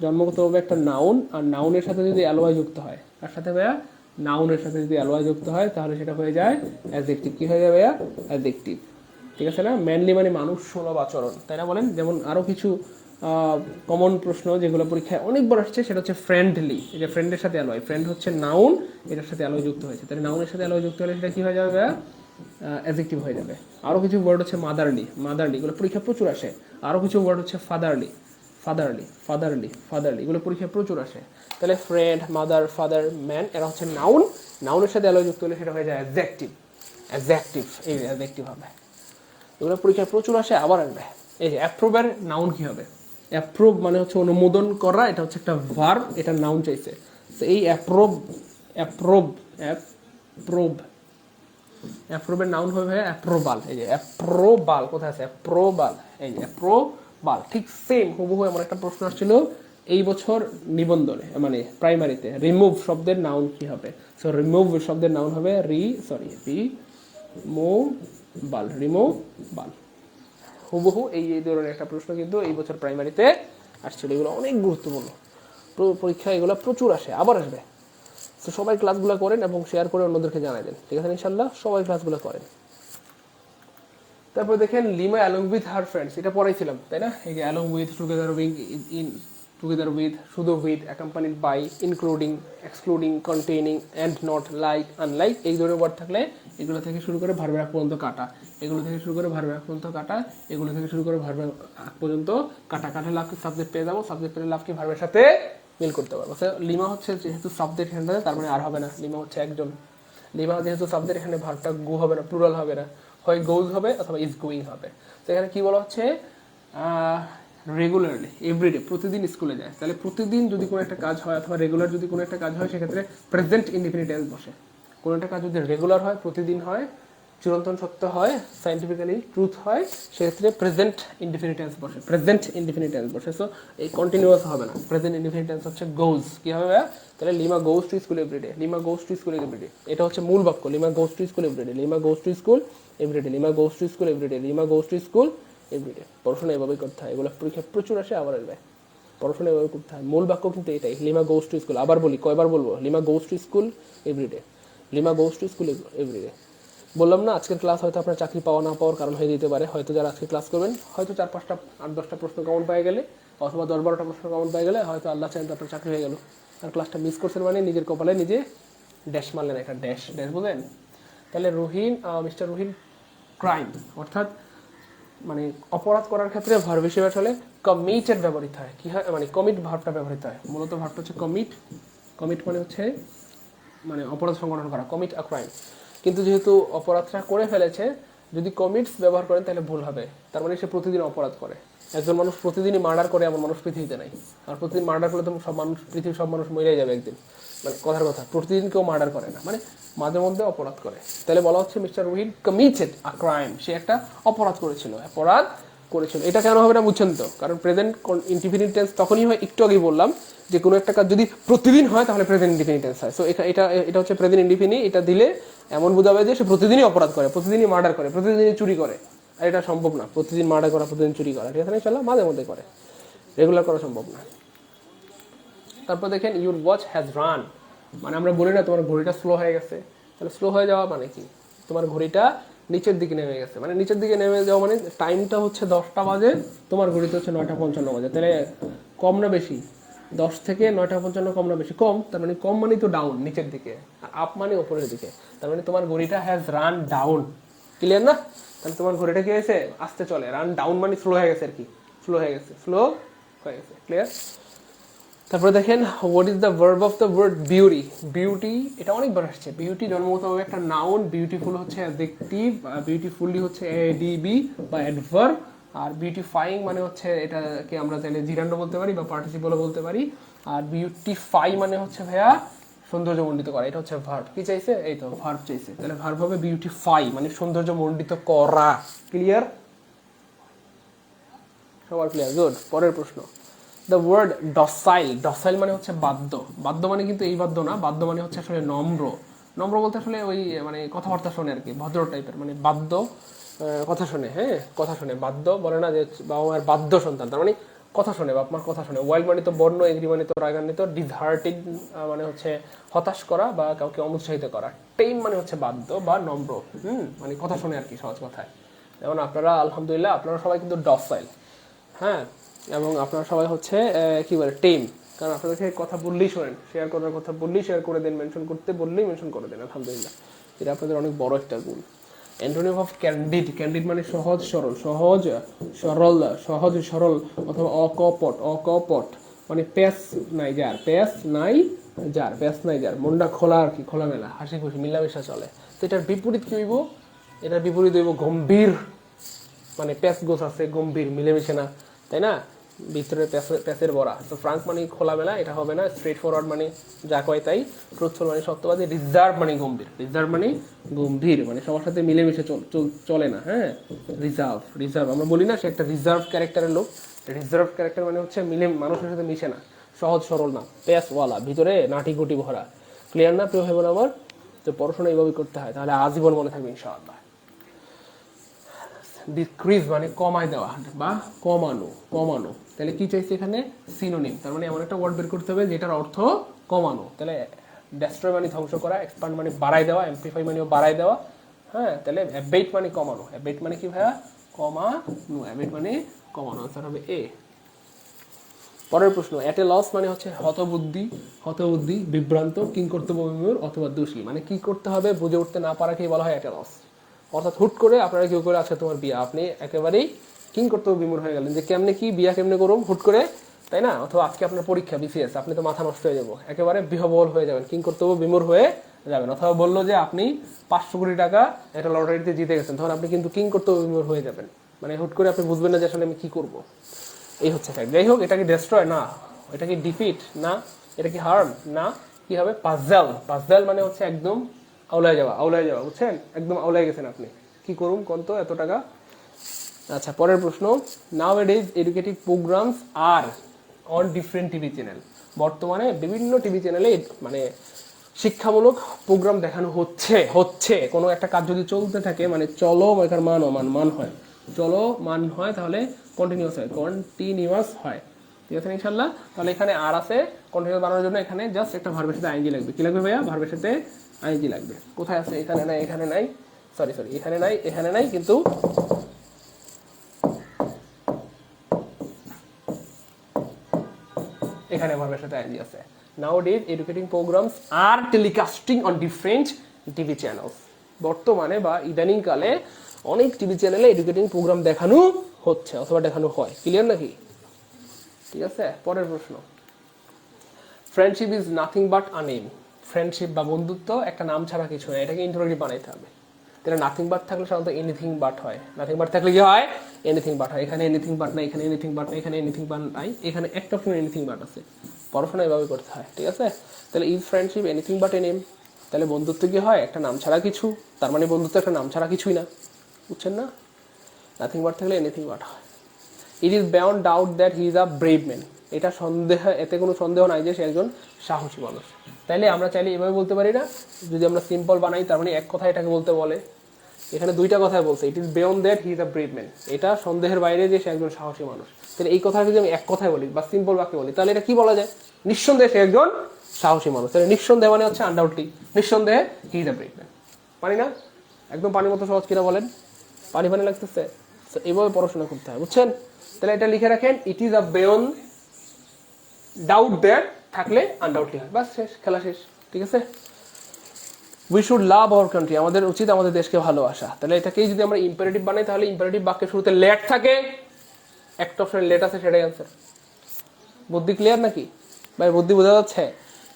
জন্মগতভাবে একটা নাউন, আর নাউনের সাথে যদি অ্যালওয়াই যুক্ত হয়, তার সাথে ভাইয়া নাউনের সাথে যদি অ্যালওয়াই যুক্ত হয় তাহলে সেটা হয়ে যায় অ্যাডজেক্টিভ। কি হয়ে যায় ভাইয়া? অ্যাডজেক্টিভ, ঠিক আছে না? ম্যানলি মানে মানুষ সুলভ আচরণ, তাই না বলেন? যেমন আরো কিছু কমন প্রশ্ন যেগুলো পরীক্ষায় অনেকবার আসছে, সেটা হচ্ছে ফ্রেন্ডলি। এই যে ফ্রেন্ডের সাথে অ্যালয়, ফ্রেন্ড হচ্ছে নাউন, এটার সাথে অ্যালয় যুক্ত হয়েছে, তাহলে নাউনের সাথে অ্যালয় যুক্ত হলে সেটা কি হয়ে যাবে? অ্যাডজেক্টিভ হয়ে যাবে। আরো কিছু ওয়ার্ড হচ্ছে মাদারলি, এগুলো পরীক্ষা প্রচুর আসে। আরো কিছু ওয়ার্ড হচ্ছে ফাদারলি, এগুলো পরীক্ষা প্রচুর আসে। তাহলে ফ্রেন্ড, মাদার, ফাদার, ম্যান, এরা হচ্ছে নাউন, নাউনের সাথে অ্যালয় যুক্ত হলে সেটা হয়ে যায় অ্যাডজেক্টিভ, এই অ্যাডজেক্টিভ হবে। এগুলো পরীক্ষায় প্রচুর আসে, আবার আসবে। এই যে অ্যাপ্রুভের নাউন কি হবে? অ্যাপ্রুভ মানে হচ্ছে অনুমোদন করা, এটা হচ্ছে একটা ভার্ব, এটা নাউন চাইছে। তো এই অ্যাপ্রুভের নাউন হবে অ্যাপ্রোবাল। এই যে অ্যাপ্রোবাল কোথায় আছে? অ্যাপ্রোবাল, এই যে বাল। ঠিক সেম হুবহু এমন একটা প্রশ্ন আসছিল এই বছর নিবন্ধনে, মানে প্রাইমারিতে, রিমুভ শব্দের নাউন কি হবে? সো রিমুভ শব্দের নাউন হবে রিমুভাল। হুবহু এই ধরনের একটা প্রশ্ন কিন্তু এই বছর প্রাইমারিতে আসছিল। এগুলো অনেক গুরুত্বপূর্ণ, পরীক্ষা এগুলো প্রচুর আসে, আবার আসবে। তো সবাই ক্লাসগুলো করেন এবং শেয়ার করে অন্যদেরকে জানাই দেন, ঠিক আছে ইনশাল্লাহ? সবাই ক্লাসগুলো করেন। তারপর দেখেন Lima along with her friends, এটা পড়াইছিলাম তাই না? এই যে along with, together with, in together with, শুধু with, accompanied by, including, excluding, containing, and not, like, unlike, এই ধরনের ওয়ার্ড থাকলে এগুলো থেকে শুরু করে ভার্বের আগ পর্যন্ত কাটা, এগুলো থেকে শুরু করে ভার্বের আগ পর্যন্ত কাটা, এগুলো থেকে শুরু করে ভার্বের আগ পর্যন্ত কাটা। কাটা লাভকে সাবজেক্ট পেয়ে যাবো, সাবজেক্ট পেলে লাভকে ভার্বের সাথে মিল করতে পারবো। লিমা হচ্ছে যেহেতু সাবজেক্ট এখানে, তার মানে আর হবে না, লিমা হচ্ছে একজন। লিমা যেহেতু সাবজেক্ট, এখানে ভার্বটা গো হবে না, প্লুরাল হবে না, হয় গোজ হবে অথবা ইজ গোয়িং হবে। তো এখানে কি বলা হচ্ছে? রেগুলারলি, এভরিডে, প্রতিদিন স্কুলে যায়। তাহলে প্রতিদিন যদি কোনো একটা কাজ হয় অথবা রেগুলার যদি কোনো একটা কাজ হয়, সেক্ষেত্রে প্রেজেন্ট ইনডিফিনিট টেন্স বসে। কোনো একটা কাজ যদি রেগুলার হয়, প্রতিদিন হয়, চিরন্তন সত্য হয়, সাইন্টিফিক্যালি ট্রুথ হয়, সেক্ষেত্রে প্রেজেন্ট ইনডিফিনিট টেন্স বসে, প্রেজেন্ট ইনডিফিনিট টেন্স বসে। সো এই কন্টিনিউয়াস হবে না, প্রেজেন্ট ইনডিফিনিট টেন্স হচ্ছে গোজ। কি হবে? তাহলে Lima goes to school everyday, Lima goes to school everyday, এটা হচ্ছে মূল বাক্য। Lima goes to school everyday, Lima goes to school everyday, Lima goes to school everyday, Lima goes to school everyday. পড়াশোনা এভাবেই করতে হয়, এগুলো পরীক্ষা প্রচুর আসে, আবার আসবে। পড়াশোনা এভাবে করতে হয়। মূল বাক্য কিন্তু এটাই, লিমা গোজ টু স্কুল। আবার বলি, কয়বার বলবো? Lima goes to school everyday, Lima goes to school everyday. বললাম না, আজকের ক্লাস হয়তো আপনার চাকরি পাওয়া না পাওয়ার কারণ হয়ে দিতে পারে। হয়তো যারা আজকে ক্লাস করবেন, হয়তো 4-5টা 8-10টা প্রশ্ন কমন পেয়ে গেলে, অথবা 10-12টা প্রশ্ন কমন পেয়ে গেলে হয়তো আল্লাহ চাইতে আপনার চাকরি হয়ে গেল। আর ক্লাসটা মিস করছেন মানে নিজের কপালে নিজে ড্যাশ মারলেন, একটা ড্যাশ ড্যাশ, বুঝলেন? তাহলে মিস্টার রুহিন ক্রাইম, অর্থাৎ মানে অপরাধ করার ক্ষেত্রে ভার্ব হিসেবে আসলে কমিটেড ব্যবহৃত হয়। কি হয়? মানে কমিট ভার্বটা ব্যবহৃত হয়। মূলত ভার্বটা হচ্ছে কমিট। কমিট মানে হচ্ছে মানে অপরাধ সংগঠন করা, কমিট আ ক্রাইম। কিন্তু যেহেতু অপরাধটা করে ফেলেছে, যদি কমিটস ব্যবহার করেন তাহলে ভুল হবে। তার মানে সে প্রতিদিন অপরাধ করে। একজন মানুষ প্রতিদিনই মার্ডার করে, এমন মানুষ পৃথিবীতে নাই। আর প্রতিদিন মার্ডার করলে তো সব মানুষ, পৃথিবীর সব মানুষ মরেই যাবে একদিন। মানে কথার কথা, প্রতিদিন কেউ মার্ডার করে না, মানে মাঝে মধ্যে অপরাধ করে। তাহলে বলা হচ্ছে mister Ruhin committed a crime, সে একটা অপরাধ করেছিল। এটা কেন হবে না বুঝছেন তো? কারণ প্রেজেন্ট ইনডিফিনিট টেন্স তখনই হয়, একটু আগেই বললাম যে কোনো একটা কাজ যদি প্রতিদিন হয় তাহলে প্রেজেন্ট ইনডিফিনিট টেন্স হয়। সো এটা হচ্ছে প্রেজেন্ট ইনডিফিনিট। এটা দিলে এমন বোঝাবে যে সে প্রতিদিনই অপরাধ করে, প্রতিদিনই মার্ডার করে, প্রতিদিনই চুরি করে। আর এটা সম্ভব না, প্রতিদিন মার্ডার করা, প্রতিদিন চুরি করা, ঠিক আছে না? ইনশাআল্লাহ মাঝে মধ্যে করে, রেগুলার করা সম্ভব না। তারপর দেখেন ইউর ওয়াচ হ্যাজ রান, মানে আমরা বলি না তোমার ঘড়িটা স্লো হয়ে গেছে। তাহলে স্লো হয়ে যাওয়া মানে কি? তোমার ঘড়িটা নিচের দিকে নেমে গেছে। মানে নিচের দিকে নেমে যাওয়া মানে টাইমটা হচ্ছে 10টা বাজে, তোমার ঘড়িতে হচ্ছে 9টা 55 বাজে। তাহলে কম না বেশি? 10 থেকে 9টা 55 কম না বেশি? কম। তার মানে কম মানে তো ডাউন, নিচের দিকে, আর আপ মানে ওপরের দিকে। তার মানে তোমার ঘড়িটা হ্যাজ রান ডাউন। ক্লিয়ার না? তাহলে তোমার ঘড়িটা কি হয়েছে? আস্তে চলে। রান ডাউন মানে স্লো হয়ে গেছে আর কি, স্লো হয়ে গেছে, স্লো হয়ে গেছে। ক্লিয়ার? তারপরে দেখেন what is the verb of the word beauty. Beauty এটা অনেকবার আসছে। বিউটি জন্মগতভাবে একটা নাউন, বিউটিফুল হচ্ছে অ্যাডজেক্টিভ, বিউটিফুল্লি হচ্ছে এডিবি বা অ্যাডভার্ব, আর বিউটিফাইং মানে হচ্ছে এটাকে আমরা চাইলে জিরান্ড বলতে পারি বা পার্টিসিপলও বলতে পারি। আর বিউটিফাই মানে হচ্ছে ভাইয়া সৌন্দর্যমণ্ডিত করা, এটা হচ্ছে ভার্ব। কি চাইছে? এই তো ভার্ব চাইছে। তাহলে ভার্ব হবে বিউটিফাই, মানে সৌন্দর্যমণ্ডিত করা। ক্লিয়ার? সবার ক্লিয়ার? গুড। পরের প্রশ্ন, দ্য ওয়ার্ড ডসাইল। ডসাইল মানে হচ্ছে বাদ্য। বাদ্য মানে কিন্তু এই বাদ্য না, বাদ্য মানে হচ্ছে আসলে নম্র। নম্র বলতে আসলে ওই মানে কথাবার্তা শোনে আর কি, ভদ্র টাইপের, মানে বাদ্য, কথা শোনে। হ্যাঁ, কথা শোনে। বাদ্য বলে না যে বাবা মায়ের বাদ্য সন্তান, তার মানে কথা শোনে, বাপ মার কথা শোনে। ওয়াইল্ড মানে তো বন্য, এগ্রি মানে তো রাগান্বিত, ডিসহার্টেড মানে হচ্ছে হতাশ করা বা কাউকে অনুৎসাহিত করা। টেম মানে হচ্ছে বাদ্য বা নম্র, মানে কথা শোনে আর কি, সহজ কথায়। যেমন আপনারা আলহামদুলিল্লাহ আপনারা সবাই কিন্তু ডসাইল, হ্যাঁ, এবং আপনারা সবাই হচ্ছে কি বলে টেম, কারণ আপনাদেরকে কথা বললেই শোনেন, শেয়ার করার কথা বললেই শেয়ার করে দেন, মেনশন করতে বললেই মেনশন করে দেন। আলহামদুলিল্লাহ, এটা আপনাদের অনেক বড় একটা গুণ। Antonym of candid. ক্যান্ডিড মানে সহজ সরল, সহজ সরল, সহজ সরল অথবা অকপট। অকপট মানে প্যাস নাই যার, প্যাস নাই যার, প্যাস নাই যার, মনটা খোলা আর কি, খোলামেলা, হাসি খুশি, মিলামিশা চলে। তো এটার বিপরীত কি হইব? এটার বিপরীত হইব গম্ভীর, মানে প্যাস গোছ আছে, গম্ভীর, মিলেমিশে না, তাই না? ভিতরে প্যাসের বড়া। তো ফ্রাঙ্ক মানে খোলামেলা, এটা হবে না। স্ট্রেট ফরওয়ার্ড মানে যা কয় তাই। ট্রুথফুল মানে সত্যবাদী। রিজার্ভ মানে গম্ভীর। রিজার্ভ মানে গম্ভীর, মানে সবার সাথে মিলেমিশে চলে না। হ্যাঁ, রিজার্ভ রিজার্ভ আমরা বলি না সে একটা রিজার্ভ ক্যারেক্টারের লোক। রিজার্ভ ক্যারেক্টার মানে হচ্ছে মানুষের সাথে মিশে না, সহজ সরল না, প্যাসওয়ালা, ভিতরে নাটি গুটি ভরা। ক্লিয়ার না প্রিয় ভাই বোন আমার? তো পড়াশোনা এইভাবে করতে হয়, তাহলে আজীবন মনে থাকবে ইনশাআল্লাহ। ডিক্রিজ মানে কমায় দেওয়া বা কমানো, কমানো। তাহলে কি চাইছে এখানে? সিনোনিম। তার মানে এমন একটা ওয়ার্ড বের করতে হবে যেটার অর্থ কমানো। তাহলে ডেস্ট্রয় মানে ধ্বংস করা, এক্সপান্ড মানে বাড়াই দেওয়া, এমপ্লিফাই মানে বাড়াই দেওয়া। হ্যাঁ, তাহলে অ্যাবেট মানে কমানো। অ্যাবেট মানে কি ভাইয়া? কমানো। অ্যাবেট মানে কমানো। আনসার হবে এ। পরের প্রশ্ন, এট এ লস মানে হচ্ছে হতবুদ্ধি, হতবুদ্ধি, বিভ্রান্ত, কিংকর্তব্য বিমূঢ় অথবা দোষী। মানে কি করতে হবে বুঝে উঠতে না পারাকেই বলা হয় এট এ লস। অর্থাৎ হুট করে আপনারা কেউ করে আছে তোমার বিয়া, আপনি একেবারেই কিংকর্তব্য বিমূঢ় হয়ে গেলেন যে কেমনে কি বিয়া কেমনে করুম হুট করে, তাই না? অথবা আজকে আপনার পরীক্ষা বিসিএস, আপনি তো মাথা নষ্ট হয়ে যাবো, একেবারে বিহ্বল হয়ে যাবেন, কিংকর্তব্য বিমূঢ় হয়ে যাবেন। অথবা বললো যে আপনি 500 কোটি টাকা একটা লটারিতে জিতে গেছেন, তখন আপনি কিন্তু কিংকর্তব্য বিমূঢ় হয়ে যাবেন। মানে হুট করে আপনি বুঝবেন না যে আসলে আমি কি করবো। এই হচ্ছে ফ্যাক্ট। যাই হোক, এটা কি ডেস্ট্রয়? না। এটা কি ডিফিট? না। এটা কি হার্ম? না। কি হবে? পাজল। পাজল মানে হচ্ছে একদম আউলায় যাওয়া, আউলায় যাওয়া, বুঝছেন? একদম আউলায় গেছেন আপনি, কি করুন কোন তো এত টাকা। আচ্ছা, পরের প্রশ্ন, nowadays educative programmes are on different TV channel. বর্তমানে বিভিন্ন টিভি চ্যানেলে মানে শিক্ষামূলক প্রোগ্রাম দেখানো হচ্ছে। কোনো একটা কাজ যদি চলতে থাকে, মানে চলো এখানে মান হয়, চলো মান হয়, তাহলে কন্টিনিউয়াস হয়, কন্টিনিউয়াস হয়। ঠিক আছে ইনশাল্লাহ? তাহলে এখানে আর আছে, কন্টিনিউয়াস বানানোর জন্য এখানে জাস্ট একটা ভার্বের সাথে আইএনজি লাগবে। কি লাগবে ভাইয়া? ভার্বের সাথে আইএনজি লাগবে। কোথায় আছে? এখানে নাই, এখানে নাই, সরি এখানে নাই, এখানে নাই, কিন্তু এখানে ভার্বের সাথে আইএনজি আছে। Nowadays educating programs are telecasting on different TV channels. বর্তমানে বা ইদানিং কালে অনেক টিভি চ্যানেলে এডুকেটিং প্রোগ্রাম দেখানো হচ্ছে অথবা দেখানো হয়। ক্লিয়ার নাকি? ঠিক আছে, পরের প্রশ্ন, friendship is nothing but a name. Friendship বা বন্ধুত্ব একটা নাম ছাড়া কিছু না, এটাকে ইন্টারোগেটিভ বানাইতে হবে। তাহলে নাথিং বাট থাকলে সাধারণত এনিথিং বাট হয়। নাথিং বাট থাকলে কি হয়? এনিথিং বাট হয়। এখানে এনিথিং বাট নাই, এখানে এনিথিং বাট নাই, এখানে এনিথিং বাট নাই, এখানে একটা অপশন এনিথিং বাট আছে। পড়াশোনা এভাবে করতে হয়। ঠিক আছে? তাহলে is friendship anything but a name. তাহলে বন্ধুত্ব কি হয়? একটা নাম ছাড়া কিছু। তার মানে বন্ধুত্ব একটা নাম ছাড়া কিছুই না, বুঝছেন না? নাথিং বাট থাকলে এনিথিং বাট হয়। It is beyond doubt that he is a brave man. এটা এতে কোনো সন্দেহ নাই যে সে একজন সাহসী মানুষ। তাইলে আমরা চাইলে এভাবে বলতে পারি না? যদি আমরা সিম্পল বানাই, তার মানে এক কথা এটাকে বলতে বলে। এখানে দুইটা কথাই বলছে, it is beyond that he is a brave man. এটা সন্দেহের বাইরে যে সে একজন সাহসী মানুষ। তাহলে এই কথা যদি আমি এক কথায় বলি বা সিম্পল বাক্যে বলি, তাহলে এটা কি বলা যায়? নিঃসন্দেহে সে একজন সাহসী মানুষ। তাহলে নিঃসন্দেহে মানে হচ্ছে আনডাউটলি, নিঃসন্দেহে হি ইজ আ ব্রেভ ম্যান। পানি না? একদম পানির মতো সহজ কিনা বলেন? পানি পানি লাগতেছে? এইভাবে পড়াশোনা করতে হয়, বুঝছেন? তাহলে এটা লিখে রাখেন, it is a beyond doubt that থাকলে আনডাউটলি হয়, বাস শেষ, খেলা শেষ। ঠিক আছে? We should love our country. আমাদের উচিত আমাদের দেশকে ভালোবাসা। তাহলে এটাকেই যদি আমরা ইম্পারেটিভ বানাই, তাহলে ইম্পারেটিভ বাক্যের শুরুতে লেট থাকে, একটা অপশন লেট আছে, সেটাই আনসার। বুদ্ধি ক্লিয়ার নাকি ভাই? বুদ্ধি বোঝা যাচ্ছে?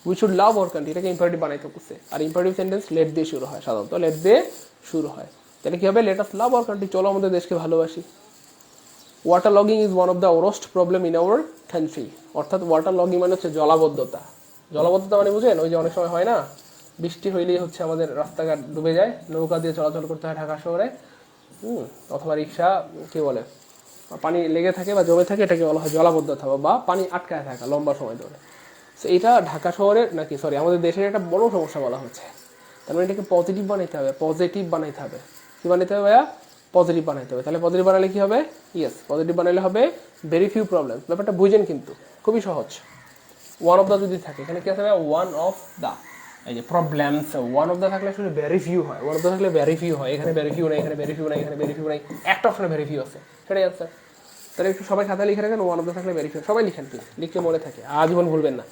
We should love our country, এটাকে ইম্পারেটিভ বানাইতে হচ্ছে। আর ইম্পারেটিভ সেন্টেন্স লেট দিয়ে শুরু হয়, সাধারণত লেট দিয়ে শুরু হয়। তাহলে কি হবে? Let us love our country, চলো আমাদের দেশকে ভালোবাসি। Water logging is one of the worst problem in our country. অর্থাৎ ওয়াটার লগিং মানে হচ্ছে জলাবদ্ধতা। জলাবদ্ধতা মানে বুঝেন, ওই যে অনেক সময় হয় না, বৃষ্টি হইলেই হচ্ছে আমাদের রাস্তাঘাট ডুবে যায়, নৌকা দিয়ে চলাচল করতে হয় ঢাকা শহরে, অথবা রিক্সা, কি বলে, পানি লেগে থাকে বা জমে থাকে, এটাকে বলা হয় জলাবদ্ধতা বা পানি আটকায় থাকা লম্বা সময় ধরে। তো এটা ঢাকা শহরের নাকি সরি আমাদের দেশের একটা বড় সমস্যা বলা হচ্ছে। তার মানে এটাকে পজিটিভ বানাইতে হবে, পজিটিভ বানাইতে হবে। কি বানাইতে হবে ভাইয়া? পজিটিভ বানাইতে হবে। তাহলে পজিটিভ বানালে কি হবে? ইয়েস, পজিটিভ বানালে হবে ভেরি ফিউ প্রবলেম। ব্যাপারটা বুঝেন কিন্তু, খুবই সহজ। ওয়ান অফ দ্য যদি থাকে, এখানে কি আছে? ওয়ান অফ দ্য, এই যে প্রবলেমস, ওয়ান অফ দ্য থাকলে আসলে ভেরি ফিউ হয়। ওয়ান অফ দ্য থাকলে ভেরি ফিউ হয়। এখানে ভেরি ফিউ নাই, এখানে ভেরি ফিউ নাই, এখানে ভেরি ফিউ নাই, একটা অপশনে ভেরি ফিউ আছে, সেটাই আনসার। তাহলে একটু সবাই খাতা লিখে রাখেন, ওয়ান অফ দ্য থাকলে ভেরি ফিউ। সবাই লিখেন, প্লিজ, লিখলে মনে থাকে, আজীবন ভুলবেন না।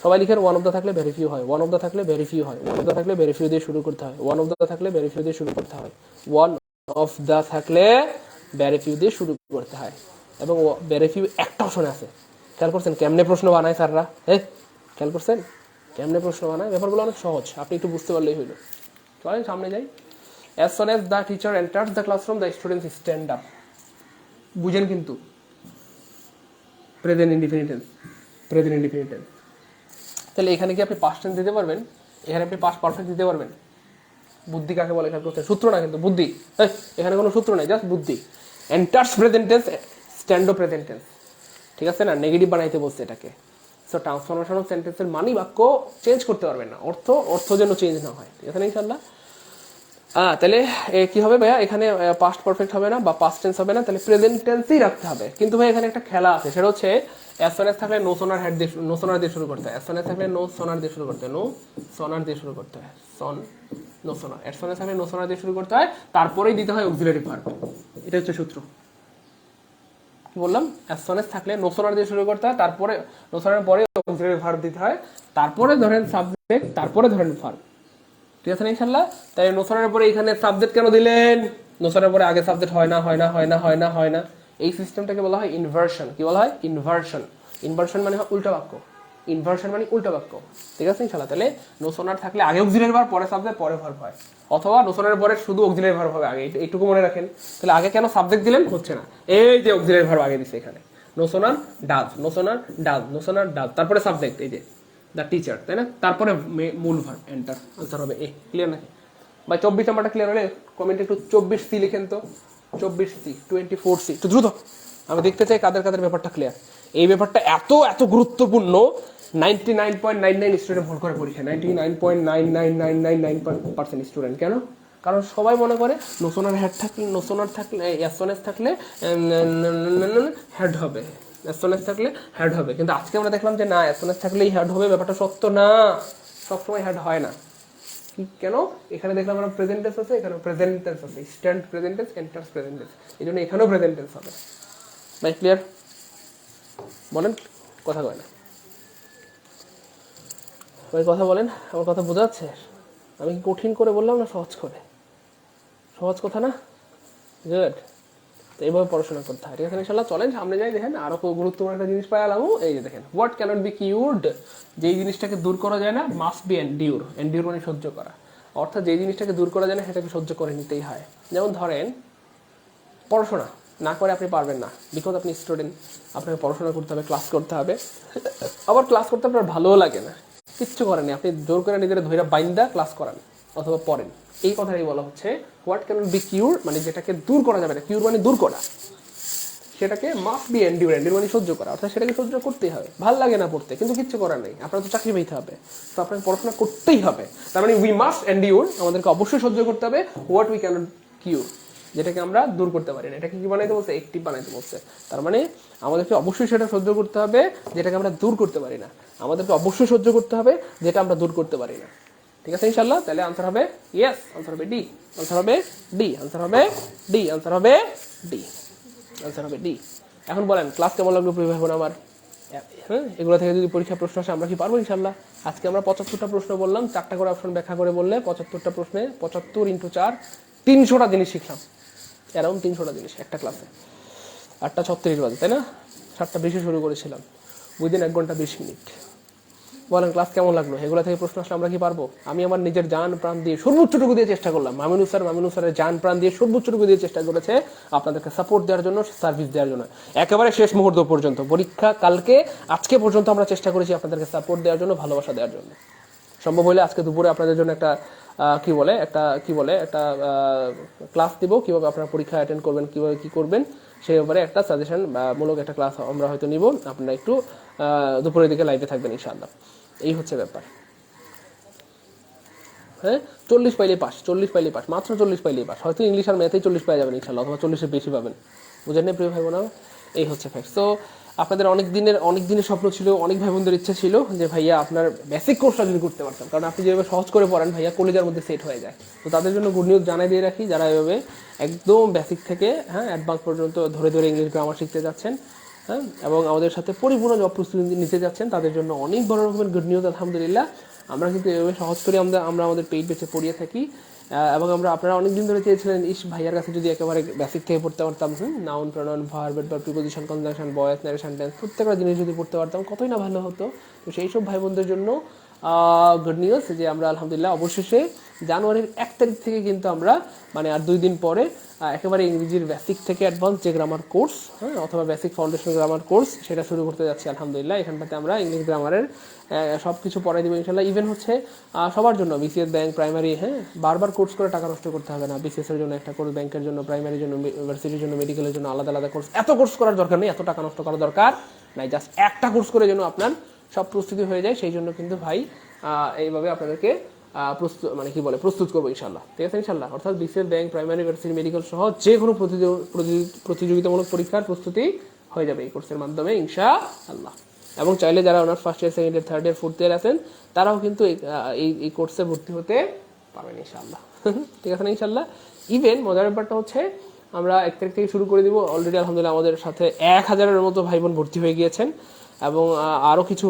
সবাই লিখেন, ওয়ান অফ দ্য থাকলে ভেরি ফিউ হয়, ওয়ান অফ দ্য থাকলে ভেরি ফিউ হয়, ওয়ান অফ দ্য থাকলে ভেরি ফিউ দিয়ে শুরু করতে হয়, ওয়ান অফ দ্য থাকলে ভেরি ফিউ দিয়ে শুরু করতে হয়, ওয়ান অফ দ্য থাকলে ভেরি ফিউ দিয়ে শুরু করতে হয়। এবং ভেরি ফিউ একটা অপশনে আছে। খেয়াল করছেন কেমনে প্রশ্ন বানায় স্যাররা? হ্যাঁ, খেয়াল করছেন কেমনে প্রশ্ন বানায়? ব্যাপারগুলো অনেক সহজ, আপনি একটু বুঝতে পারলেই হইল। চলেন সামনে যাই। As soon as the teacher enters the classroom, the students stand up. বুঝেন কিন্তু present indefinite tense, present indefinite tense. তাহলে এখানে কি আপনি পাস্ট টেন্স দিতে পারবেন, এখানে আপনি পাস্ট পারফেক্ট দিতে পারবেন? বুদ্ধি কাকে বলে এখানে করতে, সূত্র না কিন্তু বুদ্ধি, এখানে কোনো সূত্র নাই, জাস্ট বুদ্ধি। এন্টার্স প্রেজেন্ট টেন্স, স্ট্যান্ডো প্রেজেন্ট টেন্স, ঠিক আছে না, নেগেটিভ বানাইতে বলছে এটাকে। সো ট্রান্সফরমেশন অফ সেন্টেন্সের মানি বাক্য চেঞ্জ করতে পারবেন না, অর্থ যেন চেঞ্জ না হয়, ঠিক আছে না ইনশাল্লাহ। তাহলে কি হবে ভাইয়া, এখানে পাস্ট পারফেক্ট হবে না বা পাস্ট টেন্স হবে না, তাহলে প্রেজেন্ট টেন্সই রাখতে হবে। কিন্তু ভাই এখানে একটা খেলা আছে, সেটা হচ্ছে অ্যাস থাকলে নো সোনার হেড দিয়ে, নো সোনার দিয়ে শুরু করতে হয়। অ্যাস থাকলে নো সোনার দিয়ে শুরু করতে হয়, নো সোনার দিয়ে শুরু করতে হয়, নো সোনার। অ্যাস থাকলে নো সোনার দিয়ে শুরু করতে হয়, তারপরেই দিতে হয় অক্সিলারি ভার্ব। এটা হচ্ছে সূত্র। কি বললাম, অ্যাস থাকলে নো সোনার দিয়ে শুরু করতে হয়, তারপরে নো সোনার পরে অক্সিলারি ভার্ব দিতে হয়, তারপরে ধরেন সাবজেক্ট, তারপরে ধরেন ভার্ব, ঠিক আছে না ইনশাল্লাহ। তাই নোসনের পরে এখানে সাবজেক্ট কেন দিলেন, নোসনের পরে আগে সাবজেক্ট হয় না, হয় না, হয় না, হয় না, হয় না, এই সিস্টেমটাকে বলা হয় ইনভার্সন। কি বলা হয়, ইনভার্সন। ইনভার্সন মানে উল্টা বাক্য, ইনভার্সন মানে উল্টা বাক্য, ঠিক আছে ইনশাল্লাহ। তাহলে নোসনার থাকলে আগে অক্সিলারি ভার্ব, পরে সাবজেক্ট, পরে ভার্ব হয়, অথবা নোসনের পরে শুধু অক্সিলারি ভার্ব হবে আগে, এইটুকু মনে রাখেন। তাহলে আগে কেন সাবজেক্ট দিলেন, হচ্ছে না, এই যে অক্সিলারি ভার্ব আগে দিচ্ছে এখানে, নোসনার ডাজ, নোসনার ডাজ, নোসনার ডাজ, তারপরে সাবজেক্ট, এই যে দ্য টিচার, তাই না, তারপরে মূল ভার্ব, এন্টার, আনসার হবে এ। ক্লিয়ার নাকি ভাই? 24 নাম্বারটা ক্লিয়ার হলে কমেন্টে একটু 24C লিখেন তো, 24C, 24C, একটু দ্রুত আমি দেখতে চাই কাদের কাদের ব্যাপারটা ক্লিয়ার। এই ব্যাপারটা এত এত গুরুত্বপূর্ণ, 99.99 স্টুডেন্ট ভুল করে পরীক্ষা, 99.99999% স্টুডেন্ট। কেন? কারণ সবাই মনে করে নোসোনার হেড থাকলে, নোসোনার থাকলে, এসওএনএস থাকলে হেড হবে, এসওএনএস থাকলে হেড হবে। কিন্তু আজকে আমরা দেখলাম যে না, এসওএনএস থাকলেই হেড হবে, ব্যাপারটা সত্য না, সবসময় হেড হয় না। কেন? এখানে দেখলাম আমরা প্রেজেন্ট টেন্স আছে, এখানে প্রেজেন্ট টেন্স আছে, stand present tense, enters present tense, এই জন্য এখানেও প্রেজেন্ট টেন্স হবে। ভাই ক্লিয়ার? বলেন, কথা কয় না ভাই, কথা বলেন, আমার কথা বোঝা যাচ্ছে? আমি কি কঠিন করে বললাম না সহজ করে? সহজ কথা না? গুড। তো এইভাবে পড়াশোনা করতে হয়, ঠিক আছে ইনশাল্লাহ। চলেন সামনে যাই, দেখেন আরো গুরুত্বপূর্ণ একটা জিনিস পাই আলাম। এই যে দেখেন, হোয়াট ক্যানট বি কিউরড, যেই জিনিসটাকে দূর করা যায় না, মাস্ট বি এন্ডিউর। এন্ডিউর মানে সহ্য করা, অর্থাৎ যেই জিনিসটাকে দূর করা যায় না সেটাকে সহ্য করে নিতেই হয়। যেমন ধরেন পড়াশোনা না করে আপনি পারবেন না, বিকজ আপনি স্টুডেন্ট, আপনাকে পড়াশোনা করতে হবে, ক্লাস করতে হবে, আবার ক্লাস করতে আপনার ভালোও লাগে না, কিচ্ছু করেন, আপনি জোর করে নিজেরা ধৈর্য বাইন্দা ক্লাস করান অথবা পড়েন। এই কথাটাই বলা হচ্ছে হোয়াট ক্যানট বি কিউর, মানে যেটাকে দূর করা যাবে না, কিউর মানে দূর করা, সেটাকে মাস্ট বি এন্ডিউর, এন্ডিউর মানে সহ্য করা, অর্থাৎ সেটাকে সহ্য করতেই হবে। ভালো লাগে না পড়তে, কিন্তু কিচ্ছু করার নেই, আপনার তো চাকরি পেতে হবে, তো আপনাকে পড়াশোনা করতেই হবে। তার মানে উই মাস্ট এন্ডিউর, আমাদেরকে অবশ্যই সহ্য করতে হবে হোয়াট উই ক্যানট কিউর, যেটাকে আমরা দূর করতে পারি না। এটাকে কি বানাইতে বলছে, একটিভ বানাইতে বলছে। তার মানে আমাদেরকে অবশ্যই সেটা সহ্য করতে হবে যেটাকে আমরা দূর করতে পারি না, আমাদেরকে অবশ্যই সহ্য করতে হবে যেটা আমরা দূর করতে পারি না, ঠিক আছে ইনশাল্লাহ। তাহলে আনসার হবে ইয়েস, আনসার হবে ডি, আনসার হবে ডি, আনসার হবে ডি, আনসার হবে ডি, আনসার হবে ডি। এখন বলেন ক্লাস কেমন লাগলো প্রিয় ভাই বোন আমার? হ্যাঁ, এগুলো থেকে যদি পরীক্ষা প্রশ্ন আসে আমরা কি পারবো ইনশাল্লাহ? আজকে আমরা 75টা প্রশ্ন বললাম, 4টা করে অপশন ব্যাখ্যা করে বললে 75টা প্রশ্নে 75 × 4 300টা জিনিস শিখলাম, অ্যারাউন্ড 300টা জিনিস একটা ক্লাসে। 8:36 বাজে, তাই না? 7:20 শুরু করেছিলাম, উইদিন 1 ঘন্টা 20 মিনিট। বলেন ক্লাস কেমন লাগলো? এগুলো থেকে প্রশ্ন আসলে আমরা কি পারবো? আমি আমার নিজের জান প্রাণ দিয়ে সর্বোচ্চটুকু দিয়ে চেষ্টা করলাম, মামিনুর স্যারের জান প্রাণ দিয়ে সর্বোচ্চটুকু দিয়ে চেষ্টা করেছে আপনাদেরকে সাপোর্ট দেওয়ার জন্য, সার্ভিস দেওয়ার জন্য, একেবারে শেষ মুহূর্ত পর্যন্ত, পরীক্ষা কালকে আজকে পর্যন্ত আমরা চেষ্টা করেছি আপনাদেরকে সাপোর্ট দেওয়ার জন্য, ভালোবাসা দেওয়ার জন্য। সম্ভব হলে আজকে দুপুরে আপনাদের জন্য একটা একটা ক্লাস দিব, কিভাবে আপনারা পরীক্ষা অ্যাটেন্ড করবেন, কিভাবে কি করবেন সেই ব্যাপারে একটা সাজেশন মূলক একটা ক্লাস আমরা হয়তো নিব। আপনারা একটু দুপুরের দিকে লাইভে থাকবেন ইনশাআল্লাহ। এই হচ্ছে ব্যাপার। হ্যাঁ, 40 পাইলেই পাস, 40 পাইলেই পাস, মাত্র 40 পাইলেই পাস। হয়তো ইংলিশ আর ম্যাথেই 40 পাই যাবেন ইনশাআল্লাহ, অথবা 40-এর বেশি পাবেন। বুঝেন না প্রিয় ভাই বোন? এই হচ্ছে ফ্যাক্ট। তো আপনাদের অনেক দিনের স্বপ্ন ছিল, অনেক ভাই বোনদের ইচ্ছা ছিল যে ভাইয়া আপনার বেসিক কোর্সটা যদি করতে পারতাম, কারণ আপনি যেভাবে সহজ করে পড়ান ভাইয়া কলেজের মধ্যে সেট হয়ে যায়। তো তাদের জন্য গুড নিউজ জানাই দিয়ে রাখি, যারা এভাবে একদম বেসিক থেকে অ্যাডভান্স পর্যন্ত ধরে ধরে ইংলিশ গ্রামার শিখতে যাচ্ছেন, হ্যাঁ, এবং আমাদের সাথে পরিপূর্ণ জব প্রস্তুতি নিতে যাচ্ছেন, তাদের জন্য অনেক বড় রকমের গুড নিউজ আলহামদুলিল্লাহ। আমরা কিন্তু এভাবে সহজ করে আমরা আমাদের পেইড বেচে পড়িয়ে থাকি, এবং আপনারা অনেকদিন ধরে চেয়েছিলেন ভাইয়ার কাছে যদি একেবারে বেসিক থেকে পড়তে পারতাম, নাউন প্রনাউন ভার্ব বা preposition conjunction voice narration tense প্রত্যেকটা জিনিস যদি পড়তে পারতাম কতই না ভালো হতো। তো সেই সব ভাই বোনদের জন্য গুড নিউজ যে আমরা আলহামদুলিল্লাহ অবশেষে জানুয়ারির 1 তারিখ থেকে কিন্তু আমরা মানে আর 2 দিন পরে একেবারে ইংরেজির বেসিক থেকে অ্যাডভান্স যে গ্রামার কোর্স, হ্যাঁ, অথবা বেসিক ফাউন্ডেশন গ্রামার কোর্স সেটা শুরু করতে যাচ্ছি আলহামদুলিল্লাহ। এখানটাতে আমরা ইংলিশ গ্রামারের সব কিছু পড়াই দেবো ইনশাল্লাহ। ইভেন হচ্ছে সবার জন্য বিসিএস ব্যাংক প্রাইমারি, হ্যাঁ, বারবার কোর্স করে টাকা নষ্ট করতে হবে না। বিসিএস এর জন্য একটা কোর্স, ব্যাংকের জন্য, প্রাইমারির জন্য, ইউনিভার্সিটির জন্য, মেডিকেলের জন্য আলাদা আলাদা কোর্স। এত কোর্স করার দরকার নেই, এত টাকা নষ্ট করার দরকার নাই। জাস্ট একটা কোর্স করে যেন আপনার সব প্রস্তুতি হয়ে যায়, সেই জন্য কিন্তু ভাই এইভাবে আপনাদেরকে প্রস্তুত করবো ইনশাল্লাহ। ঠিক আছে ইনশাল্লাহ। অর্থাৎ BCS bank primary university medical সহ যে কোনো প্রতিযোগিতামূলক পরীক্ষার প্রস্তুতি হয়ে যাবে এই কোর্সের মাধ্যমে ইনশাআল্লাহ। এবং চাইলে যারা honours first year, second year, third year, fourth year আছেন তারাও কিন্তু এই কোর্সে ভর্তি হতে পারবেন ইনশাআল্লাহ। ঠিক আছে না ইনশাআল্লাহ। ইভেন মজার ব্যাপারটা হচ্ছে আমরা 1 তারিখ থেকে শুরু করে দিব। অলরেডি আলহামদুলিল্লাহ আমাদের সাথে 1000-এর মতো ভাই বোন ভর্তি হয়ে গিয়েছেন এবং আরও কিছু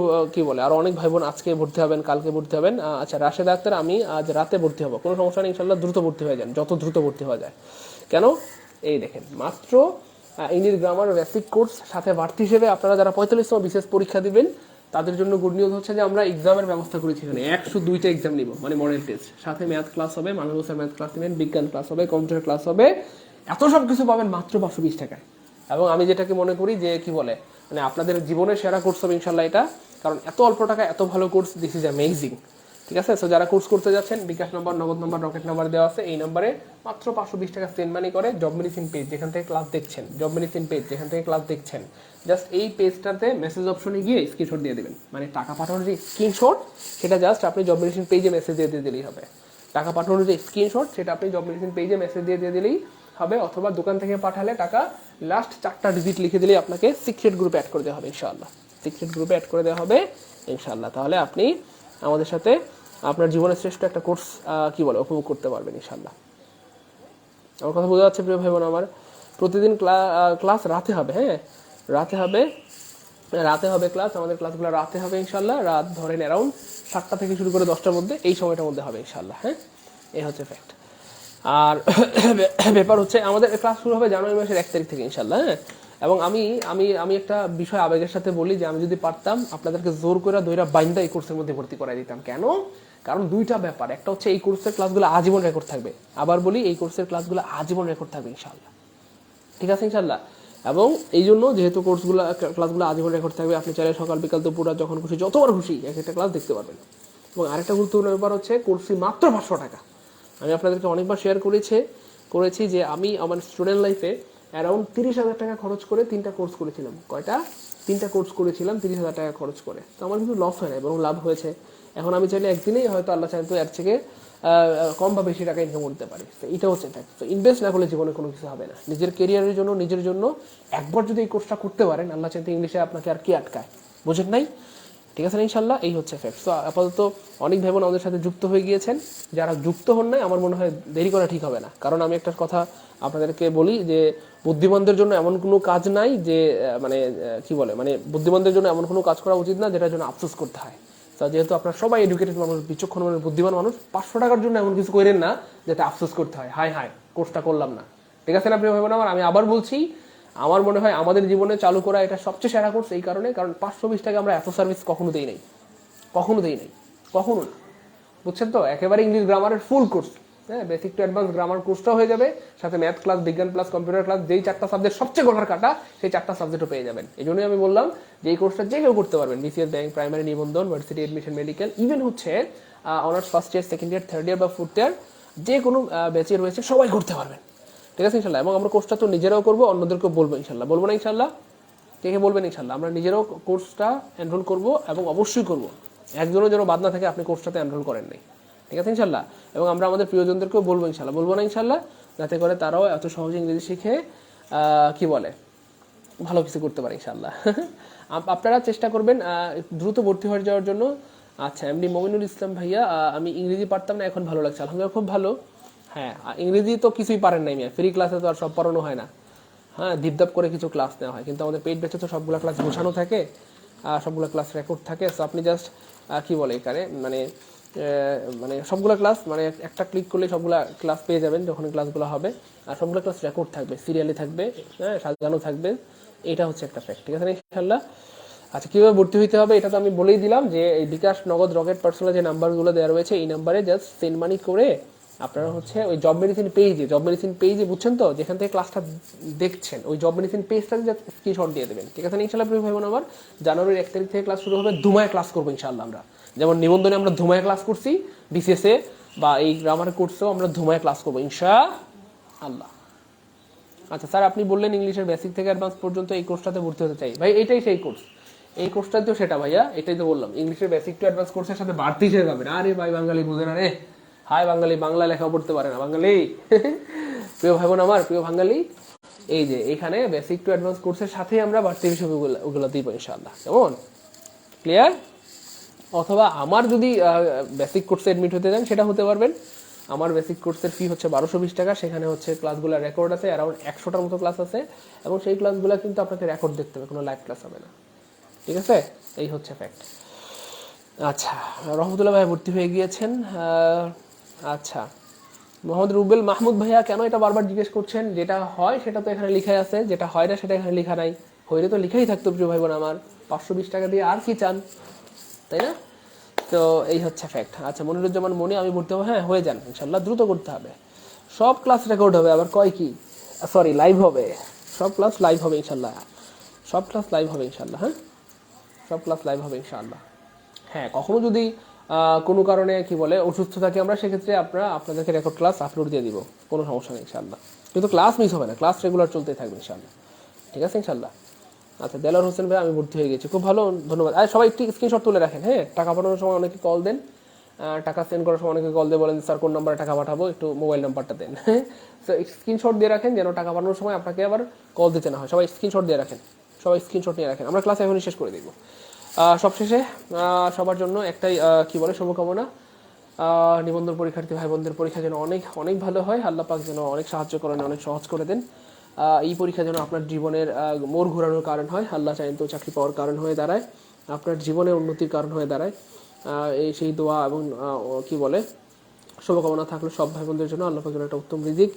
আরও অনেক ভাই বোন আজকে ভর্তি হবেন, কালকে ভর্তি হবেন। আচ্ছা রাশেদ আক্তার, আমি আজ রাতে ভর্তি হবো, কোনো সমস্যা নেই ইনশাল্লাহ। দ্রুত ভর্তি হয়ে যান, যত দ্রুত ভর্তি হওয়া যায়। কেন? এই দেখেন, মাত্র ইংলিশ গ্রামার বেসিক কোর্স সাথে বাড়তি হিসেবে আপনারা যারা 45তম বিশেষ পরীক্ষা দিবেন তাদের জন্য গুড নিউজ হচ্ছে যে আমরা এক্সামের ব্যবস্থা করেছি। এখানে 102টা এক্সাম নিব, মানে মডেল টেস্ট, সাথে ম্যাথ ক্লাস হবে, মানবসার ম্যাথ ক্লাস নেবেন, বিজ্ঞান ক্লাস হবে, কম্পিউটার ক্লাস হবে। এত সব কিছু পাবেন মাত্র 520 টাকায়। এবং আমি যেটাকে মনে করি যে মানে আপনাদের জীবনের সেরা কোর্স হবে ইনশাল্লাহ এটা, কারণ এত অল্প টাকায় এত ভালো কোর্স, দিস ইজ অ্যামেজিং। ঠিক আছে? সো যারা কোর্স করতে যাচ্ছেন, বিকাশ নম্বর, নগদ নম্বর, রকেট নাম্বার দেওয়া আছে, এই নম্বরে মাত্র 520 টাকা সেন্ড মানি করে জব মেডিসিন পেজ যেখান থেকে ক্লাস দেখছেন, জব মেডিসিন পেজ যেখান থেকে ক্লাস দেখছেন, জাস্ট এই পেজটাতে মেসেজ অপশনে গিয়ে স্ক্রিনশট দিয়ে দেবেন। মানে টাকা পাঠানোর যে স্ক্রিনশট সেটা জাস্ট আপনি জব মেডিসিন পেজে মেসেজ দিয়ে দিলেই হবে। টাকা পাঠানোর যে স্ক্রিনশট সেটা আপনি জব মেডিসিন পেজে মেসেজ দিয়ে দিলেই হবে, অথবা দোকান থেকে পাঠালে টাকা লাস্ট 4টা ডিজিট লিখে দিলেই আপনাকে সিক্রেট গ্রুপে অ্যাড করে দেওয়া হবে ইনশাআল্লাহ। সিক্রেট গ্রুপে অ্যাড করে দেওয়া হবে ইনশাআল্লাহ। তাহলে আপনি আমাদের সাথে আপনার জীবনের শ্রেষ্ঠ একটা কোর্স উপভোগ করতে পারবেন ইনশাআল্লাহ। আমার কথা বোঝা যাচ্ছে প্রিয় ভাই বোন আমার? প্রতিদিন ক্লাস রাতে হবে, হ্যাঁ, রাতে হবে ক্লাস। আমাদের ক্লাসগুলো রাতে হবে ইনশাআল্লাহ। রাত ধরেন অ্যারাউন্ড 7টা থেকে শুরু করে 10টার মধ্যে, এই সময়টার মধ্যে হবে ইনশাআল্লাহ। হ্যাঁ, এই হচ্ছে ফ্যাক্ট। আর ব্যাপার হচ্ছে আমাদের ক্লাস শুরু হবে জানুয়ারি মাসের 1 তারিখ থেকে ইনশাআল্লাহ। হ্যাঁ, এবং আমি একটা বিষয় আবেগের সাথে বলি যে আমি যদি পারতাম আপনাদেরকে জোর করে দইরা বাইন্দা এই কোর্সের মধ্যে ভর্তি করাই দিতাম। কেন? কারণ দুইটা ব্যাপার, একটা হচ্ছে এই কোর্সের ক্লাসগুলো আজীবন রেকর্ড থাকবে। আবার বলি, এই কোর্সের ক্লাসগুলো আজীবন রেকর্ড থাকবে ইনশাআল্লাহ। ঠিক আছে ইনশাআল্লাহ। এবং এই জন্য যেহেতু ক্লাসগুলো আজীবন রেকর্ড থাকবে, আপনি চাইলে সকাল বিকাল দুপুর যখন খুশি, যতবার খুশি এক একটা ক্লাস দেখতে পারবেন। এবং আরেকটা গুরুত্বপূর্ণ ব্যাপার হচ্ছে কোর্স ফি মাত্র 500 টাকা। আমি আপনাদেরকে অনেকবার শেয়ার করেছি যে আমি আমার স্টুডেন্ট লাইফে অ্যারাউন্ড 30,000 টাকা খরচ করে 3টা কোর্স করেছিলাম। কয়টা? 3টা কোর্স করেছিলাম 30,000 টাকা খরচ করে। তো আমার কিন্তু লস হয় না, বরং লাভ হয়েছে। এখন আমি চাইলে একদিনেই হয়তো আল্লাহ চাইতো এর থেকে কম বা বেশি টাকা ইনকাম করতে পারি। তো এটা হচ্ছে ফ্যাক্ট। তো ইনভেস্ট না করলে জীবনে কোনো কিছু হবে না। নিজের কেরিয়ারের জন্য, নিজের জন্য একবার যদি এই কোর্সটা করতে পারেন, আল্লাহ চাইতো ইংলিশে আপনাকে আর কি আটকায়, বুঝেন নাই? ঠিক আছে না ইনশাল্লাহ? এই হচ্ছে ফ্যাক্ট। তো আপাতত অনেক ভাই বোন আমাদের সাথে যুক্ত হয়ে গিয়েছেন। যারা যুক্ত হন নাই, আমার মনে হয় দেরি করা ঠিক হবে না। কারণ আমি একটা কথা আপনাদেরকে বলি যে বুদ্ধিমানদের জন্য এমন কোনো কাজ নাই যে বুদ্ধিমানদের জন্য এমন কোনো কাজ করা উচিত না যেটার জন্য আফসোস করতে হয়। তো যেহেতু আপনারা সবাই এডুকেটেড মানুষ, বিচক্ষণ মানুষ, বুদ্ধিমান মানুষ, 500 টাকার জন্য এমন কিছু করেন না যাতে আফসোস করতে হয়, হায় কোর্সটা করলাম না। ঠিক আছে না প্রিয় ভাই বোন আমার? আমি আবার বলছি, আমার মনে হয় আমাদের জীবনে চালু করা এটা সবচেয়ে সেরা কোর্স এই কারণে, কারণ 520 টাকা আমরা এত সার্ভিস কখনো দেই নাই, কখনো না, বুঝছেন তো? একেবারে ইংলিশ গ্রামারের ফুল কোর্স, হ্যাঁ, বেসিক টু অ্যাডভান্স গ্রামার কোর্সটাও হয়ে যাবে, সাথে ম্যাথ ক্লাস, বিজ্ঞান ক্লাস, কম্পিউটার ক্লাস, যেই 4টা সাবজেক্ট সবচেয়ে গলার কাটা, সেই 4টা সাবজেক্টও পেয়ে যাবেন। এই জন্যই আমি বললাম যে এই কোর্সটা যে কেউ করতে পারবেন। বিসিএস ব্যাংক, প্রাইমারি, নিবন্ধন, ভার্সিটি এডমিশন, মেডিকেল, ইভেন হচ্ছে honours first year, second year, third year বা ফোর্থ ইয়ার যে কোনো ব্যাচে রয়েছে সবাই করতে পারবেন। ঠিক আছে ইনশাল্লাহ। এবং আমরা কোর্সটা তো নিজেরাও করবো, অন্যদেরকেও বলবো ইনশাল্লাহ। বলবো না ইনশাল্লাহ? কে বলবেন ইনশাল্লাহ? আমরা নিজেরাও কোর্সটা এনরোল করবো এবং অবশ্যই করবো। একজনের যেন বাদ না থাকে আপনি কোর্সটাতে এনরোল করেন নাই। ঠিক আছে ইনশাল্লাহ। এবং আমরা আমাদের প্রিয়জনদেরকেও বলবো ইনশাল্লাহ। বলবো না ইনশাল্লাহ? যাতে করে তারাও এত সহজে ইংরেজি শিখে ভালো কিছু করতে পারে ইনশাল্লাহ। আপনারা চেষ্টা করবেন দ্রুত ভর্তি হয়ে যাওয়ার জন্য। আচ্ছা, এমডি মমিনুল ইসলাম ভাইয়া, আমি ইংরেজি পারতাম না, এখন ভালো লাগছে আলহামদুলিল্লাহ, খুব ভালো। হ্যাঁ, ইংরেজি তো কিছুই পারেন নাই মিয়া, ফ্রি ক্লাসে তো আর সব পড়ানো হয় না। হ্যাঁ, ধিপধাপ করে কিছু ক্লাস নেওয়া হয়, কিন্তু আমাদের পেইড ব্যাচে তো সবগুলো ক্লাস গোছানো থাকে, সবগুলো ক্লাস রেকর্ড থাকে। সো আপনি জাস্ট এখানে সবগুলো ক্লাস একটা ক্লিক করলে সবগুলো ক্লাস পেয়ে যাবেন যখন ক্লাসগুলো হবে। আর সবগুলো ক্লাস রেকর্ড থাকবে, সিরিয়ালি থাকবে, হ্যাঁ, সাজানো থাকবে। এটা হচ্ছে একটা ফ্যাক্ট। ঠিক আছে ইনশাল্লাহ? আচ্ছা, কীভাবে ভর্তি হইতে হবে এটা তো আমি বলেই দিলাম, যে এই বিকাশ, নগদ, রকেট, পার্সোনাল যে নাম্বারগুলো দেওয়া রয়েছে এই নাম্বারে জাস্ট সেন্ড মানি করে আপনারা হচ্ছে ওই জব মেডিসিন পেজে বুঝছেন তো, যেখান থেকে ক্লাসটা দেখছেন ওই জব মেডিসিন পেজটাতে জাস্ট স্ক্রিনশট দিয়ে দেবেন, ঠিক আছে ইনশাল্লাহ। প্রিয় ভাই বোন আমার, জানুয়ারির 1 তারিখ থেকে ক্লাস শুরু হবে, ধুমায় ক্লাস করবো ইনশাল্লাহ আমরা। যেমন নিবন্ধনে আমরা ধুমায় ক্লাস করছি, বিসিএসএ বা এই গ্রামার কোর্সেও আমরা ধুমায় ক্লাস করবো ইনশাআল্লাহ। আচ্ছা স্যার, আপনি বললেন ইংলিশের বেসিক থেকে অ্যাডভান্স পর্যন্ত এই কোর্সটাতে ভর্তি হতে চাই। ভাই এটাই সেই কোর্স, এই কোর্সটা তো সেটা ভাইয়া, এটাই তো বললাম, ইংলিশের বেসিক টু অ্যাডভান্স কোর্সের সাথে বাড়তি হিসেবে পাবেন। আরে ভাই বাঙালি বুঝে না রে, হাই বাঙালি, বাংলা লেখা পড়তে পারে না বাঙালি। প্রিয় ভাই বোন আমার, প্রিয় বাঙালি, এই যে এখানে বেসিক টু অ্যাডভান্স কোর্সের সাথে আমরা বাড়তি হিসেবে ওগুলো দিব ইনশাআল্লাহ। কেমন, ক্লিয়ার? অথবা আমার যদি বেসিক কোর্সে এডমিট হতে চান সেটা হতে পারবেন। আমার বেসিক কোর্সের ফি হচ্ছে 1220 টাকা। সেখানে হচ্ছে ক্লাসগুলো রেকর্ড আছে, অ্যারাউন্ড 100টার মতো ক্লাস আছে, এবং সেই ক্লাসগুলো কিন্তু আপনাকে রেকর্ড দেখতে হবে, কোনো লাইভ ক্লাস হবে না, ঠিক আছে? এই হচ্ছে ফ্যাক্ট। আচ্ছা, রহমতুল্লাহ ভাই ভর্তি হয়ে গিয়েছেন। আচ্ছা, মোহাম্মদ রুবেল মাহমুদ ভাইয়া কেন এটা বারবার জিজ্ঞেস করছেন? যেটা হয় সেটা তো এখানে লিখাই আছে, যেটা হয় না সেটা এখানে লেখা নাই। হইলে তো লিখাই থাকতো প্রিয় ভাই বোন আমার, 520 টাকা দিয়ে আর কি চান, তাই না? তো এই হচ্ছে ফ্যাক্ট। আচ্ছা, মনিরুজ্জামান মনি, আমি ভর্তি হবো। হ্যাঁ হয়ে যান ইনশাল্লাহ, দ্রুত করতে হবে। সব ক্লাস রেকর্ড হবে, আবার কয় কি, সরি লাইভ হবে, সব ক্লাস লাইভ হবে ইনশাল্লাহ, সব ক্লাস লাইভ হবে ইনশাল্লাহ। হ্যাঁ, সব ক্লাস লাইভ হবে ইনশাআল্লাহ। হ্যাঁ, কখনো যদি কোনো কারণে কি বলে অসুস্থ থাকি আমরা, সেক্ষেত্রে আপনাদেরকে রেকর্ড ক্লাস আপলোড দিয়ে দিব, কোনো সমস্যা নেই ইনশাআল্লাহ। কিন্তু ক্লাস মিস হবে না, ক্লাস রেগুলার চলতেই থাকবে ইনশাআল্লাহ, ঠিক আছে ইনশাআল্লাহ। আচ্ছা, দেলার হোসেন ভাই, আমি ভর্তি হয়ে গেছি, খুব ভালো, ধন্যবাদ। আর সবাই একটি স্ক্রিনশট তুলে রাখেন। হ্যাঁ, টাকা পাঠানোর সময় অনেকে কল দেন, টাকা সেন্ড করার সময় অনেকে কল দিয়ে বলেন স্যার কোন নাম্বারে টাকা পাঠাবো, একটু মোবাইল নাম্বারটা দেন। হ্যাঁ, তো স্ক্রিনশট দিয়ে রাখেন যেন টাকা পাঠানোর সময় আপনাকে আবার কল দিতে না হয়। সবাই স্ক্রিনশট দিয়ে রাখেন, সবাই স্ক্রিনশট নিয়ে রাখেন। আমরা ক্লাস এখনই শেষ করে দেখব। সবশেষে সবার জন্য একটাই কি বলে শুভকামনা, নিবন্ধন পরীক্ষার্থী ভাই বোনদের পরীক্ষা যেন অনেক অনেক ভালো হয়, আল্লাহ পাক যেন অনেক সাহায্য করেন, অনেক সহজ করে দেন। এই পরীক্ষা যেন আপনার জীবনের মোড় ঘোরানোর কারণ হয়, আল্লাহ চাইন তো চাকরি পাওয়ার কারণ হয়ে দাঁড়ায়, আপনার জীবনের উন্নতির কারণ হয়ে দাঁড়ায়। এই সেই দোয়া এবং কি বলে শুভকামনা থাকলো সব ভাই বোনদের জন্য, আল্লাহ পাক যেন একটা উত্তম রিজিক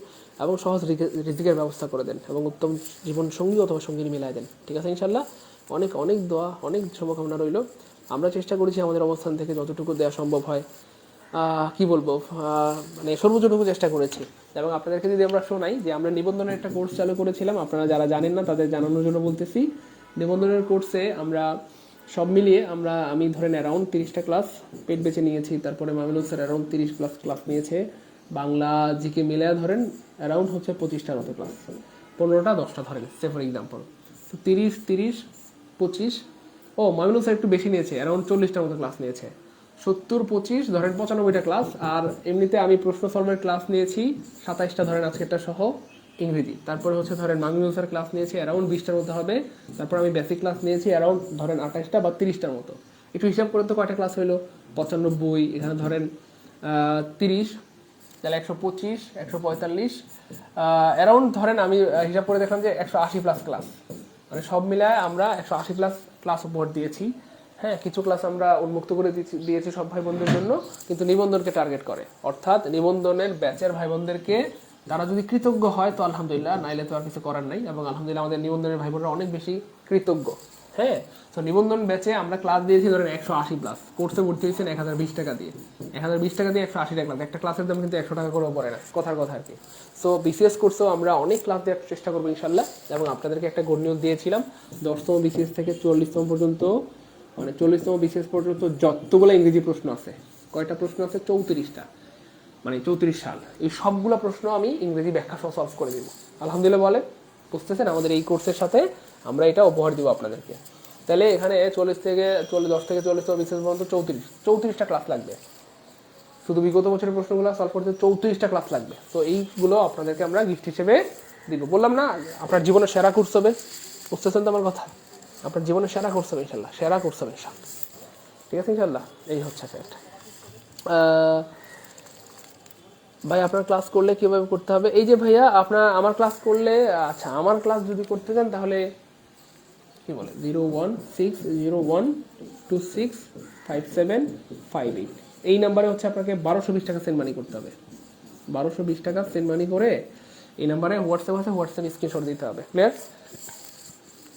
এবং সহজ রিজিকের ব্যবস্থা করে দেন, এবং উত্তম জীবন সঙ্গী অথবা সঙ্গিনী মিলাই দেন, ঠিক আছে ইনশাল্লাহ। অনেক অনেক দোয়া, অনেক শুভকামনা রইল। আমরা চেষ্টা করেছি আমাদের অবস্থান থেকে যতটুকু দেওয়া সম্ভব হয়, কি বলবো, মানে সর্বোচ্চটুকু চেষ্টা করেছি। এবং আপনাদেরকে যদি আমরা শোনাই যে আমরা নিবন্ধনের একটা কোর্স চালু করেছিলাম, আপনারা যারা জানেন না তাদের জানানোর জন্য বলতেছি। নিবন্ধনের কোর্সে আমরা সব মিলিয়ে আমি ধরেন অ্যারাউন্ড 30টা ক্লাস পেট বেছে নিয়েছি। তারপরে মামিনুল স্যার অ্যারাউন্ড 30+ ক্লাস নিয়েছে। বাংলা জিকে মিলে ধরেন অ্যারাউন্ড হচ্ছে 25টার মতো ক্লাস, 15টা 10টা ধরেন সে ফর এক্সাম্পল। তো 30, 30, 25, মামিনুল স্যার একটু বেশি নিয়েছে, অ্যারাউন্ড 40টার মতো ক্লাস নিয়েছে। 70, 25 ধরেন 95টা ক্লাস। আর এমনিতে আমি প্রশ্ন সলভের ক্লাস নিয়েছি 27টা ধরেন আজকেরটা সহ ইংরেজি। তারপরে হচ্ছে ধরেন মামিনুল স্যার ক্লাস নিয়েছি অ্যারাউন্ড 20টার মতো হবে। তারপর আমি বেসিক ক্লাস নিয়েছি অ্যারাউন্ড ধরেন 28টা বা 30টার মতো। একটু হিসাব করে তো কয়টা ক্লাস হইলো, 95, এখানে ধরেন 30, তাহলে 125, 145, অ্যারাউন্ড ধরেন আমি হিসাব করে দেখলাম যে 180+ ক্লাস, মানে সব মিলায় আমরা 180+ ক্লাস উপহার দিয়েছি। হ্যাঁ, কিছু ক্লাস আমরা উন্মুক্ত করে দিয়েছি সব ভাই বোনদের জন্য, কিন্তু নিবন্ধনকে টার্গেট করে, অর্থাৎ নিবন্ধনের ব্যাচের ভাই বোনদেরকে তারা যদি কৃতজ্ঞ হয় তো আলহামদুলিল্লাহ, নাইলে তো আর কিছু করার নাই। এবং আলহামদুলিল্লাহ আমাদের নিবন্ধনের ভাই বোনরা অনেক বেশি কৃতজ্ঞ। হ্যাঁ, তো নিবন্ধন ব্যাচে আমরা ক্লাস দিয়েছি ধরেন 180+, কোর্সে ভর্তি হয়েছেন 1020 টাকা দিয়ে। 1020 টাকা দিয়ে 180টা ক্লাস, একটা ক্লাসের দাম কিন্তু 100 টাকা করেও পড়ে না, কথার কথা আর কি। সো বিসিএস কোর্সেও আমরা অনেক ক্লাস দেওয়ার চেষ্টা করবো ইনশাল্লাহ। এবং আপনাদেরকে একটা গুড নিউজ দিয়েছিলাম, 10তম বিসিএস থেকে 40তম পর্যন্ত, মানে 40তম বিসিএস পর্যন্ত যতগুলো ইংরেজি প্রশ্ন আছে, কয়টা প্রশ্ন আছে, 34টা, মানে 34 সাল, এই সবগুলো প্রশ্ন আমি ইংরেজি ব্যাখ্যা সহ সলভ করে দিব আলহামদুলিল্লাহ। বলে বুঝতেছেন, আমাদের এই কোর্সের সাথে আমরা এটা উপহার দিব আপনাদেরকে। তাহলে এখানে 10 থেকে 40তম বিসিএস পর্যন্ত 34টা ক্লাস লাগবে, শুধু বিগত বছরের প্রশ্নগুলো সলভ করতে 34টা ক্লাস লাগবে। তো এইগুলো আপনাদেরকে আমরা গিফট হিসেবে দিব। বললাম না, আপনার জীবনের সেরা কোর্স হবে, বুঝতেছেন তো আমার কথা, আপনার জীবনের সেরা কোর্স হবে ইনশাল্লাহ, সেরা কোর্স হবে ইনশাল্লাহ, ঠিক আছে ইনশাল্লাহ। এই হচ্ছে ফ্যাক্ট। ভাই আপনার ক্লাস করলে কীভাবে করতে হবে? এই যে ভাইয়া আমার ক্লাস করলে, আচ্ছা আমার ক্লাস যদি করতে চান তাহলে কি বলে 01601265758, এই নাম্বারে হচ্ছে আপনাকে 1220 টাকা সেন্ড মানি করতে হবে। 1220 টাকা সেন্ড মানি করে এই নাম্বারে হোয়াটসঅ্যাপ আছে, হোয়াটসঅ্যাপ স্ক্রিনশট দিতে হবে। ক্লিয়ার?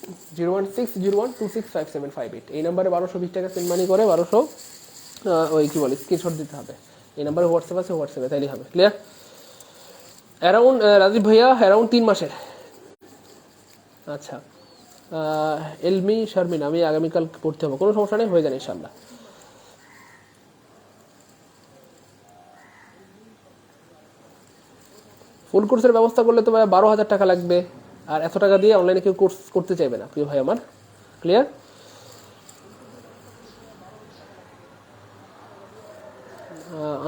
01601265758 এই নাম্বারে 1220 টাকা সেন্ড মানি করে 1200 ওই কি বলে স্ক্রিনশট দিতে হবে। এই নাম্বারে হোয়াটসঅ্যাপ আছে, হোয়াটসঅ্যাপে তাইলেই হবে। ক্লিয়ার? অ্যারাউন্ড রাজীব ভাইয়া অ্যারাউন্ড 3 মাসের। আচ্ছা, এলমি শারমিন, আমি আগামীকাল পড়তে হবে, কোনো সমস্যা নেই, হয়ে যান ইনশাল্লাহ। ফুল কোর্সের ব্যবস্থা করলে তো ভাই 12,000 টাকা লাগবে, আর এত টাকা দিয়ে অনলাইনে কেউ কোর্স করতে চাইবে না প্রিয় ভাই আমার। ক্লিয়ার?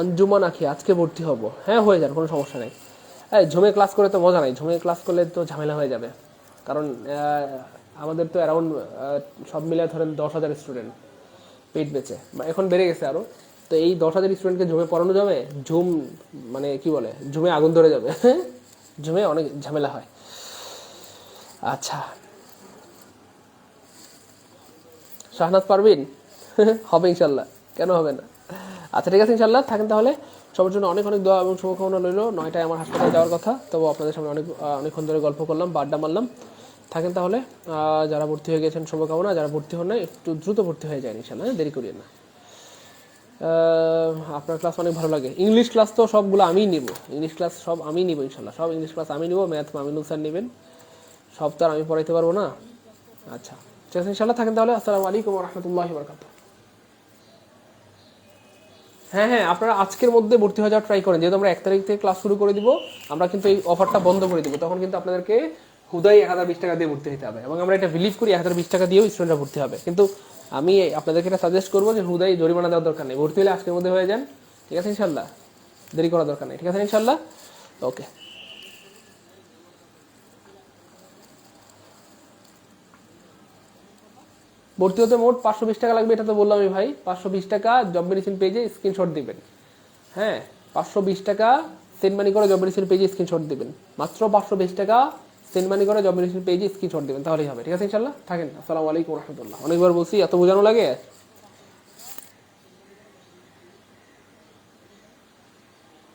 আঞ্জুমান আখি, আজকে ভর্তি হব। হ্যাঁ হয়ে যান, কোনো সমস্যা নেই। ঝুমে ক্লাস করে তো মজা নাই, ঝুমে ক্লাস করলে তো ঝামেলা হয়ে যাবে, কারণ আমাদের তো অ্যারাউন্ড সব মিলে ধরেন 10,000 স্টুডেন্ট পেইড বেচে, বা এখন বেড়ে গেছে আরও। তো এই 10,000 স্টুডেন্টকে ঝুমে পড়ানো যাবে? ঝুম মানে কি বলে, ঝুমে আগুন ধরে যাবে। ঝুমে অনেক ঝামেলা হয়। আচ্ছা, শাহনাজ পারবিন? হবে ইনশাল্লাহ, কেন হবে না। আচ্ছা ঠিক আছে ইনশাল্লাহ, থাকেন তাহলে। সবার জন্য অনেক অনেক দোয়া এবং শুভকামনা রইল। 9টায় আমার হাসপাতালে যাওয়ার কথা, তবু আপনাদের সামনে অনেকক্ষণ ধরে গল্প করলাম বা আড্ডা মারলাম। থাকেন তাহলে। যারা ভর্তি হয়ে গেছেন শুভকামনা, যারা ভর্তি হন না একটু দ্রুত ভর্তি হয়ে যায় ইনশাল্লাহ, দেরি করিয়ে না। আপনার ক্লাস অনেক ভালো লাগে। ইংলিশ ক্লাস তো সবগুলো আমিই নিব, ইংলিশ ক্লাস সব আমি নিব ইনশাল্লাহ, সব ইংলিশ ক্লাস আমি নিব। ম্যাথ মামিনুল স্যার নেবেন, সব তো আর আমি পড়াইতে পারবো না। আচ্ছা ঠিক আছে ইনশাল্লাহ, থাকেন তাহলে। আসসালামু আলাইকুম ওয়া রাহমাতুল্লাহি ওয়া বারাকাতুহু। হ্যাঁ হ্যাঁ, আপনারা আজকের মধ্যে ভর্তি হয়ে যাওয়ার ট্রাই করেন, যেহেতু আমরা 1 তারিখ থেকে ক্লাস শুরু করে দিব। আমরা কিন্তু এই অফারটা বন্ধ করে দিব, তখন কিন্তু আপনাদেরকে হুদাই 1020 টাকা দিয়ে ভর্তি হতে হবে, এবং আমরা এটা বিলিভ করি 1020 টাকা দিয়েও স্টুডেন্টরা ভর্তি হবে। কিন্তু আমি আপনাদেরকে এটা সাজেস্ট করবো যে হুদাই জরিমানা দেওয়ার দরকার নেই, ভর্তি হলে আজকের মধ্যে হয়ে যান। ঠিক আছে ইনশাল্লাহ, দেরি করার দরকার নেই। ঠিক আছে ইনশাল্লাহ, ওকে। ভর্তি হতে মোট 520 টাকা লাগবে, এটা তো বললাম আমি ভাই। 520 টাকা জব মেডিসিন পেজে স্ক্রিনশট দিবেন। হ্যাঁ, 520 টাকা সেন্ড মানি করে জব মেডিসিন পেজে স্ক্রিনশট দিবেন। মাত্র 520 টাকা সেন্ড মানি করে জব মেডিসিন পেজে স্ক্রিনশট দিবেন, তাহলেই হবে। ঠিক আছে ইনশাল্লাহ, থাকেন। আসসালামু আলাইকুম রহমতুল্লাহ। অনেকবার বলছি, এত বোঝানো লাগে।